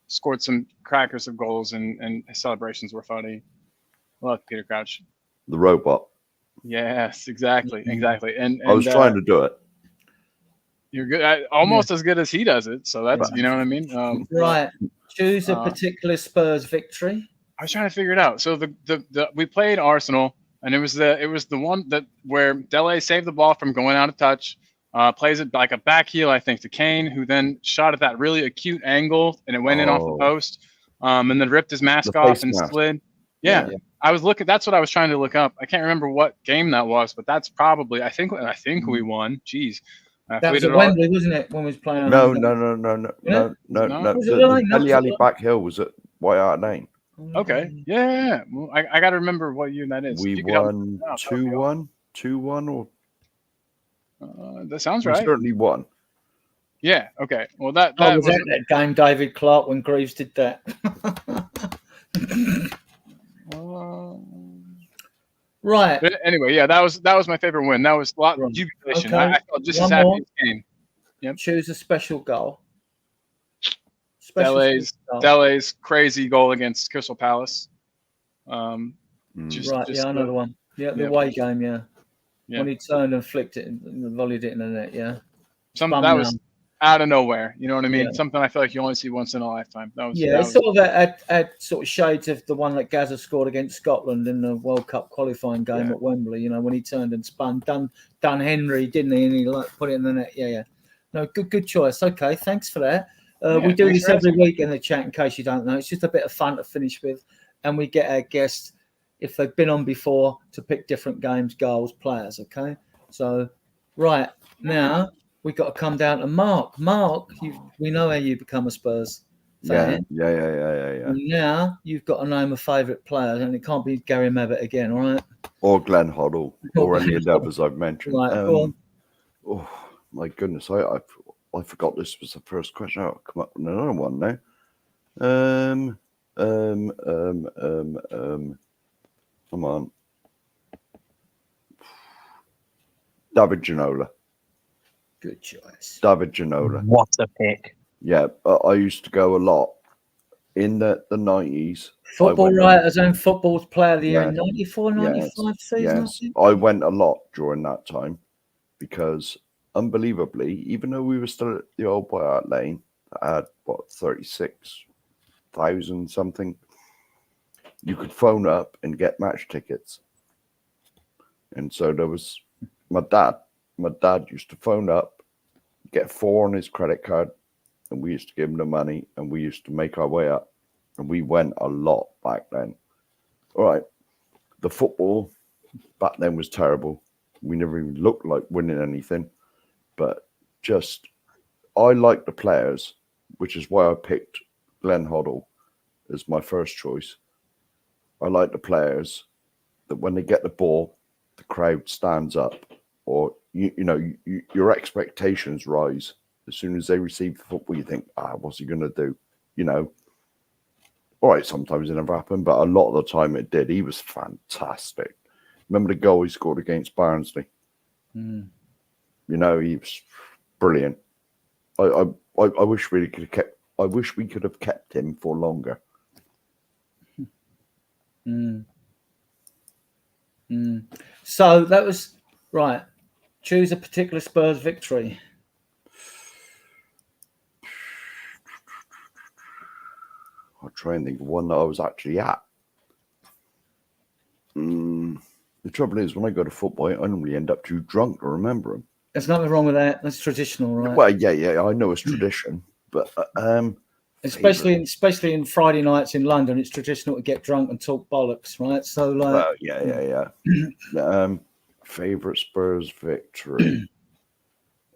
Scored some crackers of goals, and his celebrations were funny. Love Peter Crouch. The robot. Yes, exactly. And I was trying to do it. You're good, almost as good as he does it. So that's you know what I mean. Right. Choose a particular Spurs victory. I was trying to figure it out. So the we played Arsenal, and it was the one where Dele saved the ball from going out of touch, plays it like a back heel, I think, to Kane, who then shot at that really acute angle, and it went in off the post, and then ripped his mask off and slid. Yeah. I was looking. That's what I was trying to look up. I can't remember what game that was, but that's probably. I think we won. Jeez. That was at Wembley, wasn't it? When we was playing. No. The Dele Alli back hill was at White Hart Lane. Okay. Yeah. Well, I got to remember what year that is. We won 2-1, or that sounds we right. certainly won. Yeah. Okay. Well, that I that was was at that game, David Clark, when Greaves did that. Right. But anyway, yeah, that was my favorite win. That was a lot of Right. jubilation. Okay. I felt just as One happy more. as Kane. Yep. Choose a special goal. Special goal. Dele's crazy goal against Crystal Palace. Right, yeah, another one. Yeah, the yeah. away game, yeah. Yeah. When he turned and flicked it and volleyed it in the net, yeah. That was out of nowhere. You know what I mean? Yeah. Something I feel like you only see once in a lifetime. It's sort of had sort of shades of the one that Gazza scored against Scotland in the World Cup qualifying game at Wembley. You know, when he turned and spun, done Henry, didn't he? And he put it in the net. Yeah. No, good choice. Okay, thanks for that. We do this every week in the chat. In case you don't know, it's just a bit of fun to finish with, and we get our guests, if they've been on before, to pick different games, goals, players. Okay, so right now we got to come down to Mark. Mark, we know how you become a Spurs fan. Yeah. And now you've got to name a favourite player, and it can't be Gary Mabbott again, all right? Or Glenn Hoddle, or any of the others I've mentioned. Right, go on. Oh my goodness, I forgot this was the first question. I'll come up with another one now. Come on. David Ginola. Good choice. David Ginola. What a pick. Yeah, I used to go a lot in the 90s. Football Writers and Football's Player of the Year in 94, Yes, 95 season. yes. I went a lot during that time because, unbelievably, even though we were still at the old Boy Art Lane, I had, 36,000 something, you could phone up and get match tickets. And so there was my dad used to phone up, get 4 on his credit card, and we used to give him the money, and we used to make our way up. And we went a lot back then. All right. The football back then was terrible. We never even looked like winning anything. But just, I like the players, which is why I picked Glenn Hoddle as my first choice. I like the players that when they get the ball, the crowd stands up, or your expectations rise. As soon as they receive the football, you think, what's he going to do? All right, sometimes it never happened, but a lot of the time it did. He was fantastic. Remember the goal he scored against Barnsley? He was brilliant. I wish we could have kept. I wish we could have kept him for longer. So that was right. Choose a particular Spurs victory. I'll try and think of one that I was actually at. The trouble is, when I go to football, I normally end up too drunk to remember them. There's nothing wrong with that. That's traditional, right? Well, yeah, I know it's tradition, but especially in Friday nights in London, it's traditional to get drunk and talk bollocks, right? So, like, yeah. Favorite Spurs victory.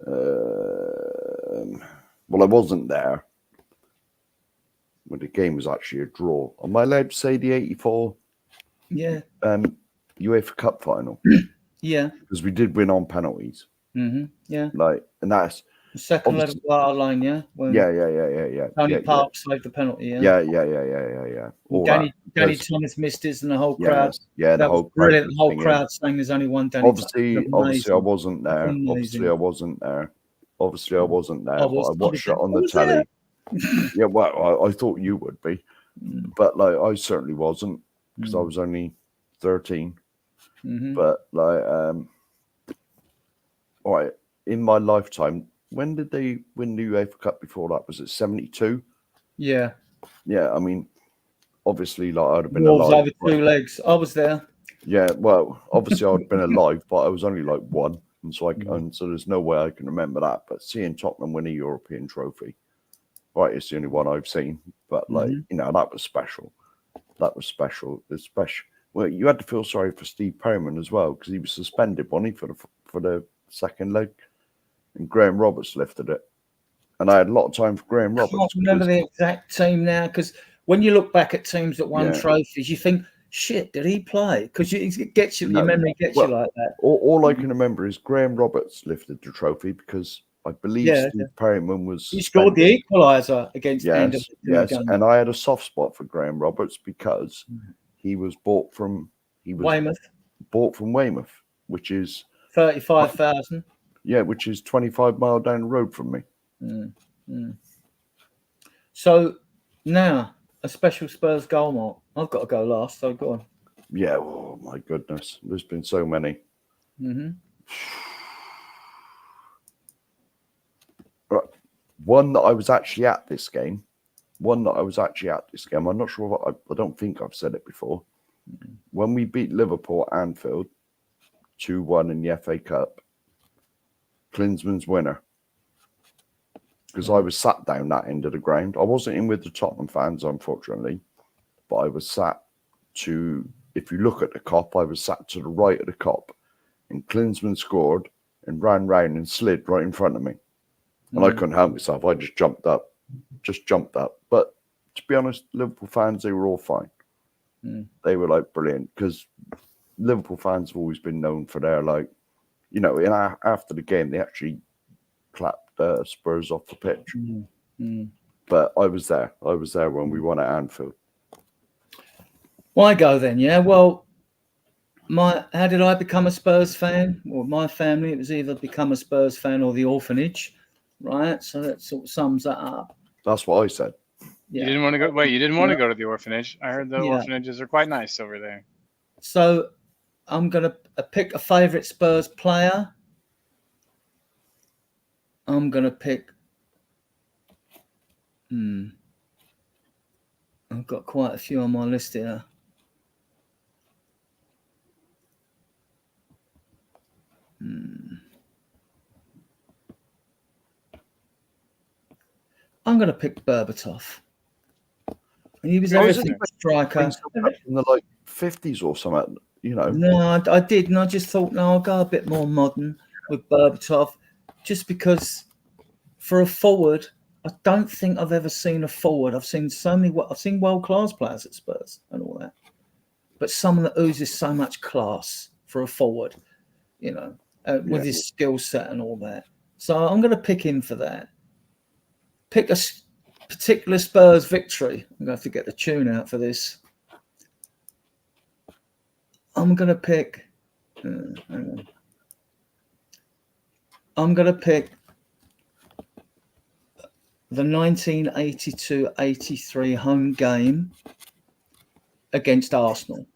Well, I wasn't there when the game was actually a draw. Am I allowed to say the 84? Yeah. UEFA Cup final. Yeah. Because we did win on penalties. Yeah. And that's the second leg of the line, yeah. When Tony Parks saved the penalty, yeah. Yeah. Danny Thomas missed his, and the whole crowd. Yeah, that was brilliant. The whole crowd saying there's only one Danny. Obviously, I wasn't there. Obviously, I wasn't there. But I watched it on the telly. Yeah, well, I thought you would be, but I certainly wasn't because I was only 13. But all right, in my lifetime, when did they win the UEFA Cup before that? Was it 72? Yeah. Yeah, I mean, obviously, I'd have been alive. Over 2 legs. I was there. Yeah, well, obviously, I'd have been alive, but I was only 1, and so so there's no way I can remember that. But seeing Tottenham win a European trophy. Right, it's the only one I've seen, but that was special. That was special. It's special. Well, you had to feel sorry for Steve Perryman as well because he was suspended, wasn't he, for the second leg, and Graham Roberts lifted it, and I had a lot of time for Graham Roberts. I can't remember the exact team now because when you look back at teams that won trophies, you think, "Shit, did he play?" Because it gets you, your memory gets you like that. All I can remember is Graham Roberts lifted the trophy because I believe Yeah, Steve Perryman was. he scored the suspended. equaliser against Yes, Anderlecht in the yes, game. and I had a soft spot for Graham Roberts because he was bought from Weymouth, Weymouth, which is 35,000. which is 25 mile down the road from me. So now a special Spurs goal, Mark. I've got to go last, so go on. Yeah, oh my goodness, there's been so many. Mm-hmm. Right. One that I was actually at this game. I'm not sure. I don't think I've said it before. When we beat Liverpool at Anfield 2-1 in the FA Cup, Klinsmann's winner. Because I was sat down that end of the ground. I wasn't in with the Tottenham fans, unfortunately, but I was sat to, if you look at the Kop, I was sat to the right of the Kop, and Klinsmann scored and ran round and slid right in front of me. And I couldn't help myself. I just jumped up. But to be honest, Liverpool fans, they were all fine. They were like brilliant, because Liverpool fans have always been known for their, like, you know, after the game, they actually clapped Spurs off the pitch. But I was there when we won at Anfield. Well, I go then, yeah. Well, how did I become a Spurs fan? Well, my family, it was either become a Spurs fan or the orphanage, right? So that sort of sums that up. That's what I said. Yeah. You didn't want to go. Wait, you didn't want to go to the orphanage? I heard the Yeah. orphanages are quite nice over there. So I'm going to pick a favourite Spurs player. I'm going to pick... I've got quite a few on my list here. I'm going to pick Berbatov. He was everything striker. In the like 50s or something, you know. No, I did, and I just thought, no, I'll go a bit more modern with Berbatov, just because for a forward, I don't think I've ever seen a forward. I've seen world-class players at Spurs and all that, but someone that oozes so much class for a forward, you know, with his skill set and all that. So I'm going to pick him for that. Pick a particular Spurs victory. I'm going to have to get the tune out for this. I'm going to pick... hang on. I'm going to pick the 1982-83 home game against Arsenal.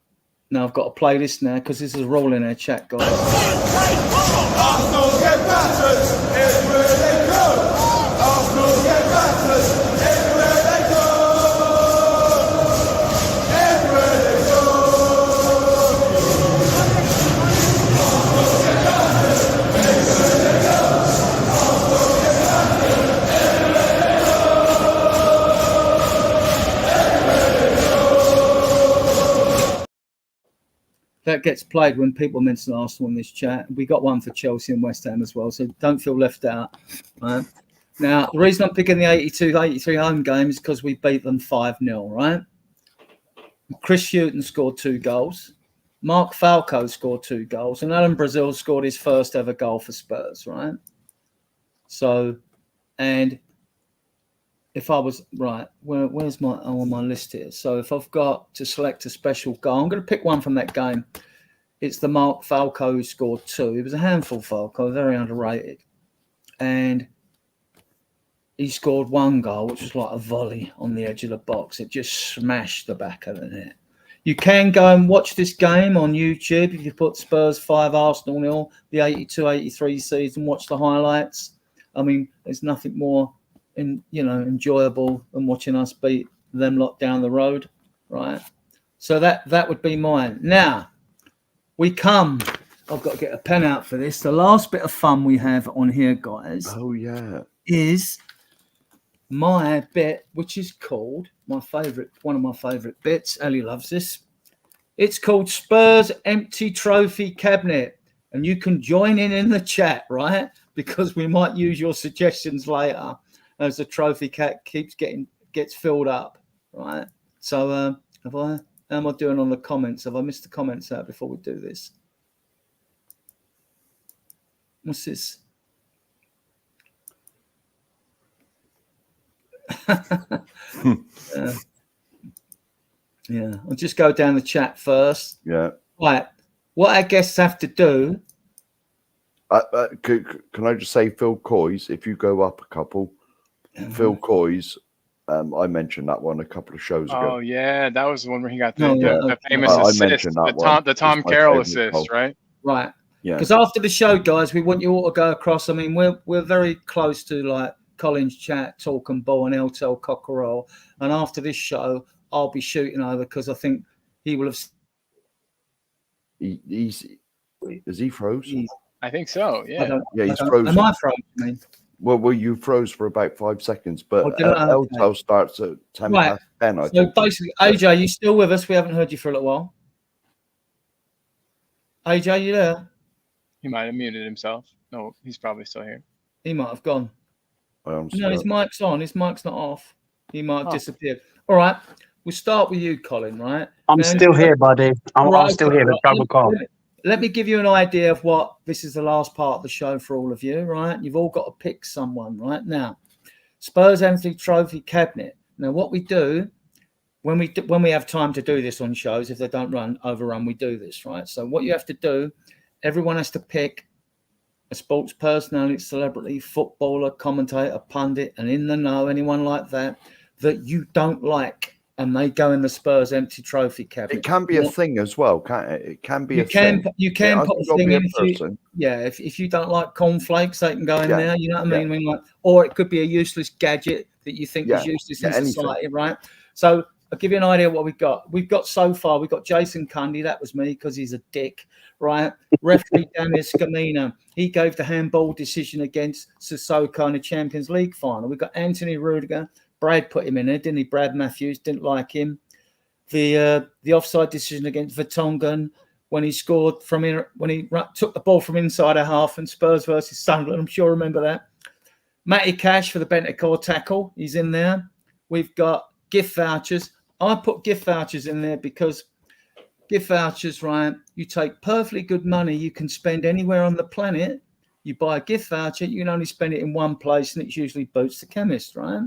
Now, I've got a playlist now because this is a rule in our chat, guys. Arsenal get battered everywhere they go. Arsenal get battered everywhere they go. Everywhere they go. Arsenal get battered everywhere they go. Arsenal get battered everywhere they go. Everywhere they go. That gets played when people mention Arsenal in this chat. We got one for Chelsea and West Ham as well, so don't feel left out. Right? Now, the reason I'm picking the 82-83 home game is because we beat them 5-0, right? Chris Hughton scored 2 goals. Mark Falco scored 2 goals. And Alan Brazil scored his first ever goal for Spurs, right? So, and if I was, right, where's my on my list here? So if I've got to select a special goal, I'm going to pick one from that game. It's the Mark Falco who scored 2. He was a handful, Falco, very underrated. And he scored 1 goal, which was like a volley on the edge of the box. It just smashed the back of the net. You can go and watch this game on YouTube if you put Spurs 5, Arsenal 0, the 82-83 season, watch the highlights. I mean, there's nothing more enjoyable than watching us beat them lot down the road, right? So that would be mine. Now, I've got to get a pen out for this. The last bit of fun we have on here, guys, is my bit, which is called one of my favourite bits. Ellie loves this. It's called Spurs Empty Trophy Cabinet. And you can join in the chat, right? Because we might use your suggestions later as the trophy cat gets filled up, right? So how am I doing on the comments? Have I missed the comments out before we do this? What's this? Yeah, I'll just go down the chat first. Yeah. Right, what our guests have to do. Can I just say, Phil Coy's? If you go up a couple, Phil Coy's. I mentioned that one a couple of shows ago. Oh yeah, that was the one where he got Oh, yeah, the okay. famous I assist, mentioned that one. the Tom It's my Carroll favourite assist, goal. right? Right. Yeah. Because after the show, guys, we want you all to go across. I mean, we're very close to like Colin's chat, Talk and Ball, and Eltel Cockerel. And after this show, I'll be shooting over because I think he will have. Is he froze? I think so. Yeah. Yeah, he's frozen. Am I frozen? I mean, Well, you froze for about 5 seconds, but Oh, did I? Okay. Eltel starts at 10 Right. past 10. I so think. basically, AJ, you still with us? We haven't heard you for a little while. AJ, you there? He might have muted himself. No, he's probably still here. He might have gone. I honestly No, his don't. mic's on. His mic's not off. He might have Oh. disappeared. All right. We'll start with you, Colin, right? I'm Now, still here, buddy. I'm Right, still here. The trouble call. Let me give you an idea of what this is the last part of the show for all of you, right? You've all got to pick someone right now. Spurs Anthony Trophy Cabinet. Now, what we do when we have time to do this on shows, if they don't overrun, we do this, right? So what you have to do, everyone has to pick a sports personality, celebrity, footballer, commentator, pundit, and in the know, anyone like that you don't like, and they go in the Spurs Empty Trophy Cabinet. It can be a thing as well, can't it? It can be a thing. You can It put a hasn't got to thing be a in. person. If you don't like cornflakes, they can go in Yeah. there. You know what I Yeah. mean? I mean, like, or it could be a useless gadget that you think is Yeah. useless Yeah, in anything. society, right? So I'll give you an idea of what we've got. We've got so far, we've got Jason Cundy, that was me because he's a dick, right? Referee Damir Scamina, he gave the handball decision against Sissoko in the Champions League final. We've got Anthony Rudiger. Brad put him in there, didn't he? Brad Matthews didn't like him. The offside decision against Vertonghen when he scored when he took the ball from inside a half and Spurs versus Sunderland. I'm sure you remember that. Matty Cash for the Bentancur tackle. He's in there. We've got gift vouchers. I put gift vouchers in there because gift vouchers, right? You take perfectly good money you can spend anywhere on the planet. You buy a gift voucher, you can only spend it in one place, and it's usually Boots the Chemist, right?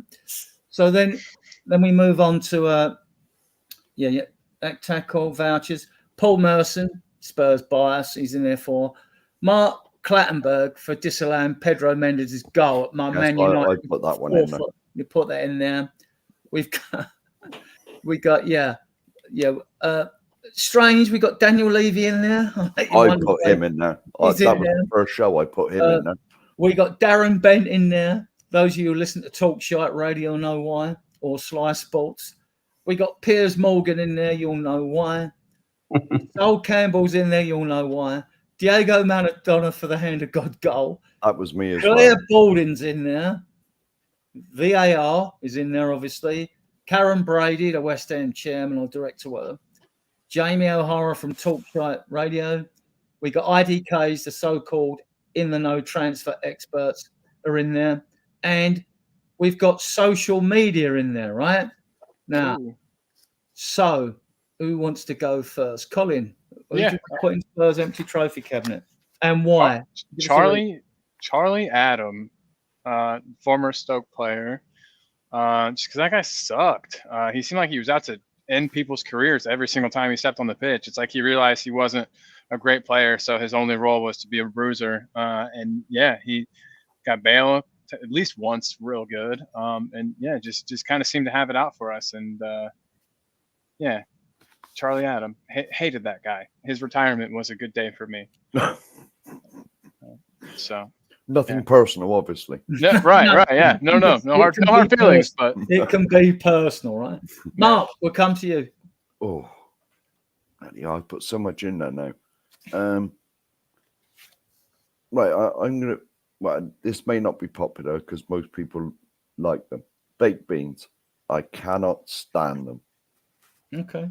So then we move on to back tackle vouchers. Paul Merson, Spurs bias, he's in there for. Mark Clattenburg for disallowing Pedro Mendes' goal at Man United. I put that one in there. You put that in there. We got Strange. We got Daniel Levy in there. I put him in there. He's That in was there. the first show I put him in there. We got Darren Bent in there. Those of you who listen to Talk Shite Radio know why, or Sly Sports. We got Piers Morgan in there. You'll know why. Sol Campbell's in there. You'll know why. Diego Maradona for the Hand of God goal. That was me as Claire well. Balding's in there. VAR is in there, obviously. Karen Brady, the West Ham chairman or director. Jamie O'Hara from Talk Shite Radio. We got IDKs, the so-called in-the-know transfer experts are in there. And we've got social media in there, right? Now, Ooh. so who wants to go first? Colin, who Yeah. did you put in Spurs Empty Trophy Cabinet? And why? Give us a Charlie Adam, former Stoke player. Just because that guy sucked. He seemed like he was out to end people's careers every single time he stepped on the pitch. It's like he realized he wasn't a great player, so his only role was to be a bruiser. And yeah, he got Bale at least once real good. And yeah, just kind of seemed to have it out for us. And yeah, Charlie Adam, hated that guy. His retirement was a good day for me. So Nothing Yeah. personal, obviously. yeah, right, yeah, no hard feelings, but It can be personal, right? Mark, we'll come to you. Oh, yeah, I put so much in there now. Right, I'm gonna. Well, this may not be popular because most people like them. Baked beans. I cannot stand them. Okay.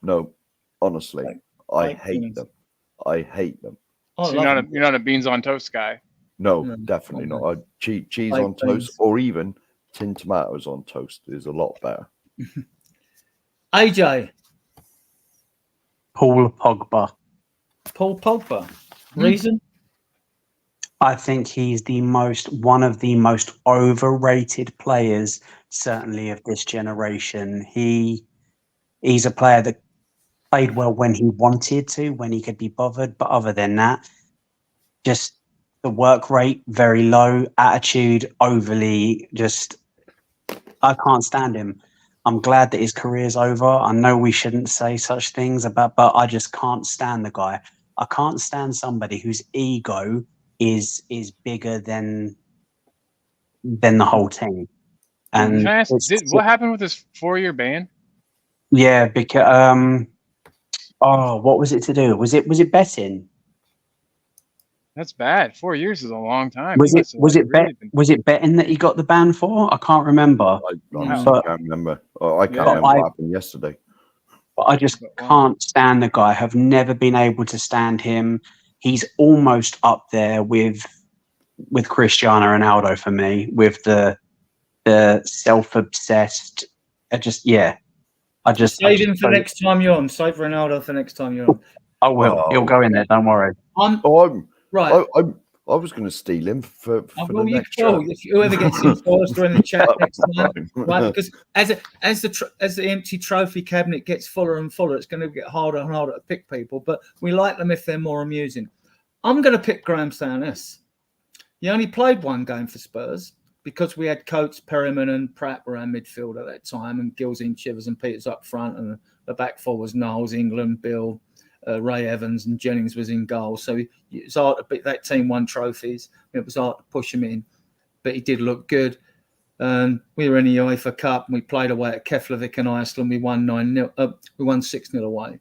No, honestly, I baked hate beans. them. I hate them. I so love them. you're not a beans on toast guy. No, No, definitely not not. Cheese Baked on toast, beans. or even tin tomatoes on toast is a lot better. AJ, Paul Pogba. Paul Pogba. Reason? I think he's one of the most overrated players, certainly of this generation. He's a player that played well when he wanted to, when he could be bothered. But other than that, just the work rate very low, attitude overly just. I can't stand him. I'm glad that his career's over. I know we shouldn't say such things but I just can't stand the guy. I can't stand somebody whose ego is bigger than the whole team. And Can I ask, what happened with this 4-year ban? yeah, because what was it to do? Was it betting? That's bad. 4 years is a long time. Was it betting that he got the ban for? I can't remember. I honestly can't remember. I can't remember what happened yesterday. But I just can't stand the guy. Have never been able to stand him. He's almost up there with Cristiano Ronaldo for me, with the self-obsessed. I just save him for next time you're on. Save Ronaldo for next time you're on. I will. He'll go in there. Don't worry. Right. I was going to steal him for the next show. If whoever gets in first or in the chat next time, right? Because as the empty trophy cabinet gets fuller and fuller, it's going to get harder and harder to pick people. But we like them if they're more amusing. I'm going to pick Graham Souness. He only played one game for Spurs because we had Coates, Perryman, and Pratt around midfield at that time, and Gilsing, Chivers, and Peters up front, and the back four was Knowles, England, Bill. Ray Evans and Jennings was in goal, so it was hard to beat. That team won trophies. It was hard to push him in, but he did look good. We were in the UEFA Cup and we played away at Keflavik in Iceland. We won 9-0. We won 6-0 away,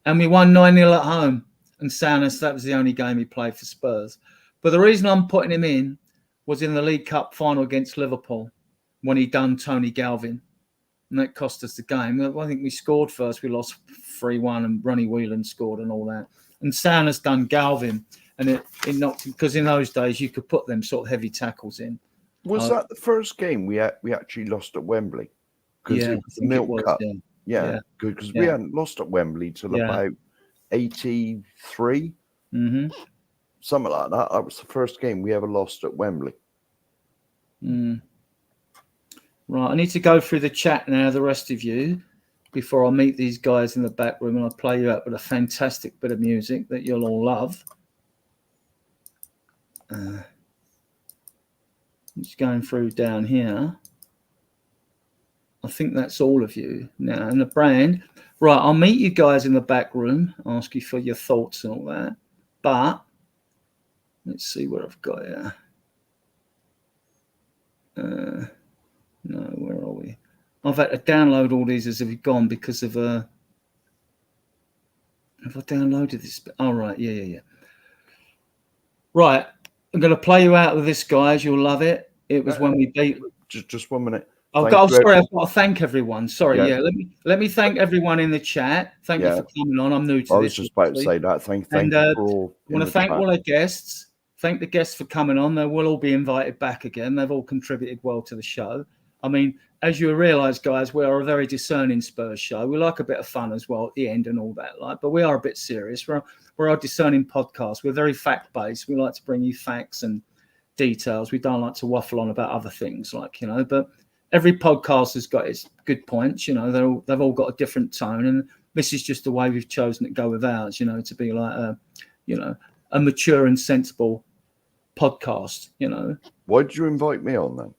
and we won 9-0 at home. And Souness, that was the only game he played for Spurs. But the reason I'm putting him in was in the League Cup final against Liverpool when he done Tony Galvin. And that cost us the game. I think we scored first. We lost 3-1 and Ronnie Whelan scored and all that. And Souness done Galvin. And it knocked him, because in those days you could put them sort of heavy tackles in. Was that the first game we actually lost at Wembley? Because it was the Milk Cup. Yeah, because we hadn't lost at Wembley till about 83. Mm-hmm. Something like that. That was the first game we ever lost at Wembley. Mm. Right, I need to go through the chat now, the rest of you, before I meet these guys in the back room and I'll play you out with a fantastic bit of music that you'll all love. Just going through down here. I think that's all of you now. And the brand, right, I'll meet you guys in the back room, ask you for your thoughts and all that. But let's see what I've got here. No, where are we? I've had to download all these as they've gone because of have I downloaded this? Oh, right, yeah. Right, I'm going to play you out with this, guys. You'll love it. It was when we beat. Just 1 minute. Sorry, I've got to thank everyone. Sorry, Let me thank everyone in the chat. Thank you for coming on. I'm new to this. I was just about to say that. Thank you. I want to thank all our guests. Thank the guests for coming on. They will all be invited back again. They've all contributed well to the show. I mean, as you realise, guys, we are a very discerning Spurs show. We like a bit of fun as well at the end and all that, but we are a bit serious. We're a discerning podcast. We're very fact-based. We like to bring you facts and details. We don't like to waffle on about other things, but every podcast has got its good points. They've all got a different tone, and this is just the way we've chosen to go with ours. To be like a mature and sensible podcast. Why did you invite me on then?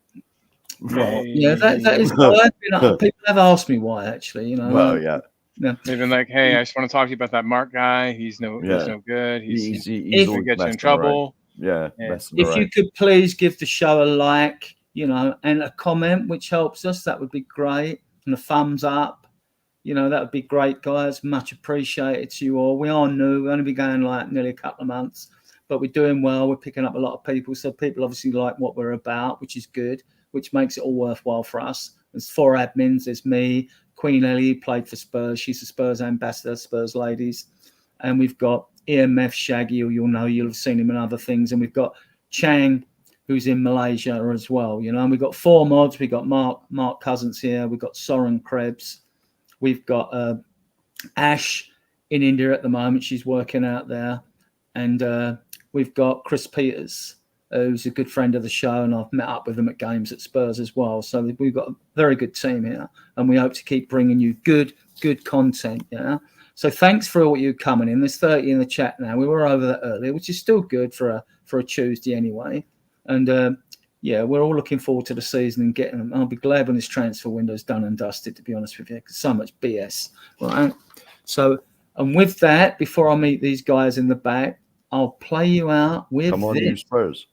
Well, that is why. People have asked me why, actually. Well, yeah. They've been like, "Hey, I just want to talk to you about that Mark guy. He's no good. He's always gets you in trouble." Yeah. If you could please give the show a like, and a comment, which helps us, that would be great. And a thumbs up, that would be great, guys. Much appreciated to you all. We are new. We've only been going nearly a couple of months, but we're doing well. We're picking up a lot of people, so people obviously like what we're about, which is good, which makes it all worthwhile for us. There's 4 admins. There's me, Queen Ellie, played for Spurs. She's a Spurs ambassador, Spurs ladies. And we've got EMF Shaggy, who you'll have seen him in other things. And we've got Chang, who's in Malaysia as well. And we've got 4 mods. We've got Mark Cousins here. We've got Soren Krebs. We've got Ash in India at the moment. She's working out there. And we've got Chris Peters, who's a good friend of the show, and I've met up with him at games at Spurs as well. So we've got a very good team here, and we hope to keep bringing you good content. Yeah. So thanks for all you coming in. There's 30 in the chat now. We were over that earlier, which is still good for a Tuesday anyway. And yeah, we're all looking forward to the season and getting them. I'll be glad when this transfer window's done and dusted, to be honest with you, because so much BS, right? So, and with that, before I meet these guys in the back, I'll play you out with Come on, this. you Spurs.